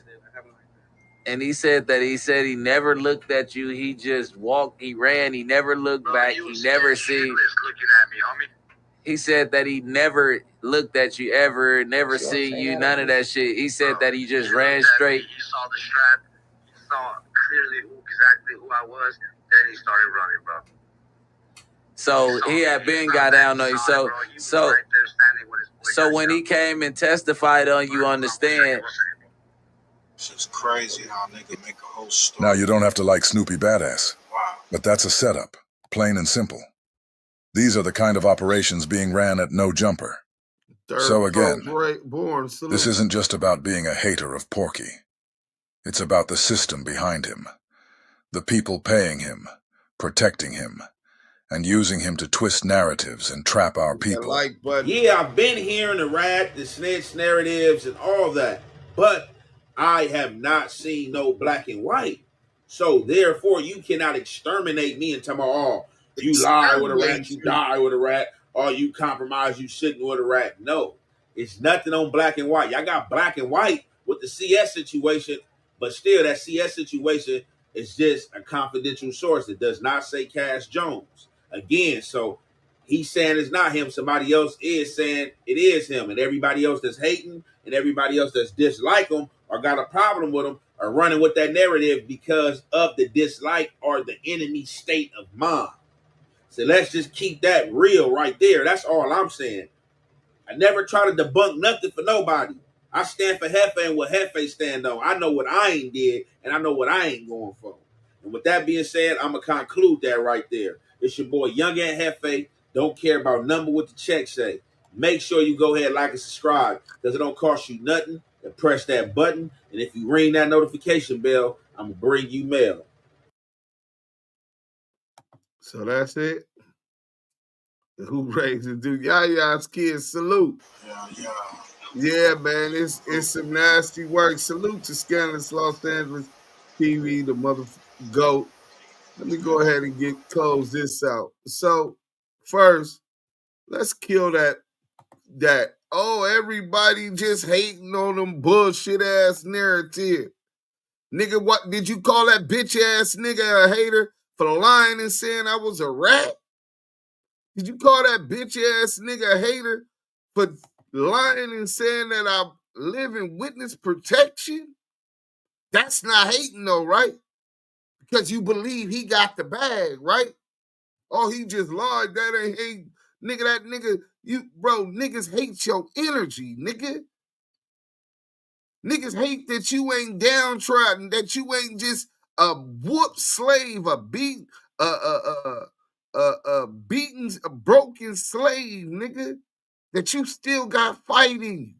And he said he never looked at you. He just walked. He ran. He never looked back. He never seen. Looking at me, homie. He said that he never looked at you ever, never seen you, none of that shit. He said that he just ran straight. He saw the strap. He saw clearly exactly who I was. Then he started running, bro. So he had been got down on you. So when he came and testified on you on the stand. It's just crazy how a nigga make a whole story. Now, you don't have to like Snoopy Badass, but that's a setup, plain and simple. These are the kind of operations being ran at No Jumper. So again, this isn't just about being a hater of Porky. It's about the system behind him, the people paying him, protecting him, and using him to twist narratives and trap our people. Yeah, I've been hearing the rat, the snitch narratives, and all that, but I have not seen no black and white. So therefore, you cannot exterminate me and tell me, oh, you lie with a rat, you die with a rat, or you compromise, you sitting with a rat. No, it's nothing on black and white. Y'all got black and white with the CS situation, but still that CS situation is just a confidential source. It does not say Cash Jones. Again, so he's saying it's not him. Somebody else is saying it is him. And everybody else that's hating and everybody else that's dislike him or got a problem with him are running with that narrative because of the dislike or the enemy state of mind. So let's just keep that real right there. That's all I'm saying. I never try to debunk nothing for nobody. I stand for Jefe and what Jefe stand on. I know what I ain't did, and I know what I ain't going for. And with that being said, I'm going to conclude that right there. It's your boy, Young Ant Jefe. Don't care about number what the check say. Make sure you go ahead, like, and subscribe, because it don't cost you nothing. and press that button. And if you ring that notification bell, I'm gonna bring you mail. So that's it. Who raised the dude? Yaya's kids, salute. Yeah, man, it's some nasty work. Salute to Scandalous Los Angeles TV, the mother GOAT. Let me go ahead and close this out. So first, let's kill that everybody just hating on them bullshit ass narrative. Nigga, what did you call that bitch ass nigga a hater for lying and saying I was a rat? Did you call that bitch ass nigga a hater for lying and saying that I live in witness protection? That's not hating though, right? Because you believe he got the bag, right? Oh, he just lied. That ain't hate. Nigga, that nigga, niggas hate your energy, nigga. Niggas hate that you ain't downtrodden, that you ain't just a whoop slave, a beaten, a broken slave, nigga. That you still got fighting.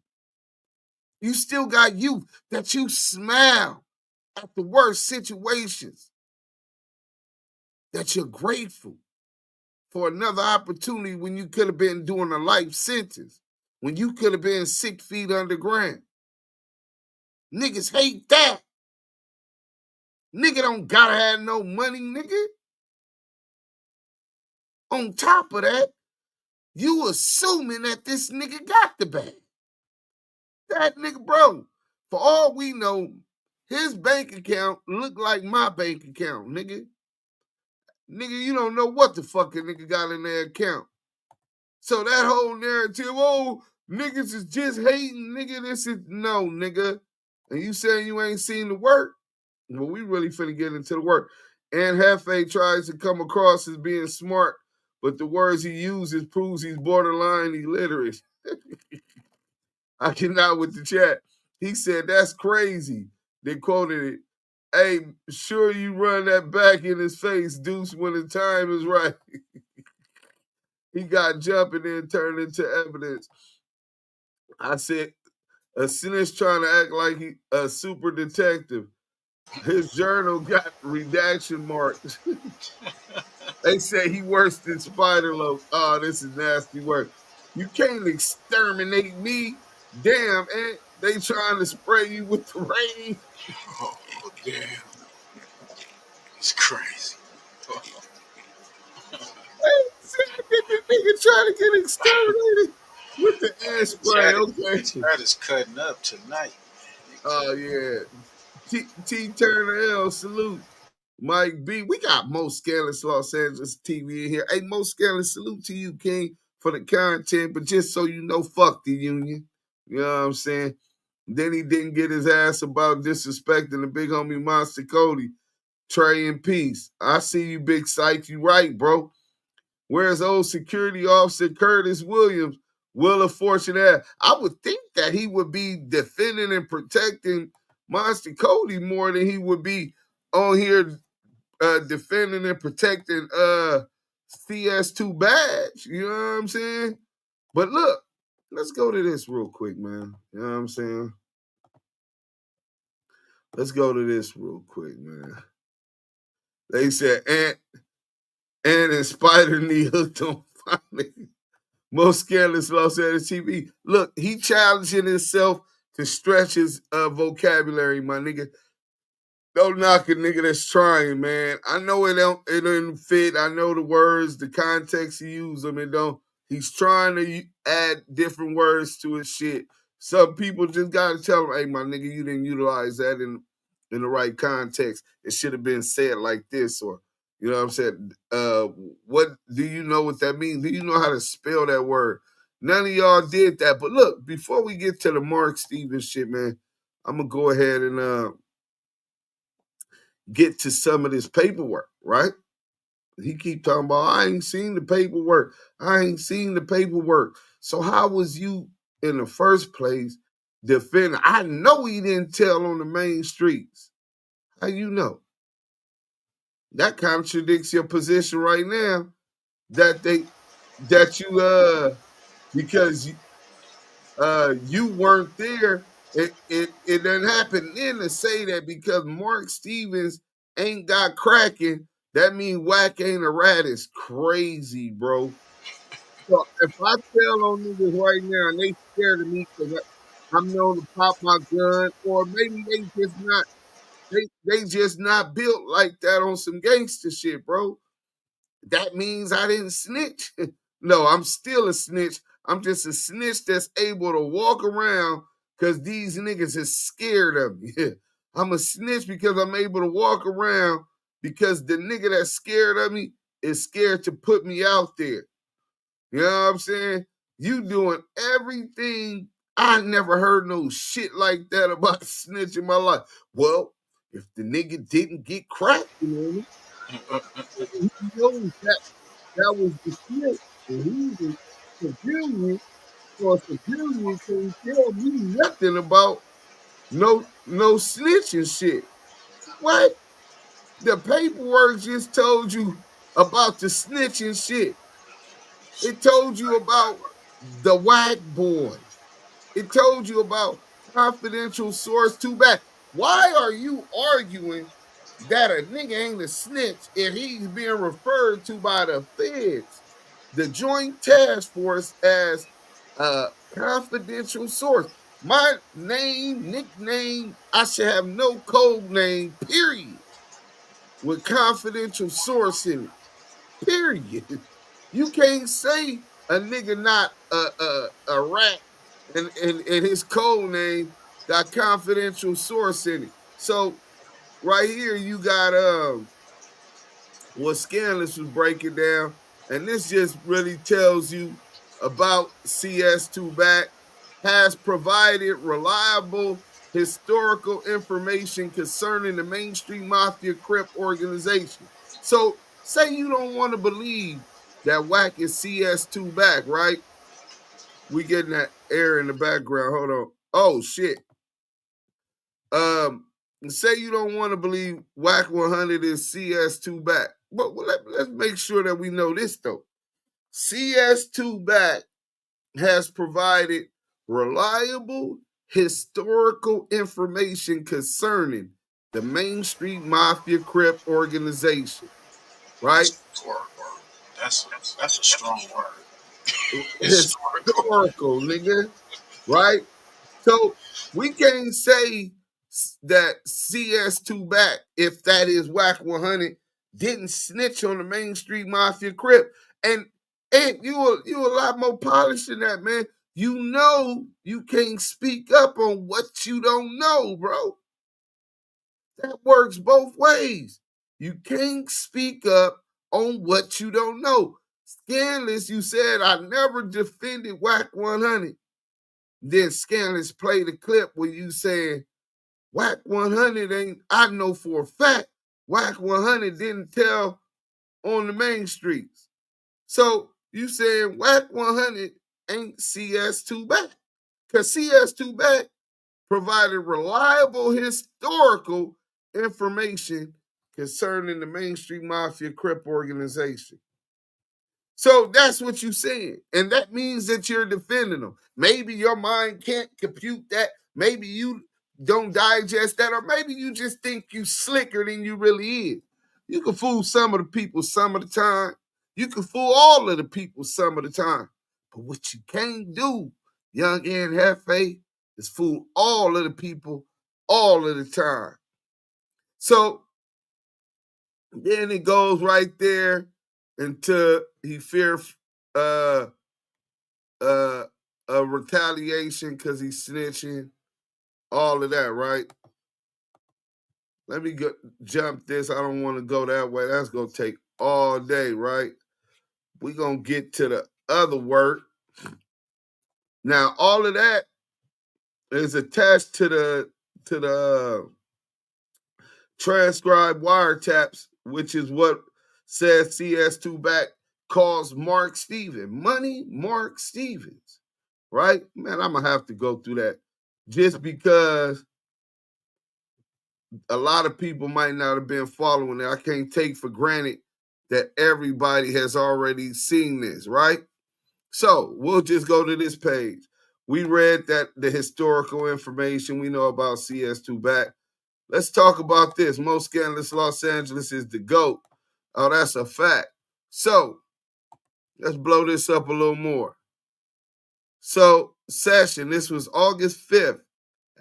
You still got youth, that you smile at the worst situations. That you're grateful for another opportunity when you could have been doing a life sentence, when you could have been 6 feet underground. Niggas hate that. Nigga don't gotta have no money, nigga. On top of that, you assuming that this nigga got the bag. That nigga, bro, for all we know, his bank account look like my bank account, nigga. Nigga, you don't know what the fuck a nigga got in their account. So that whole narrative, oh, niggas is just hating, nigga, this is, no, nigga. And you saying you ain't seen the work? Well, we really finna get into the work. Ant Jefe tries to come across as being smart, but the words he uses proves he's borderline illiterate. I cannot with the chat. He said, that's crazy. They quoted it. Hey, sure you run that back in his face, Deuce, when the time is right. He got jumping and turned into evidence. I said, a snitch trying to act like he a super detective. His journal got redaction marks. They say he worse than Spider-Loaf. Oh, this is nasty work. You can't exterminate me. Damn, and they trying to spray you with the rain. Oh, damn. It's crazy. Hey, nigga trying to get exterminated with the air spray. Okay. That is cutting up tonight. Oh, yeah. T Turner L, salute. Mike B. We got Mo Scandalous Los Angeles TV in here. Hey, Mo Scandalous, salute to you, King, for the content. But just so you know, fuck the union. You know what I'm saying? Then he didn't get his ass about disrespecting the big homie Monster Cody. Tray in peace. I see you, Big Psych. You right, bro. Where's old security officer Curtis Williams? Will of Fortune have? I would think that he would be defending and protecting Monster Cody more than he would be on here defending and protecting CS2 badge. You know what I'm saying? But look, let's go to this real quick, man. You know what I'm saying? Let's go to this real quick, man. They said Ant and Spider knee hooked on finally. Most Scandalous Los Angeles TV. Look, he challenging himself to stretch his vocabulary, my nigga. Don't knock a nigga that's trying, man. I know it don't fit. I know the words, the context he used them. It don't. He's trying to add different words to his shit. Some people just gotta tell him, hey, my nigga, you didn't utilize that in the right context. It should have been said like this, or you know what I'm saying? What do you know what that means? Do you know how to spell that word? None of y'all did that. But look, before we get to the Mark Stevens shit, man, I'm gonna go ahead and get to some of this paperwork, right? He keep talking about, I ain't seen the paperwork. I ain't seen the paperwork. So how was you in the first place defending? I know he didn't tell on the main streets. How you know? That contradicts your position right now because you weren't there It doesn't happen then to say that because Mark Stevens ain't got cracking, that means Wack ain't a rat. Is crazy, bro. So if I tell on niggas right now and they scared of me because I'm known to pop my gun, or maybe they just not built like that on some gangster shit, bro. That means I didn't snitch. No, I'm still a snitch. I'm just a snitch that's able to walk around because these niggas is scared of me. I'm a snitch because I'm able to walk around because the nigga that's scared of me is scared to put me out there. You know what I'm saying? You doing everything. I never heard no shit like that about snitch in my life. Well, if the nigga didn't get cracked on it, he knows that was the snitch. And he's a civilian, so a civilian can't tell me nothing about no snitching shit. What? The paperwork just told you about the snitching shit. It told you about the Wack Boy. It told you about confidential source 2 back. Why are you arguing that a nigga ain't a snitch if he's being referred to by the feds, the Joint Task Force, as a confidential source? My name, nickname, I should have no code name, period, with confidential source in it. Period. You can't say a nigga not a rat and his code name got confidential source in it. So right here you got what Scandalous was breaking down, and this just really tells you about CS2 back has provided reliable historical information concerning the Main Street Mafia Crip organization. So say you don't want to believe that Wack is CS2 back, right? We getting that air in the background. Hold on. Oh shit. Say you don't want to believe WACK100 is CS2 back. But let's make sure that we know this though. CS2 back has provided reliable historical information concerning the Main Street Mafia Crip organization. Right? That's a strong word. Historical, nigga. Right? So we can't say that CS2 back, if that is WACK100, didn't snitch on the Main Street Mafia Crip. And you a lot more polished than that, man. You know you can't speak up on what you don't know, bro. That works both ways. You can't speak up on what you don't know. Scandalous, you said I never defended WACK100. Then Scandalous played the clip where you saying WACK100 ain't, I know for a fact, WACK100 didn't tell on the main streets. So you saying WACK100 ain't CS2 back. Because CS2 back provided reliable historical information concerning the Main Street Mafia Crip organization. So that's what you're saying. And that means that you're defending them. Maybe your mind can't compute that. Maybe you don't digest that. Or maybe you just think you slicker than you really is. You can fool some of the people some of the time. You can fool all of the people some of the time. But what you can't do, young Ant Jefe, is fool all of the people all of the time. So then it goes right there until he feared a retaliation because he's snitching, all of that, right? Let me jump this. I don't want to go that way. That's going to take all day, right? We're going to get to the other work. Now, all of that is attached to the transcribed wiretaps, which is what says CS2 back calls Mark Stevens. Money Mark Stevens, right? Man, I'm going to have to go through that just because a lot of people might not have been following it. I can't take for granted that everybody has already seen this, right? So we'll just go to this page. We read that the historical information we know about CS2 back. Let's talk about this. Most scandalous Los Angeles is the GOAT. Oh, that's a fact. So let's blow this up a little more. So session, this was August 5th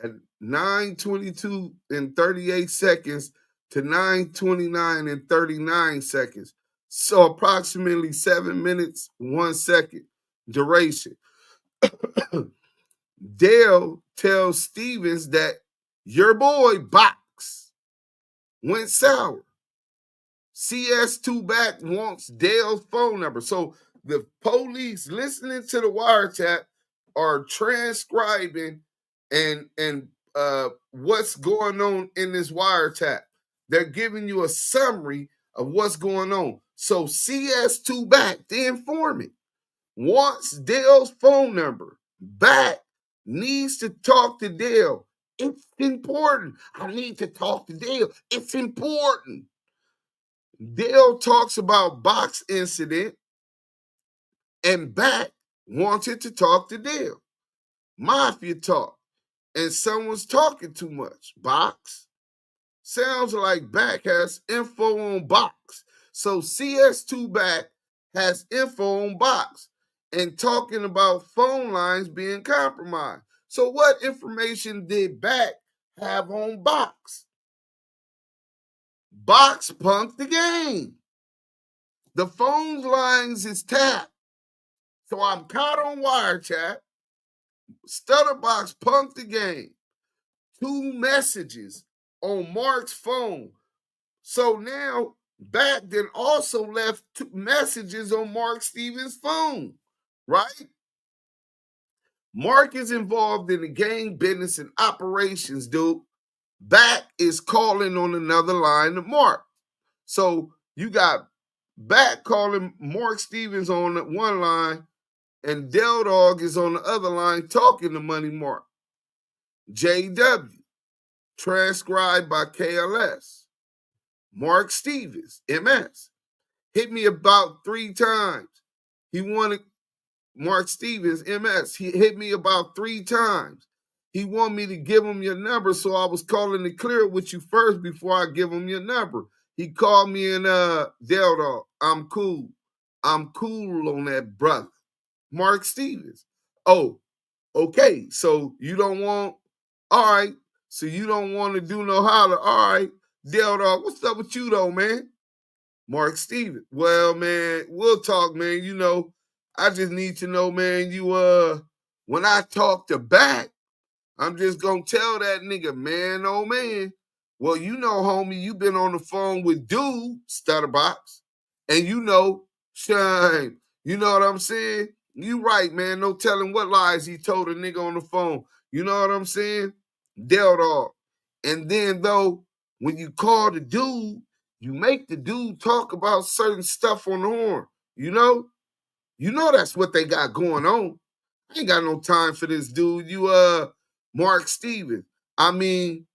at 9:22 and 38 seconds to 9:29 and 39 seconds. So approximately 7 minutes, 1 second duration. Dale tells Stevens that your boy Box went sour. CS2 back wants Dale's phone number. So the police listening to the wiretap are transcribing and what's going on in this wiretap. They're giving you a summary of what's going on. So CS2 back, the informant, wants Dale's phone number back, needs to talk to Dale. It's important. I need to talk to Dale. It's important. Dale talks about Box incident, and Back wanted to talk to Dale. Mafia talk, and someone's talking too much. Box sounds like Back has info on Box. So CS2 Back has info on Box and talking about phone lines being compromised. So what information did Back have on Box? Box punked the game. The phone lines is tapped. So I'm caught on wiretap. Stutterbox punked the game. 2 messages on Mark's phone. So now Back then also left 2 messages on Mark Stevens' phone, right? Mark is involved in the gang business and operations, dude. Back is calling on another line to Mark. So you got Back calling Mark Stevens on one line, and Del Dog is on the other line talking to Money Mark. JW, transcribed by KLS. Mark Stevens, MS, hit me about 3 times. He wanted Mark Stevens, MS. He hit me about 3 times. He wanted me to give him your number, so I was calling to clear it with you first before I give him your number. He called me and Del Dog, I'm cool. I'm cool on that, brother. Mark Stevens. Oh, okay. So you don't want, all right. So you don't want to do no holler. All right. Del Dog, what's up with you though, man? Mark Stevens. Well, man, we'll talk, man. You know, I just need to know, man, you when I talk to Back, I'm just gonna tell that nigga, man, oh man. Well, you know, homie, you been on the phone with dude, Stutterbox, and you know, Shine. You know what I'm saying? You right, man. No telling what lies he told a nigga on the phone. You know what I'm saying? Del Dog. And then though, when you call the dude, you make the dude talk about certain stuff on the horn. You know that's what they got going on. I ain't got no time for this dude. You Mark Stevens. I mean,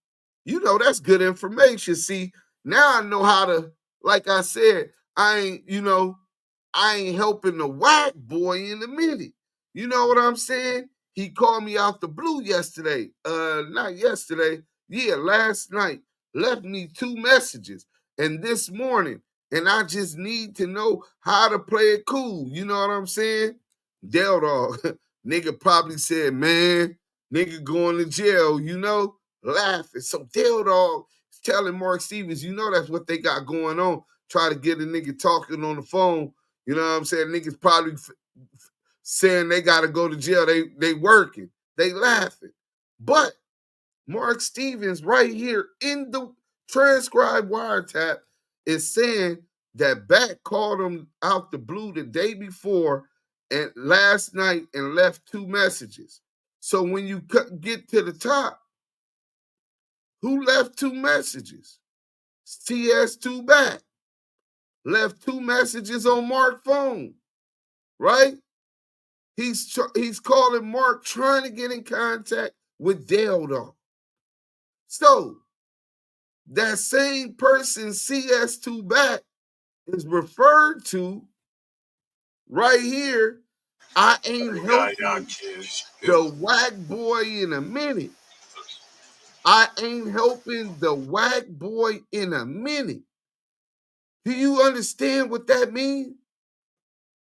you know, that's good information. See, now I know how to, like I said, I ain't helping the Wack Boy in a minute. You know what I'm saying? He called me out the blue yesterday. Not yesterday. Yeah, last night. Left me 2 messages. And this morning. And I just need to know how to play it cool. You know what I'm saying? Del Dog. Nigga probably said, man, nigga going to jail, you know? Laughing. So Del Dog is telling Mark Stevens, you know that's what they got going on. Try to get a nigga talking on the phone. You know what I'm saying? Niggas probably saying they got to go to jail. They working. They laughing. But Mark Stevens right here in the transcribed wiretap is saying that Back called him out the blue the day before and last night and left 2 messages. So when you get to the top, who left 2 messages? CS2 Back left 2 messages on Mark's phone, right? He's calling Mark trying to get in contact with Del Dog. So that same person, CS2 Back, is referred to right here I ain't helping the Wack Boy in a minute. I ain't helping the Wack Boy in a minute. Do you understand what that means?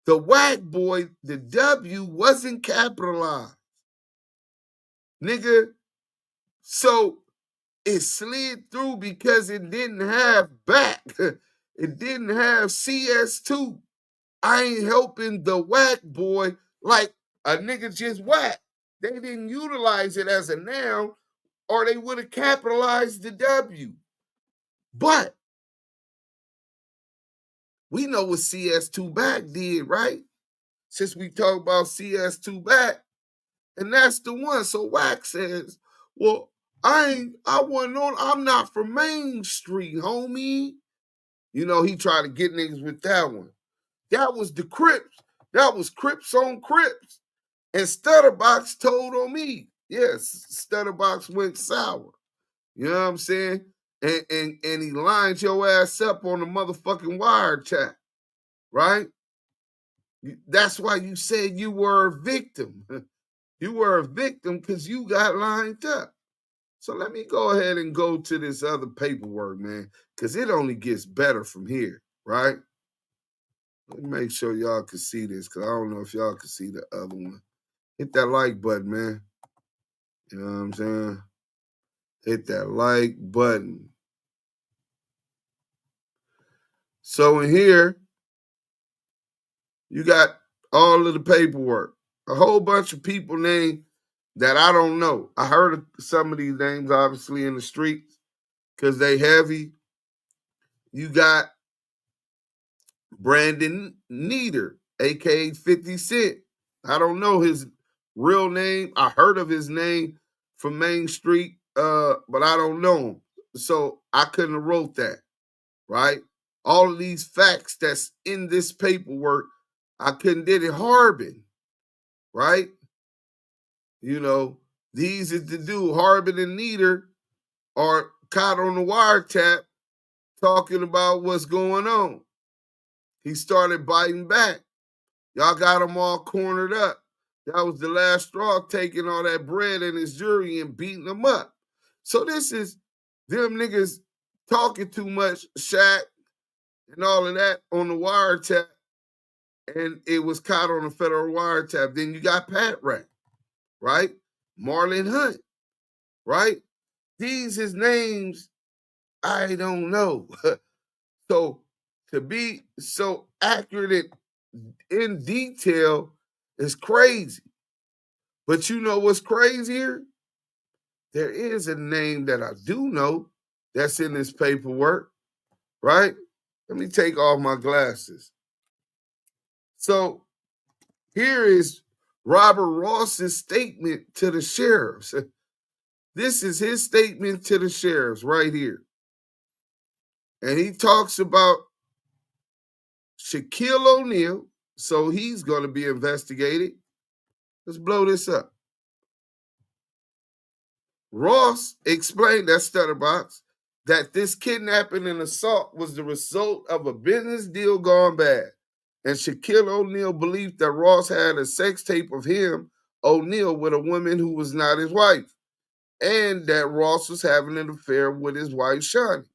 The Wack Boy, the W wasn't capitalized. Nigga, so it slid through because it didn't have back. It didn't have CS2. I ain't helping the Wack Boy like a nigga just whack. They didn't utilize it as a noun or they would have capitalized the W. But we know what CS2 back did, right? Since we talk about CS2 back, and that's the one. So Wack says, well, I'm not from Main Street, homie. You know, he tried to get niggas with that one. That was the Crips. That was Crips on Crips. And Stutterbox told on me. Yes, Stutterbox went sour. You know what I'm saying? And he lined your ass up on the motherfucking wiretap, right? That's why you said you were a victim. You were a victim because you got lined up. So let me go ahead and go to this other paperwork, man, because it only gets better from here, right? Let me make sure y'all can see this, because I don't know if y'all can see the other one. Hit that like button, man. You know what I'm saying? Hit that like button. So in here, you got all of the paperwork. A whole bunch of people named that I don't know. I heard of some of these names, obviously, in the streets because they heavy. You got Brandon Nieder, a.k.a. 50 Cent. I don't know his real name. I heard of his name from Main Street, but I don't know him. So I couldn't have wrote that, right? All of these facts that's in this paperwork, I couldn't did it. Harbin, right? You know, these is the dude, Harbin and Nieder are caught on the wiretap talking about what's going on. He started biting back. Y'all got him all cornered up. That was the last straw, taking all that bread in his jury and beating him up. So this is them niggas talking too much, Shaq, and all of that on the wiretap, and it was caught on a federal wiretap. Then you got Pat Rat, right? Marlon Hunt, right? These his names, I don't know. So to be so accurate in detail is crazy. But you know what's crazier? There is a name that I do know that's in this paperwork, right? Let me take off my glasses. So here is Robert Ross's statement to the sheriffs. This is his statement to the sheriffs right here. And he talks about Shaquille O'Neal, so he's going to be investigated. Let's blow this up. Ross explained, that Stutterbox, that this kidnapping and assault was the result of a business deal gone bad. And Shaquille O'Neal believed that Ross had a sex tape of him, O'Neal, with a woman who was not his wife, and that Ross was having an affair with his wife, Shawnee.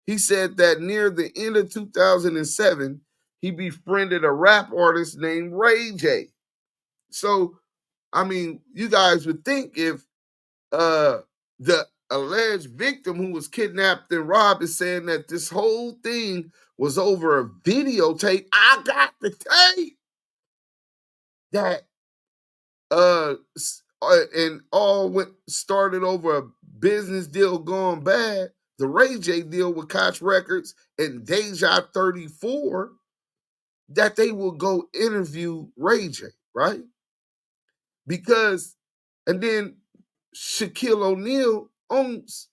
He said that near the end of 2007, he befriended a rap artist named Ray J. So, I mean, you guys would think if the alleged victim who was kidnapped and robbed is saying that this whole thing was over a videotape. I got the tape that and all started over a business deal gone bad. The Ray J deal with Koch Records and Deja 34, that they will go interview Ray J, right? Because, and then Shaquille O'Neal owns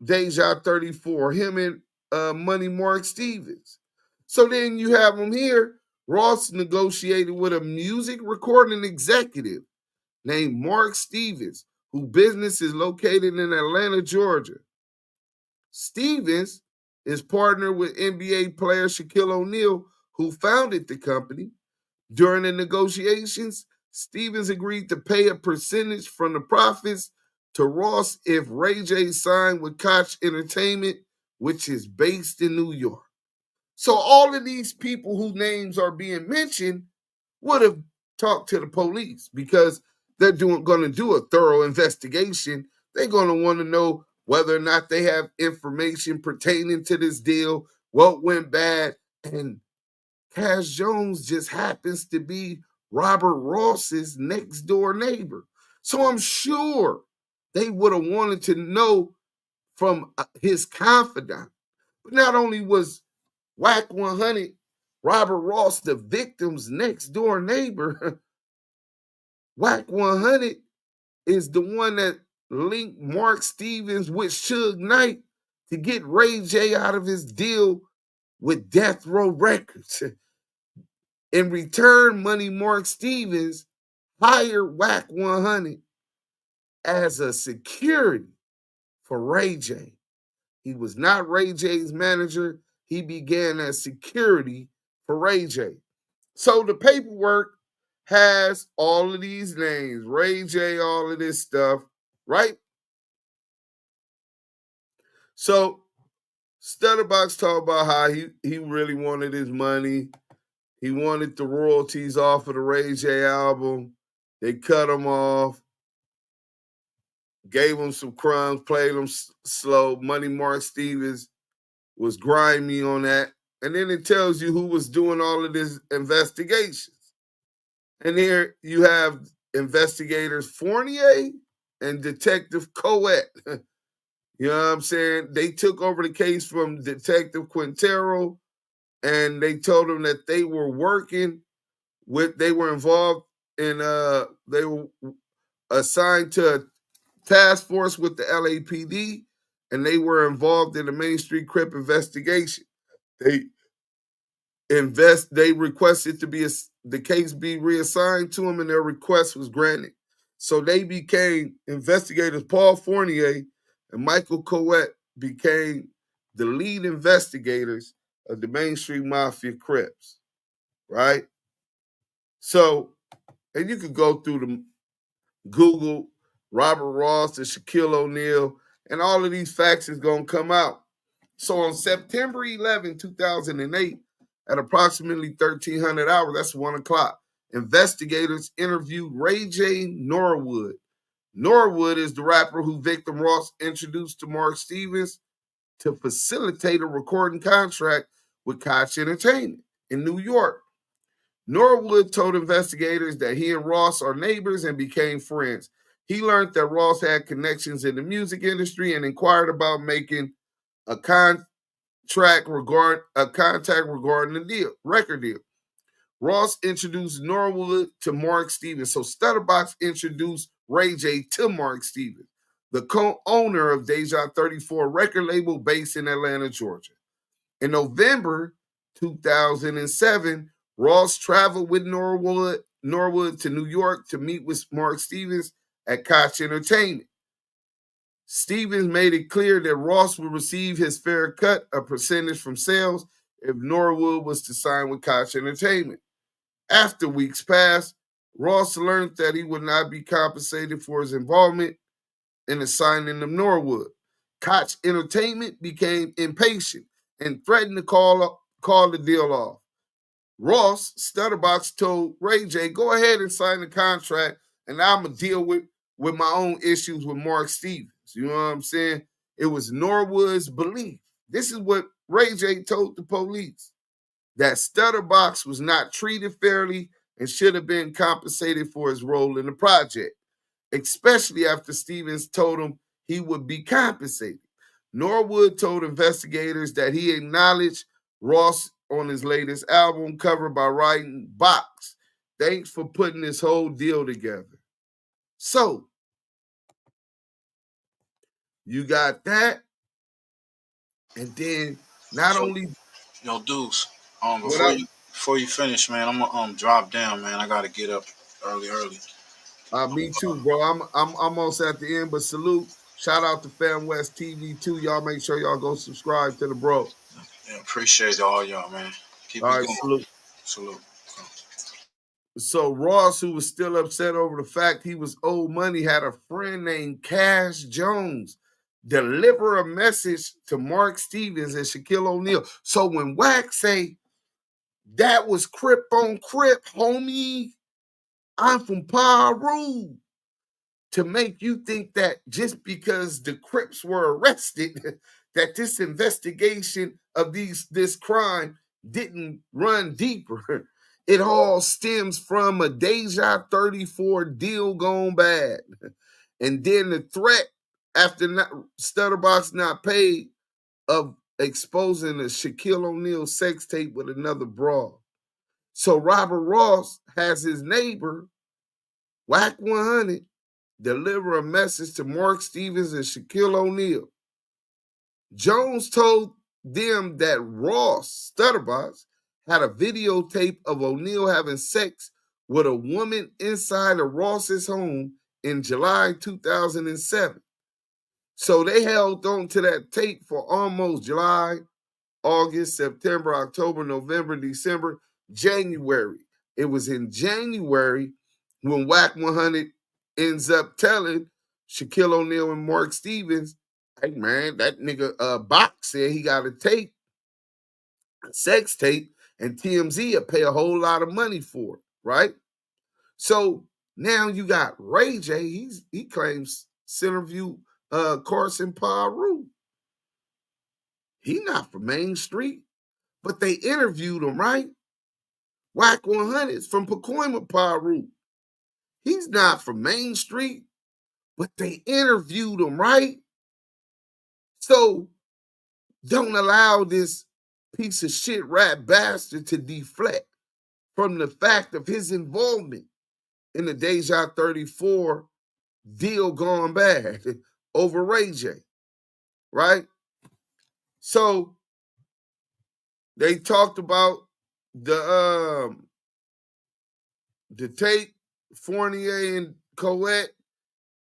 Deja 34, him and Money Mark Stevens. So then you have him here. Ross negotiated with a music recording executive named Mark Stevens, whose business is located in Atlanta, Georgia. Stevens is partnered with NBA player Shaquille O'Neal, who founded the company, During the negotiations, Stevens agreed to pay a percentage from the profits to Ross if Ray J signed with Koch Entertainment, which is based in New York. So all of these people whose names are being mentioned would have talked to the police because they're going to do a thorough investigation. They're going to want to know whether or not they have information pertaining to this deal, what went bad, and Cash Jones just happens to be Robert Ross's next door neighbor. So I'm sure they would have wanted to know from his confidant. But not only was WACK100 Robert Ross the victim's next door neighbor, WACK100 is the one that linked Mark Stevens with Suge Knight to get Ray J out of his deal with Death Row Records. In return, Money Mark Stevens hired WACK100 as a security for Ray J. He was not Ray J's manager. He began as security for Ray J. So the paperwork has all of these names, Ray J, all of this stuff, right? So Stutterbox talked about how he really wanted his money. He wanted the royalties off of the Ray J album. They cut him off, gave him some crumbs, played him slow. Money Mark Stevens was grimy on that. And then it tells you who was doing all of this investigations. And here you have investigators Fournier and Detective Coet. You know what I'm saying? They took over the case from Detective Quintero, and they told them that they were involved in, they were assigned to a task force with the LAPD, and they were involved in the Main Street Crip investigation. They requested the case be reassigned to them, and their request was granted. So they became investigators. Paul Fournier and Michael Coet became the lead investigators of the Main Street Mafia Crips, right? So, and you could go through the Google Robert Ross and Shaquille O'Neal, and all of these facts is going to come out. So on September 11, 2008, at approximately 1300 hours, that's 1 o'clock, investigators interviewed Ray J Norwood. Norwood is the rapper who victim Ross introduced to Mark Stevens to facilitate a recording contract with Koch Entertainment in New York. Norwood told investigators that he and Ross are neighbors and became friends. He learned that Ross had connections in the music industry and inquired about making a contact regarding the record deal. Ross introduced Norwood to Mark Stevens. So Stutterbox introduced Ray J to Mark Stevens, the co-owner of Deja 34 record label based in Atlanta, Georgia. In November 2007, Ross traveled with Norwood to New York to meet with Mark Stevens at Koch Entertainment. Stevens made it clear that Ross would receive his fair cut, a percentage from sales, if Norwood was to sign with Koch Entertainment. After weeks passed, Ross learned that he would not be compensated for his involvement in the signing of Norwood. Koch Entertainment became impatient and threatened to call the deal off. Ross, Stutterbox, told Ray J, go ahead and sign the contract, and I'm going to deal with my own issues with Mark Stevens. You know what I'm saying? It was Norwood's belief. This is what Ray J told the police, that Stutterbox was not treated fairly and should have been compensated for his role in the project, especially after Stevens told him he would be compensated. Norwood told investigators that he acknowledged Ross on his latest album cover by writing, "Box, thanks for putting this whole deal together." So, you got that, and then Yo, Deuce, before you finish, man, I'm gonna drop down, man. I gotta get up early. Me too, bro. I'm almost at the end, but salute. Shout out to Fam West TV too. Y'all make sure y'all go subscribe to the bro. Yeah, appreciate all y'all, man. Keep all it right, going. salute. Salute. So Ross, who was still upset over the fact he was owed money, had a friend named Cash Jones deliver a message to Mark Stevens and Shaquille O'Neal. So when Wack say that was Crip on Crip, homie, I'm from Peru, to make you think that just because the Crips were arrested, that this investigation of this crime didn't run deeper. It all stems from a Deja 34 deal gone bad. And then the threat after Stutterbox not paid of exposing a Shaquille O'Neal sex tape with another broad. So Robert Ross has his neighbor, WACK100, deliver a message to Mark Stevens and Shaquille O'Neal. Jones told them that Ross, Stutterbox, had a videotape of O'Neal having sex with a woman inside of Ross's home in July 2007. So they held on to that tape for almost July, August, September, October, November, December, January. It was in January when WACK100 ends up telling Shaquille O'Neal and Mark Stevens, hey man, that nigga Box said he got a tape, a sex tape, and TMZ will pay a whole lot of money for it, right? So now you got Ray J, he claims Centerview Carson Peru. He not from Main Street, but they interviewed him, right? WACK100's from Pacoima, Peru. He's not from Main Street, but they interviewed him, right? So don't allow this piece of shit rat bastard to deflect from the fact of his involvement in the Deja 34 deal gone bad over Ray J, right? So they talked about the tape. Fournier and Colette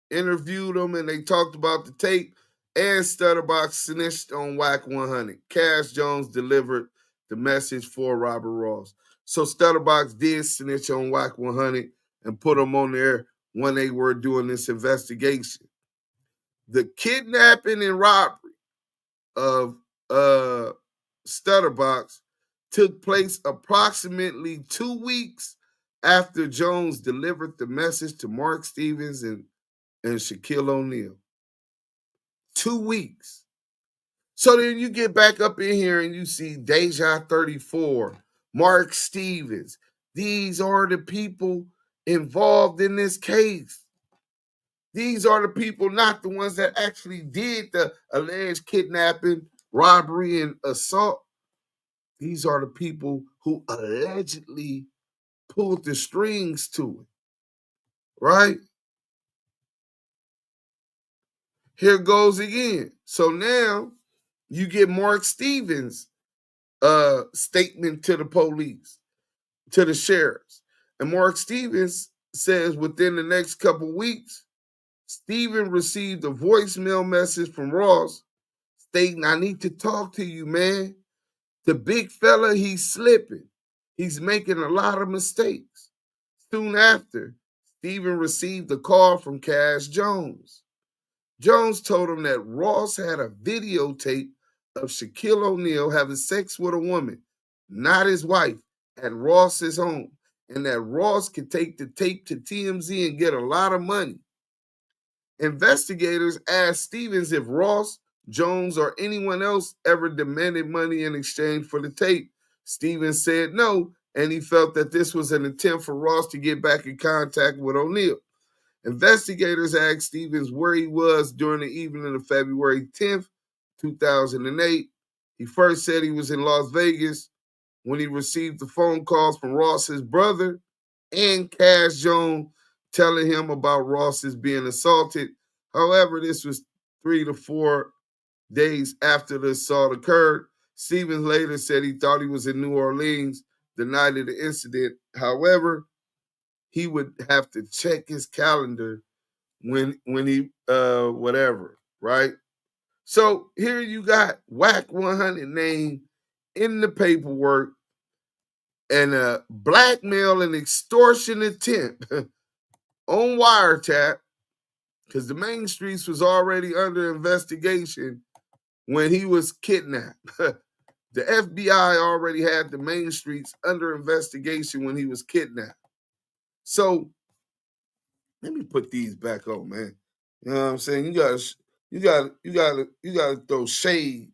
interviewed him, and they talked about the tape. And Stutterbox snitched on WACK100. Cash Jones delivered the message for Robert Ross. So Stutterbox did snitch on WACK100 and put him on there when they were doing this investigation. The kidnapping and robbery of Stutterbox took place approximately 2 weeks after Jones delivered the message to Mark Stevens and Shaquille O'Neal. 2 weeks. So then you get back up in here and you see Deja 34, Mark Stevens. These are the people involved in this case. These are the people, not the ones that actually did the alleged kidnapping, robbery, and assault. These are the people who allegedly pulled the strings to it, right? Here goes again. So now you get Mark Stevens' statement to the police, to the sheriffs. And Mark Stevens says within the next couple weeks, Steven received a voicemail message from Ross stating, I need to talk to you, man. The big fella, he's slipping. He's making a lot of mistakes. Soon after, Steven received a call from Cash Jones. Jones told him that Ross had a videotape of Shaquille O'Neal having sex with a woman, not his wife, at Ross's home, and that Ross could take the tape to TMZ and get a lot of money. Investigators asked Stevens if Ross, Jones, or anyone else ever demanded money in exchange for the tape. Stevens said no, and he felt that this was an attempt for Ross to get back in contact with O'Neal. Investigators asked Stevens where he was during the evening of February 10th, 2008. He first said he was in Las Vegas when he received the phone calls from Ross's brother and Cash Jones telling him about Ross's being assaulted. However, this was 3 to 4 days after the assault occurred. Stevens later said he thought he was in New Orleans the night of the incident. However, he would have to check his calendar when he whatever, right? So here you got WACK100 name in the paperwork, and a blackmail and extortion attempt on wiretap, because the main streets was already under investigation when he was kidnapped. The FBI already had the main streets under investigation when he was kidnapped. So let me put these back on, man. You know what I'm saying? You gotta throw shade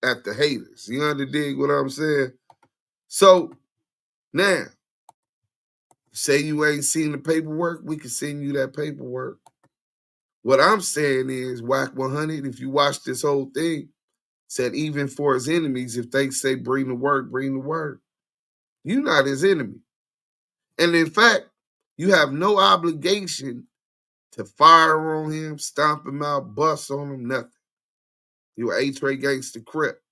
at the haters. You dig what I'm saying? So now, say you ain't seen the paperwork, we can send you that paperwork. What I'm saying is WACK100, if you watch this whole thing, said even for his enemies, if they say bring the word, bring the word. You're not his enemy. And in fact, you have no obligation to fire on him, stomp him out, bust on him, nothing. You're a Tray Gangster Crip.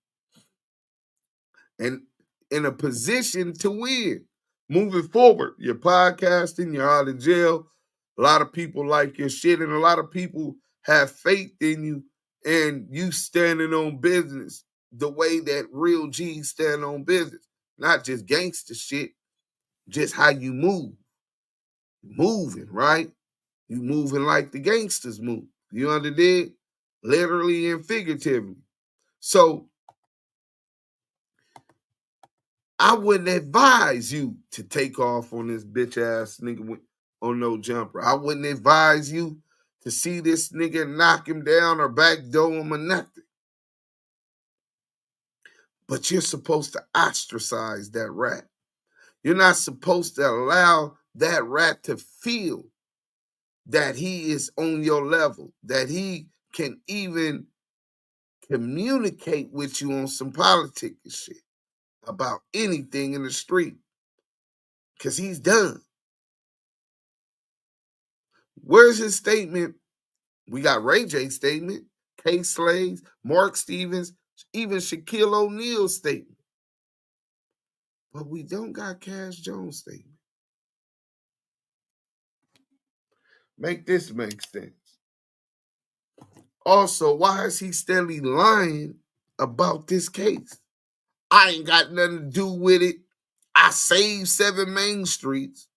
And in a position to win. Moving forward, you're podcasting, you're out of jail. A lot of people like your shit, and a lot of people have faith in you and you standing on business the way that real G's stand on business. Not just gangster shit, just how you move. Moving, right? You moving like the gangsters move. You understand? Literally and figuratively. So I wouldn't advise you to take off on this bitch ass nigga on no jumper. I wouldn't advise you to see this nigga knock him down or backdoor him or nothing. But you're supposed to ostracize that rat. You're not supposed to allow that rat to feel that he is on your level, that he can even communicate with you on some politics and shit about anything in the street. Because he's done. Where's his statement? We got Ray J's statement, K Slade's, Mark Stevens, even Shaquille O'Neal's statement. But we don't got Cash Jones' statement. Make this make sense. Also, why is he steadily lying about this case? I ain't got nothing to do with it. I saved 7 main streets.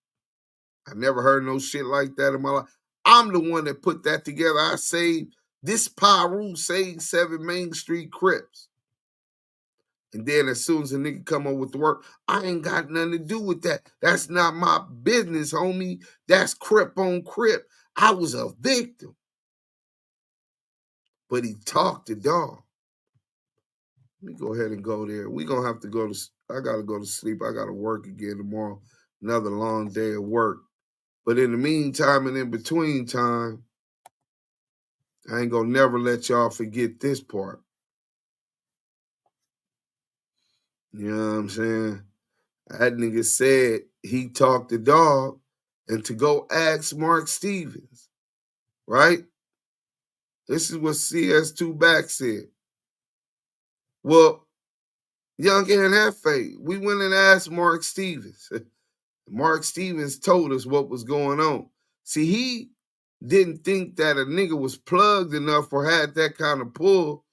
I never heard no shit like that in my life. I'm the one that put that together. I saved this Pyru saved 7 Main Street Crips. And then as soon as a nigga come up with the work, I ain't got nothing to do with that. That's not my business, homie. That's Crip on Crip. I was a victim. But he talked to dog. Let me go ahead and go there. We're going to have to go to, I got to go to sleep. I got to work again tomorrow. Another long day of work. But in the meantime and in between time, I ain't going to never let y'all forget this part. You know what I'm saying? That nigga said he talked to dog and to go ask Mark Stevens, right? This is what CS2 Back said. Well, Young Ant Jefe, we went and asked Mark Stevens. Mark Stevens told us what was going on. See, he didn't think that a nigga was plugged enough or had that kind of pull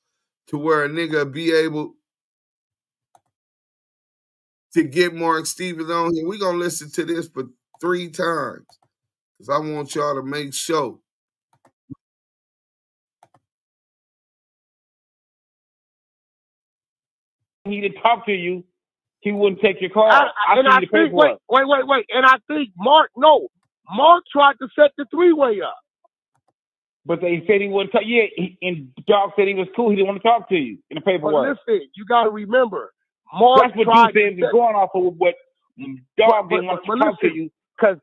to where a nigga be able to get Mark Stevens on here. We're going to listen to this for 3 times because I want y'all to make sure. He didn't talk to you, he wouldn't take your call. And I think, wait. And I think Mark tried to set the 3-way up. But they said he wouldn't talk. Yeah, and Dog said he was cool. He didn't want to talk to you in the paperwork. But listen, you got to remember, Mark That's what you said was going off of what Dog didn't want to talk to you because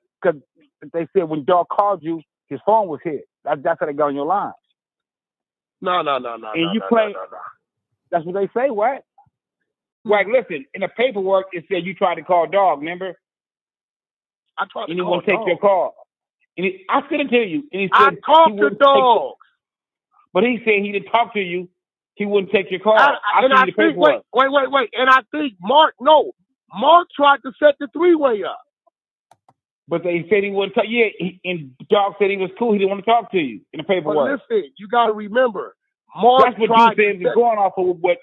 they said when Dog called you, his phone was hit. That's how they got on your line. No. And you play. That's what they say, what? Like, listen, in the paperwork, it said you tried to call Dog, remember? I tried to and he call won't take your call. And I sent it to you. And he I said talked to Dog. But he said he didn't talk to you. He wouldn't take your call. And I think, wait. And I think Mark tried to set the 3-way up. But they said he wouldn't talk. Yeah, and Dog said he was cool. He didn't want to talk to you in the paperwork. But listen, you got to remember, Mark That's what you said was going off of what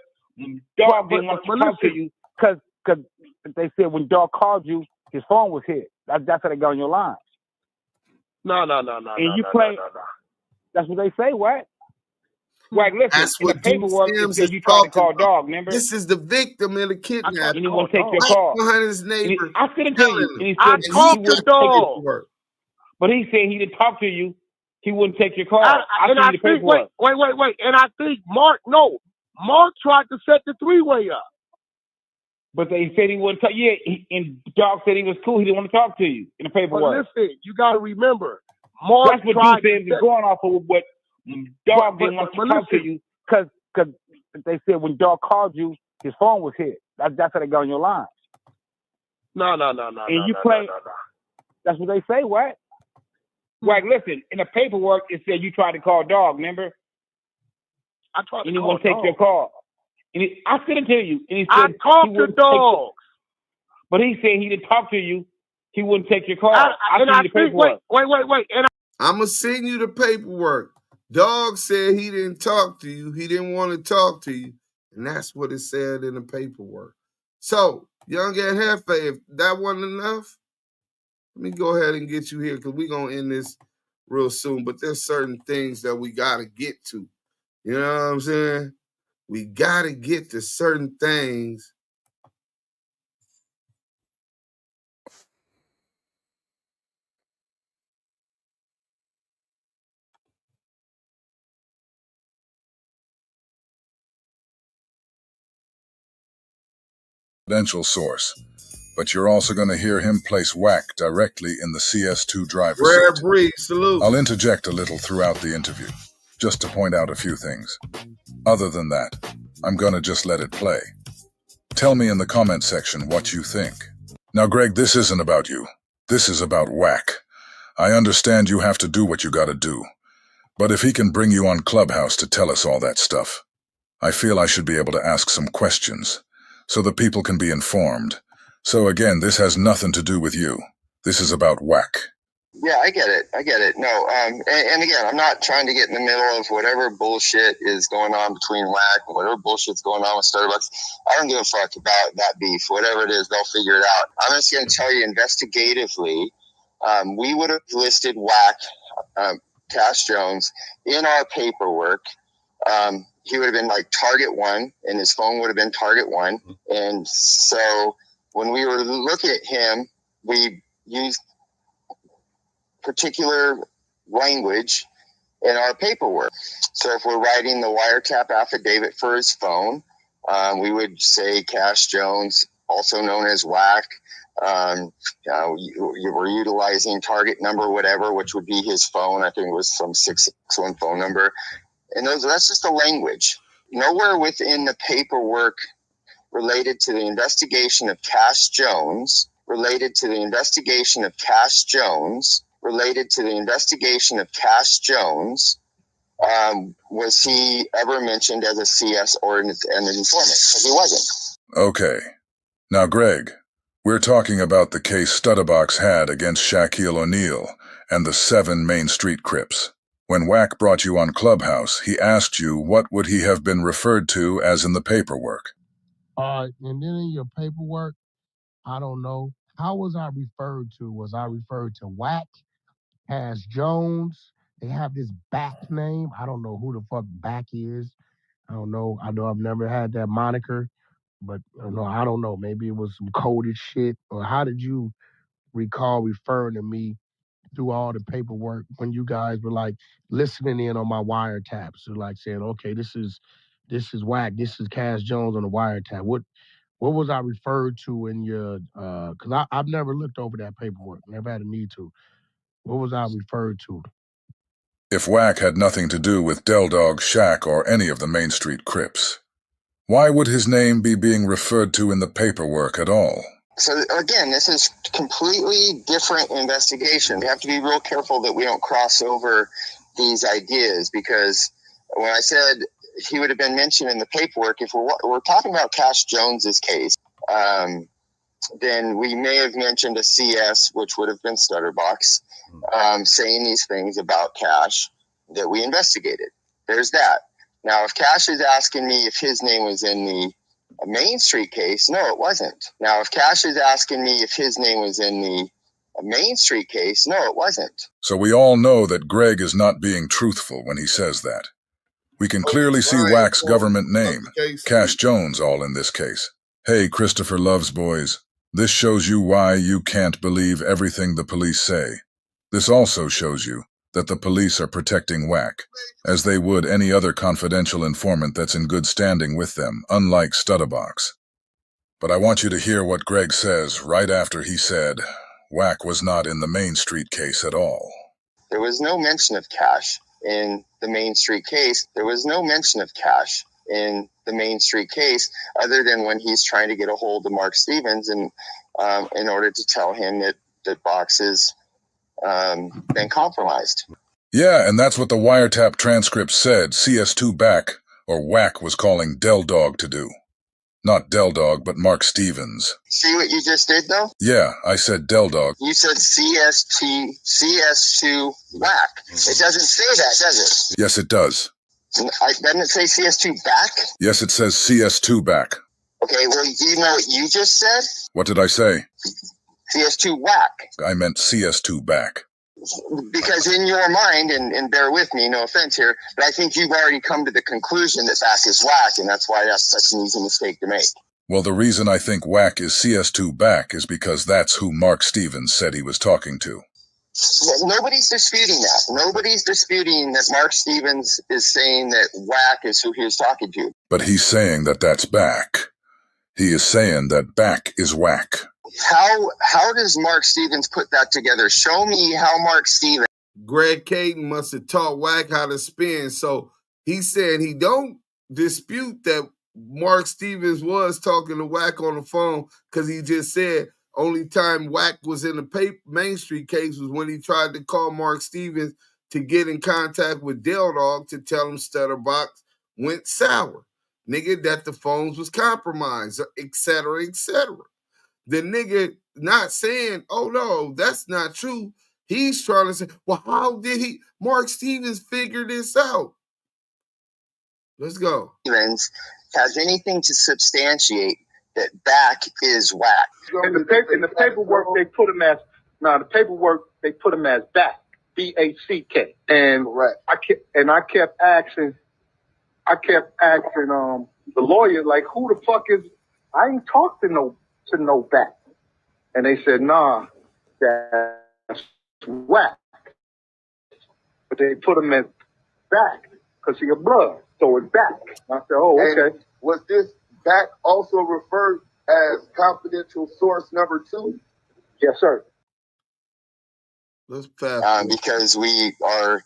Dog didn't want to talk to you because they said when Dog called you, his phone was hit. That's how they got on your line. No. And you play. That's what they say. What? Wack, listen. That's in the what paperwork, it Sims said is you tried to call talking about. Dog. Remember? This is the victim in the kidnapping. And he won't take your call. WACK100's neighbor. I said it to you. And he I said talked to Dog. But he said he didn't talk to you. He wouldn't take your call. And I think, wait. And I think Mark tried to set the three-way up. But they said he wouldn't talk. Yeah, and Dog said he was cool. He didn't want to talk to you in the paperwork. But listen, you got to remember, Mark That's what tried you said is going off of what Dog didn't want to talk to you because they said when Dog called you, his phone was hit. That's how they got on your line. No. And you play. That's what they say. What? Wack, listen. In the paperwork, it said you tried to call Dog. Remember? I tried to and he call won't take your call. And I said it to you. And he said I talked to Dog. But he said he didn't talk to you. He wouldn't take your call. Wait. And I'm going to send you the paperwork. Dog said he didn't talk to you. He didn't want to talk to you. And that's what it said in the paperwork. So, Young Ant Jefe, if that wasn't enough, let me go ahead and get you here because we're going to end this real soon. But there's certain things that we got to get to. You know what I'm saying? We got to get to certain things. Confidential source, but you're also going to hear him place Wack directly in the CS2 driver's Rare seat. breed, salute. I'll interject a little throughout the interview, just to point out a few things. Other than that, I'm gonna just let it play. Tell me in the comment section what you think. Now, Greg, this isn't about you. This is about Wack. I understand you have to do what you gotta do, but if he can bring you on Clubhouse to tell us all that stuff, I feel I should be able to ask some questions, so the people can be informed. So again, this has nothing to do with you. This is about Wack. Yeah, I get it. No, and again, I'm not trying to get in the middle of whatever bullshit is going on between Wack and whatever bullshit's going on with Starbucks. I don't give a fuck about that beef. Whatever it is, they'll figure it out. I'm just going to tell you investigatively, we would have listed Wack, Cash Jones, in our paperwork. He would have been like target one, and his phone would have been target one. And so when we were looking at him, we used particular language in our paperwork. So if we're writing the wiretap affidavit for his phone, we would say Cash Jones, also known as Wack. We're utilizing target number, whatever, which would be his phone. I think it was some 661 phone number. And that's just the language. Nowhere within the paperwork related to the investigation of Cash Jones, was he ever mentioned as a CS or an informant? Because he wasn't. Okay. Now, Greg, we're talking about the case Stutterbox had against Shaquille O'Neal and the 7 Main Street Crips. When Wack brought you on Clubhouse, he asked you what would he have been referred to as in the paperwork. And then in your paperwork, I don't know. How was I referred to? Was I referred to Wack, Cash Jones? They have this Back name. I don't know who the fuck Back is. I don't know. I know I've never had that moniker, but I don't know. Maybe it was some coded shit. Or how did you recall referring to me through all the paperwork when you guys were like listening in on my wiretaps? So like saying, okay, this is Wack, this is Cash Jones on the wiretap. What was I referred to in your, because I've never looked over that paperwork, never had a need to. What was I referred to? If Wack had nothing to do with Del Dog, Shaq, or any of the Main Street Crips, why would his name be being referred to in the paperwork at all? So again, this is completely different investigation. We have to be real careful that we don't cross over these ideas, because when I said he would have been mentioned in the paperwork, if we're talking about Cash Jones's case, then we may have mentioned a CS, which would have been Stutterbox, saying these things about Cash that we investigated. There's that. Now, if Cash is asking me if his name was in the a Main Street case, no, it wasn't. Now, if Cash is asking me if his name was in the Main Street case, no, it wasn't. So we all know that Greg is not being truthful when he says that. We can clearly see Wack's government name, Cash Jones, all in this case. Hey, Christopher Loves Boys, this shows you why you can't believe everything the police say. This also shows you that the police are protecting Wack, as they would any other confidential informant that's in good standing with them, unlike Stutterbox. But I want you to hear what Greg says right after he said Wack was not in the Main Street case at all. There was no mention of Cash in the Main Street case. There was no mention of Cash in the Main Street case other than when he's trying to get a hold of Mark Stevens and in order to tell him that Box has been compromised. Yeah, and that's what the wiretap transcript said CS2 Back, or Wack, was calling Del Dog to do. Not Del Dog, but Mark Stevens. See what you just did, though? Yeah, I said Del Dog. You said CS2 Wack. It doesn't say that, does it? Yes, it does. Doesn't it say CS2 Back? Yes, it says CS2 Back. Okay, well, do you know what you just said? What did I say? CS2 Wack. I meant CS2 Back. Because in your mind, and bear with me, no offense here, but I think you've already come to the conclusion that Back is Wack, and that's why that's such an easy mistake to make. Well, the reason I think Wack is CS2 Back is because that's who Mark Stevens said he was talking to. Well, nobody's disputing that. Nobody's disputing that Mark Stevens is saying that Wack is who he was talking to. But he's saying that that's Back. He is saying that Back is Wack. How does Mark Stevens put that together? Show me how Mark Stevens... Greg Kading must have taught Wack how to spin. So he said he don't dispute that Mark Stevens was talking to Wack on the phone because he just said only time Wack was in the Main Street case was when he tried to call Mark Stevens to get in contact with Del Dog to tell him Stutterbox went sour. Nigga, that the phones was compromised, etc., etc. The nigga not saying, oh no, that's not true. He's trying to say, well, how did Mark Stevens figure this out? Let's go. Stevens has anything to substantiate that Back is Wack. In the paperwork they put him as Back, B-A-C-K. And I kept asking the lawyer, like, who the fuck is? I ain't talked to no Back. And they said, nah, that's Wack. But they put him as Back because he a blood, so it's Back. I said, oh, okay. And was this Back also referred as confidential source number 2? Yes, sir. Let's fast because we are,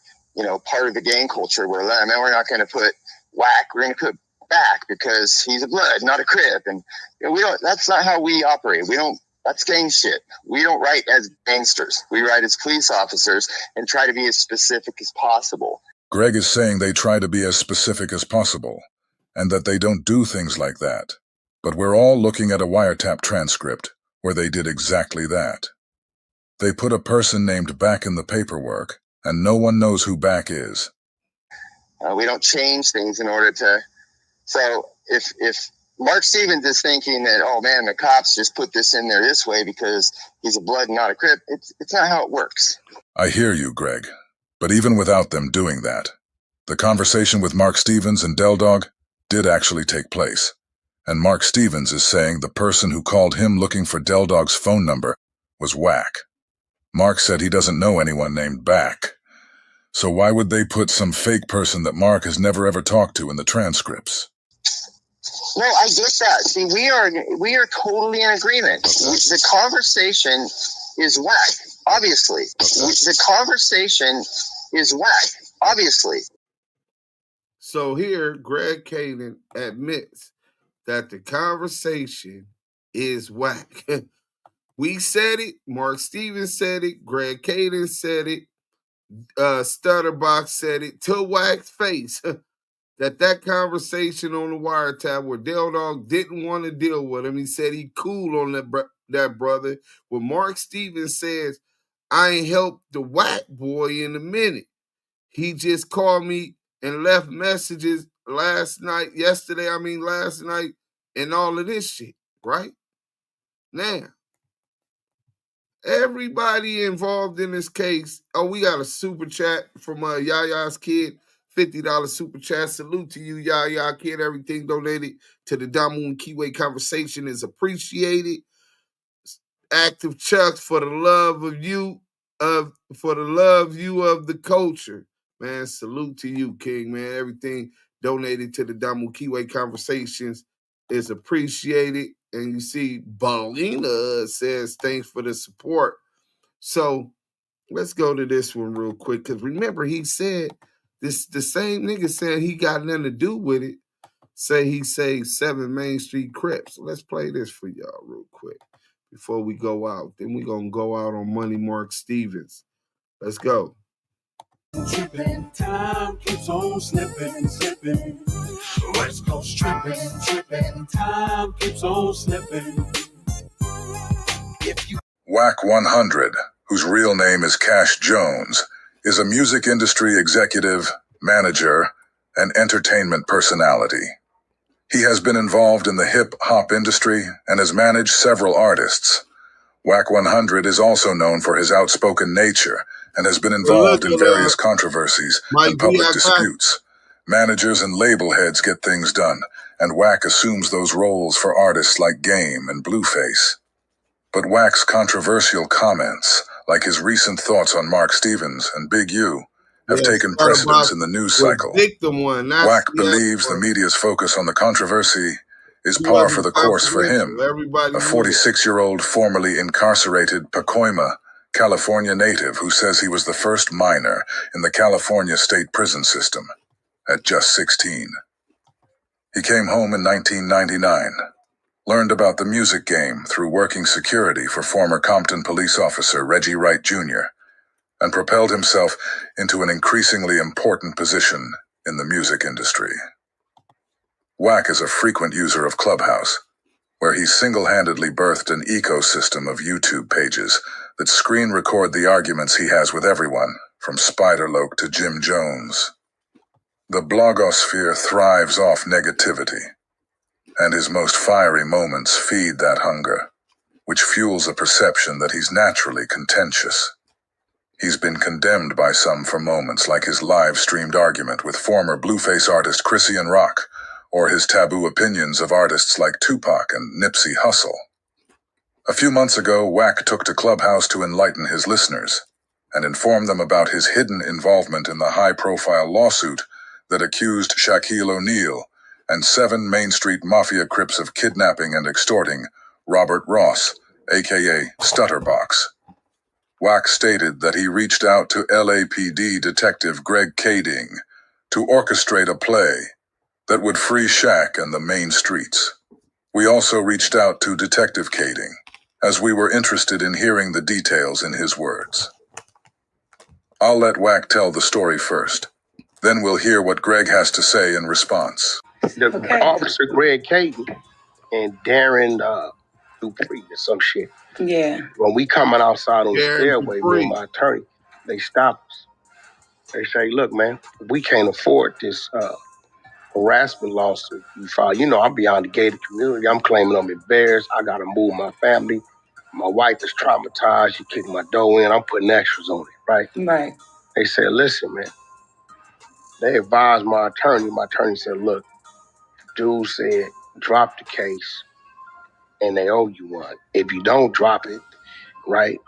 part of the gang culture. We're not going to put Wack. We're going to put Back because he's a blood, not a Crip, and we don't. That's not how we operate. We don't. That's gang shit. We don't write as gangsters. We write as police officers and try to be as specific as possible. Greg is saying they try to be as specific as possible, and that they don't do things like that. But we're all looking at a wiretap transcript where they did exactly that. They put a person named Back in the paperwork, and no one knows who Back is. We don't change things in order to... So if Mark Stevens is thinking that, oh man, the cops just put this in there this way because he's a blood and not a Crip, it's not how it works. I hear you, Greg. But even without them doing that, the conversation with Mark Stevens and Del Dog did actually take place. And Mark Stevens is saying the person who called him looking for Del Dog's phone number was Wack. Mark said he doesn't know anyone named Back. So why would they put some fake person that Mark has never ever talked to in the transcripts? No, I get that. See, we are totally in agreement. The conversation is Wack, obviously. The conversation is Wack, obviously. So here, Greg Kading admits that the conversation is Wack. We said it. Mark Stevens said it. Greg Kading said it. Stutterbox said it to Wack's face. that conversation on the wiretap where Del Dog didn't want to deal with him. He said he cool on that brother. When Mark Stevens says, I ain't helped the Wack Boy in a minute. He just called me and left messages last night, and all of this shit, right? Now, everybody involved in this case, we got a super chat from Yaya's kid, $50 super chat. Salute to you, Yaya kid. Everything donated to the Damu and Kiwi conversation is appreciated. Active Chucks for the love of you of the culture, man. Salute to you, King, man. Everything donated to the Damu Kiwi conversations is appreciated. And you see, Paulina says thanks for the support. So let's go to this one real quick, because remember he said this. The same nigga said he got nothing to do with it. Say he saved 7 Main Street Crips. So let's play this for y'all real quick before we go out. Then we're going to go out on Money Mark Stevens. Let's go. Tripping, time keeps on slipping. West Coast tripping, time keeps on slipping. WACK100, whose real name is Cash Jones, is a music industry executive, manager, and entertainment personality. He has been involved in the hip-hop industry and has managed several artists. WACK100 is also known for his outspoken nature and has been involved in various controversies and public disputes. Managers and label heads get things done, and Wack assumes those roles for artists like Game and Blueface. But Wack's controversial comments, like his recent thoughts on Mark Stevens and Big U, have taken precedence in the news cycle. Wack believes the media's focus on the controversy is par for the course for him, a 46-year-old formerly incarcerated Pacoima, California native who says he was the first minor in the California state prison system at just 16. He came home in 1999, learned about the music game through working security for former Compton police officer Reggie Wright Jr., and propelled himself into an increasingly important position in the music industry. Wack is a frequent user of Clubhouse, where he single-handedly birthed an ecosystem of YouTube pages that screen record the arguments he has with everyone, from Spiderloke to Jim Jones. The blogosphere thrives off negativity, and his most fiery moments feed that hunger, which fuels a perception that he's naturally contentious. He's been condemned by some for moments like his live-streamed argument with former Blueface artist Chrissy and Rock, or his taboo opinions of artists like Tupac and Nipsey Hussle. A few months ago, Wack took to Clubhouse to enlighten his listeners and inform them about his hidden involvement in the high-profile lawsuit that accused Shaquille O'Neal and 7 Main Street Mafia Crips of kidnapping and extorting Robert Ross, a.k.a. Stutterbox. Wack stated that he reached out to LAPD detective Greg Kading to orchestrate a play that would free Shaq and the main streets. We also reached out to Detective Kading, as we were interested in hearing the details in his words. I'll let Wack tell the story first. Then we'll hear what Greg has to say in response. Officer Greg Kading and Darren Dupree or some shit. Yeah. When we coming outside on the stairway with my attorney, they stop us. They say, look, man, we can't afford this harassment lawsuit you file. You know, I'm beyond the gated community. I'm claiming I'm embarrassed. I got to move my family. My wife is traumatized. She kicked my dough in. I'm putting extras on it, right? Right. They said, listen, man. They advised my attorney. My attorney said, look, dude said, drop the case and they owe you one. If you don't drop it, right,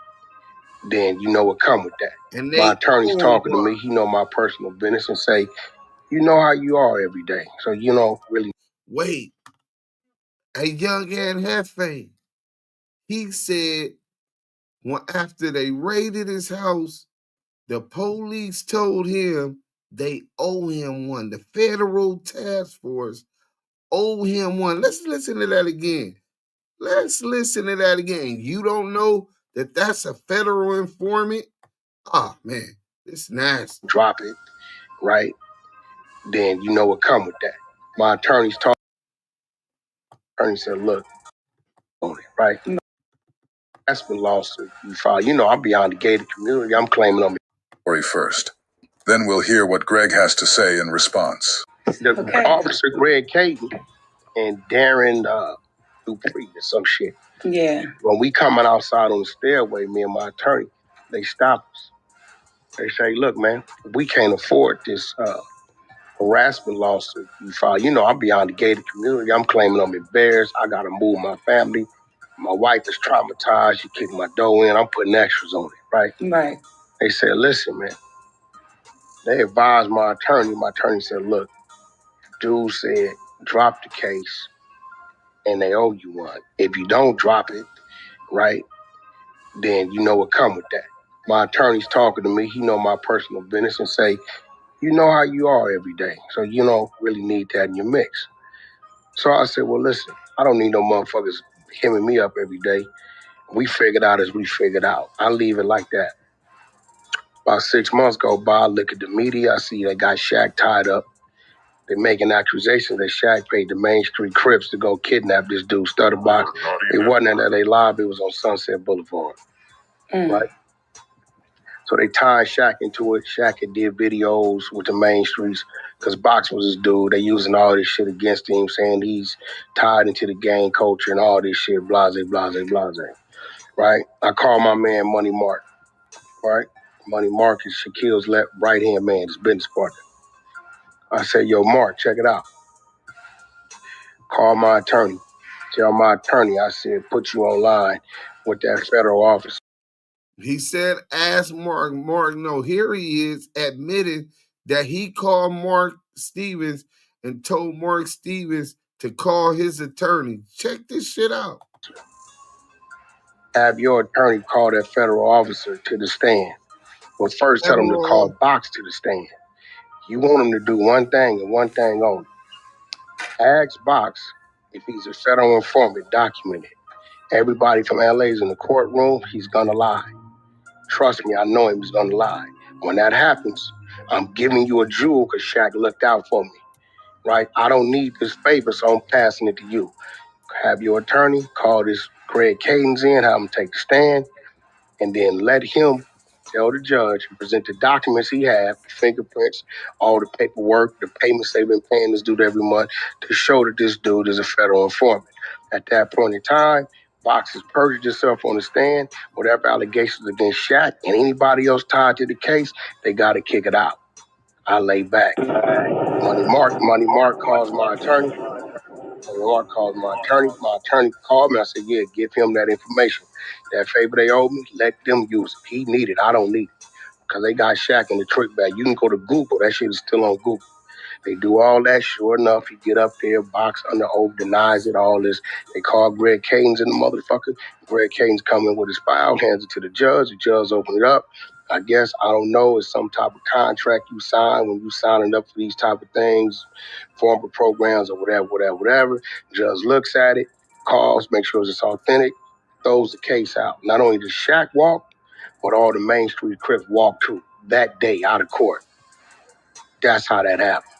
then you know what come with that. And my attorney's talking to me. He know my personal business and say, you know how you are every day. So you don't really. Wait. A young Ant Jefe, he said after they raided his house, the police told him they owe him one. The federal task force owe him one. Let's listen to that again. You don't know that that's a federal informant? Oh, man, it's nasty. Drop it, right? Then you know what come with that. My attorney's talking. Attorney said, look, on it, right? That's been lawsuit you file. You know, I'm beyond the gated community. I'm claiming I'm Story first. Then we'll hear what Greg has to say in response. Officer Greg Kading and Darren Dupree or some shit. Yeah. When we coming outside on the stairway, me and my attorney, they stop us. They say, look, man, we can't afford this harassment lawsuit you file. You know, I'm beyond the gated community. I'm claiming I'm embarrassed. I got to move my family. My wife is traumatized. She kicked my dough in. I'm putting extras on it, right? Right. They said, listen, man. They advised my attorney. My attorney said, look, dude said, drop the case and they owe you one. If you don't drop it, right, then you know what come with that. My attorney's talking to me. He know my personal business and say, you know how you are every day. So you don't really need that in your mix. So I said, well, listen, I don't need no motherfuckers hemming me up every day. We figured out as we figured out. I leave it like that. About 6 months go by, I look at the media. I see they got Shaq tied up. They're making accusations that Shaq paid the Main Street Crips to go kidnap this dude, Stutterbox. It wasn't in LA Lobby, it was on Sunset Boulevard. Right? So they tied Shaq into it. Shaq had did videos with the Main Streets because Box was his dude. They using all this shit against him, saying he's tied into the gang culture and all this shit, blase, blase, blase. Right? I call my man Money Mark. Right? Money Mark is Shaquille's right-hand man, his business partner. I said, yo, Mark, check it out. Call my attorney. Tell my attorney, I said, put you online with that federal officer. He said, ask Mark. Mark, no, here he is admitting that he called Mark Stevens and told Mark Stevens to call his attorney. Check this shit out. Have your attorney call that federal officer to the stand. Well, first tell him to call Box to the stand. You want him to do one thing and one thing only. Ask Box if he's a federal informant, document it. Everybody from LA is in the courtroom, he's gonna lie. Trust me, I know him, he's gonna lie. When that happens, I'm giving you a jewel because Shaq looked out for me, right? I don't need this favor, so I'm passing it to you. Have your attorney call this Greg Kading in, have him take the stand, and then let him tell the judge and present the documents he have, the fingerprints, all the paperwork, the payments they've been paying this dude every month to show that this dude is a federal informant. At that point in time, Box has perjured himself on the stand. Whatever allegations against Shaq and anybody else tied to the case, they got to kick it out. I lay back. Money Mark calls my attorney. Mark called my attorney. My attorney called me. I said, yeah, give him that information. That favor they owe me, let them use it. He need it. I don't need it. Because they got Shaq in the trick bag. You can go to Google. That shit is still on Google. They do all that. Sure enough, he get up there, Box under oath, denies it, all this. They call Greg Kading in the motherfucker. Greg Kading's coming with his file, hands it to the judge. The judge open it up. I guess, I don't know, it's some type of contract you sign when you signing up for these type of things, formal programs or whatever. Judge looks at it, calls, makes sure it's authentic, throws the case out. Not only does Shaq walk, but all the Main Street Crips walk too that day out of court. That's how that happened.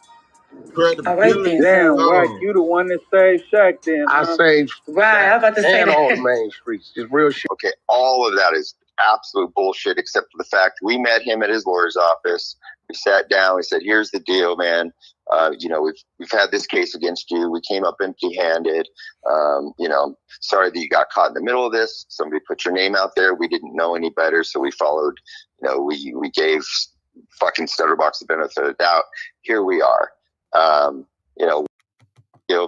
All right then. Damn, Wack, you the one that saved Shaq then. I saved Right, I was about to say and that. all the Main Streets. Just real shit. Okay, all of that is absolute bullshit, except for the fact we met him at his lawyer's office. We sat down. We said, "Here's the deal, man. We've had this case against you. We came up empty-handed. Sorry that you got caught in the middle of this. Somebody put your name out there. We didn't know any better, so we followed. We gave fucking Stutterbox the benefit of the doubt. Here we are.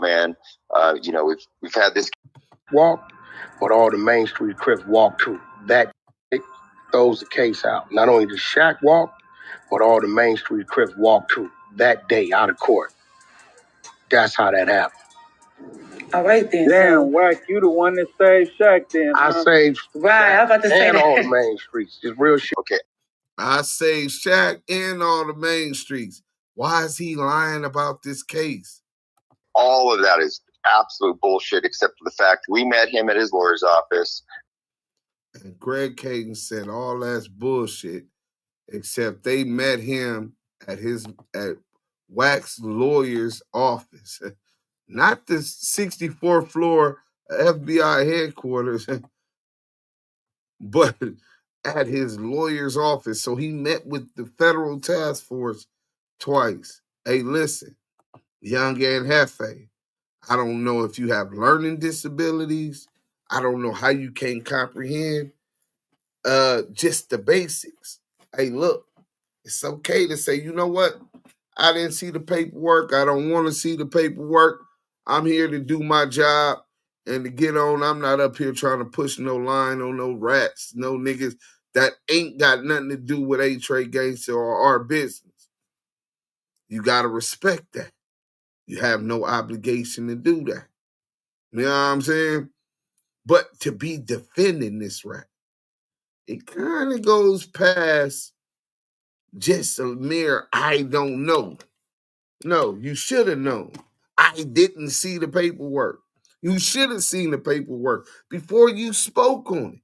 Man. We've had this walk, but all the Main Street Crips walk too. That throws the case out. Not only does Shaq walk, but all the Main Street Crips walk too that day out of court. That's how that happened. All right then. Damn, Wack, you the one that saved Shaq then. I saved Right, I was about to say and that. all the Main Streets. Just real shit. Okay. I saved Shaq and all the Main Streets. Why is he lying about this case? All of that is absolute bullshit, except for the fact we met him at his lawyer's office. And Greg Kading said all that's bullshit, except they met him at Wack's lawyer's office. Not the 64th floor FBI headquarters, but at his lawyer's office. So he met with the federal task force twice. Hey, listen, young Ant Jefe, I don't know if you have learning disabilities. I don't know how you can't comprehend just the basics. Hey, look, it's okay to say, you know what? I didn't see the paperwork. I don't want to see the paperwork. I'm here to do my job and to get on. I'm not up here trying to push no line on no rats, no niggas that ain't got nothing to do with a Tray Gangster or our business. You got to respect that. You have no obligation to do that. You know what I'm saying? But to be defending this rat, it kind of goes past just a mere I don't know. No, you should have known. I didn't see the paperwork. You should have seen the paperwork before you spoke on it.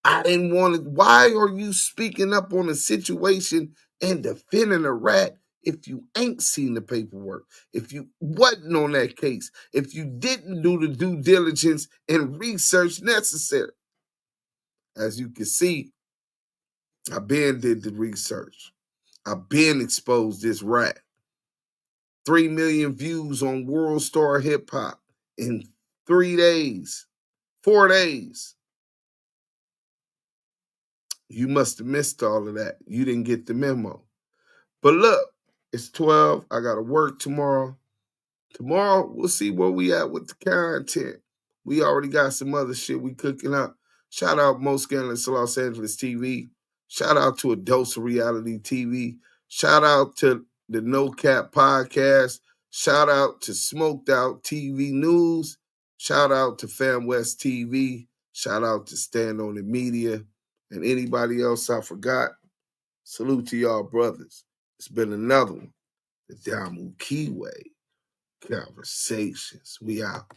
I didn't want to. Why are you speaking up on a situation and defending a rat if you ain't seen the paperwork? If you wasn't on that case? If you didn't do the due diligence and research necessary? As you can see, I been did the research. I been exposed this rat. 3 million views on World Star Hip Hop in 3 days, 4 days. You must have missed all of that. You didn't get the memo. But look, it's 12. I got to work tomorrow. Tomorrow, we'll see where we at with the content. We already got some other shit we cooking up. Shout out Most Scandalous Los Angeles TV. Shout out to A Dose of Reality TV. Shout out to the No Cap Podcast. Shout out to Smoked Out TV News. Shout out to Fam West TV. Shout out to Stand On It Media. And anybody else I forgot, salute to y'all brothers. It's been another one. The Damu Keyway Conversations. We out.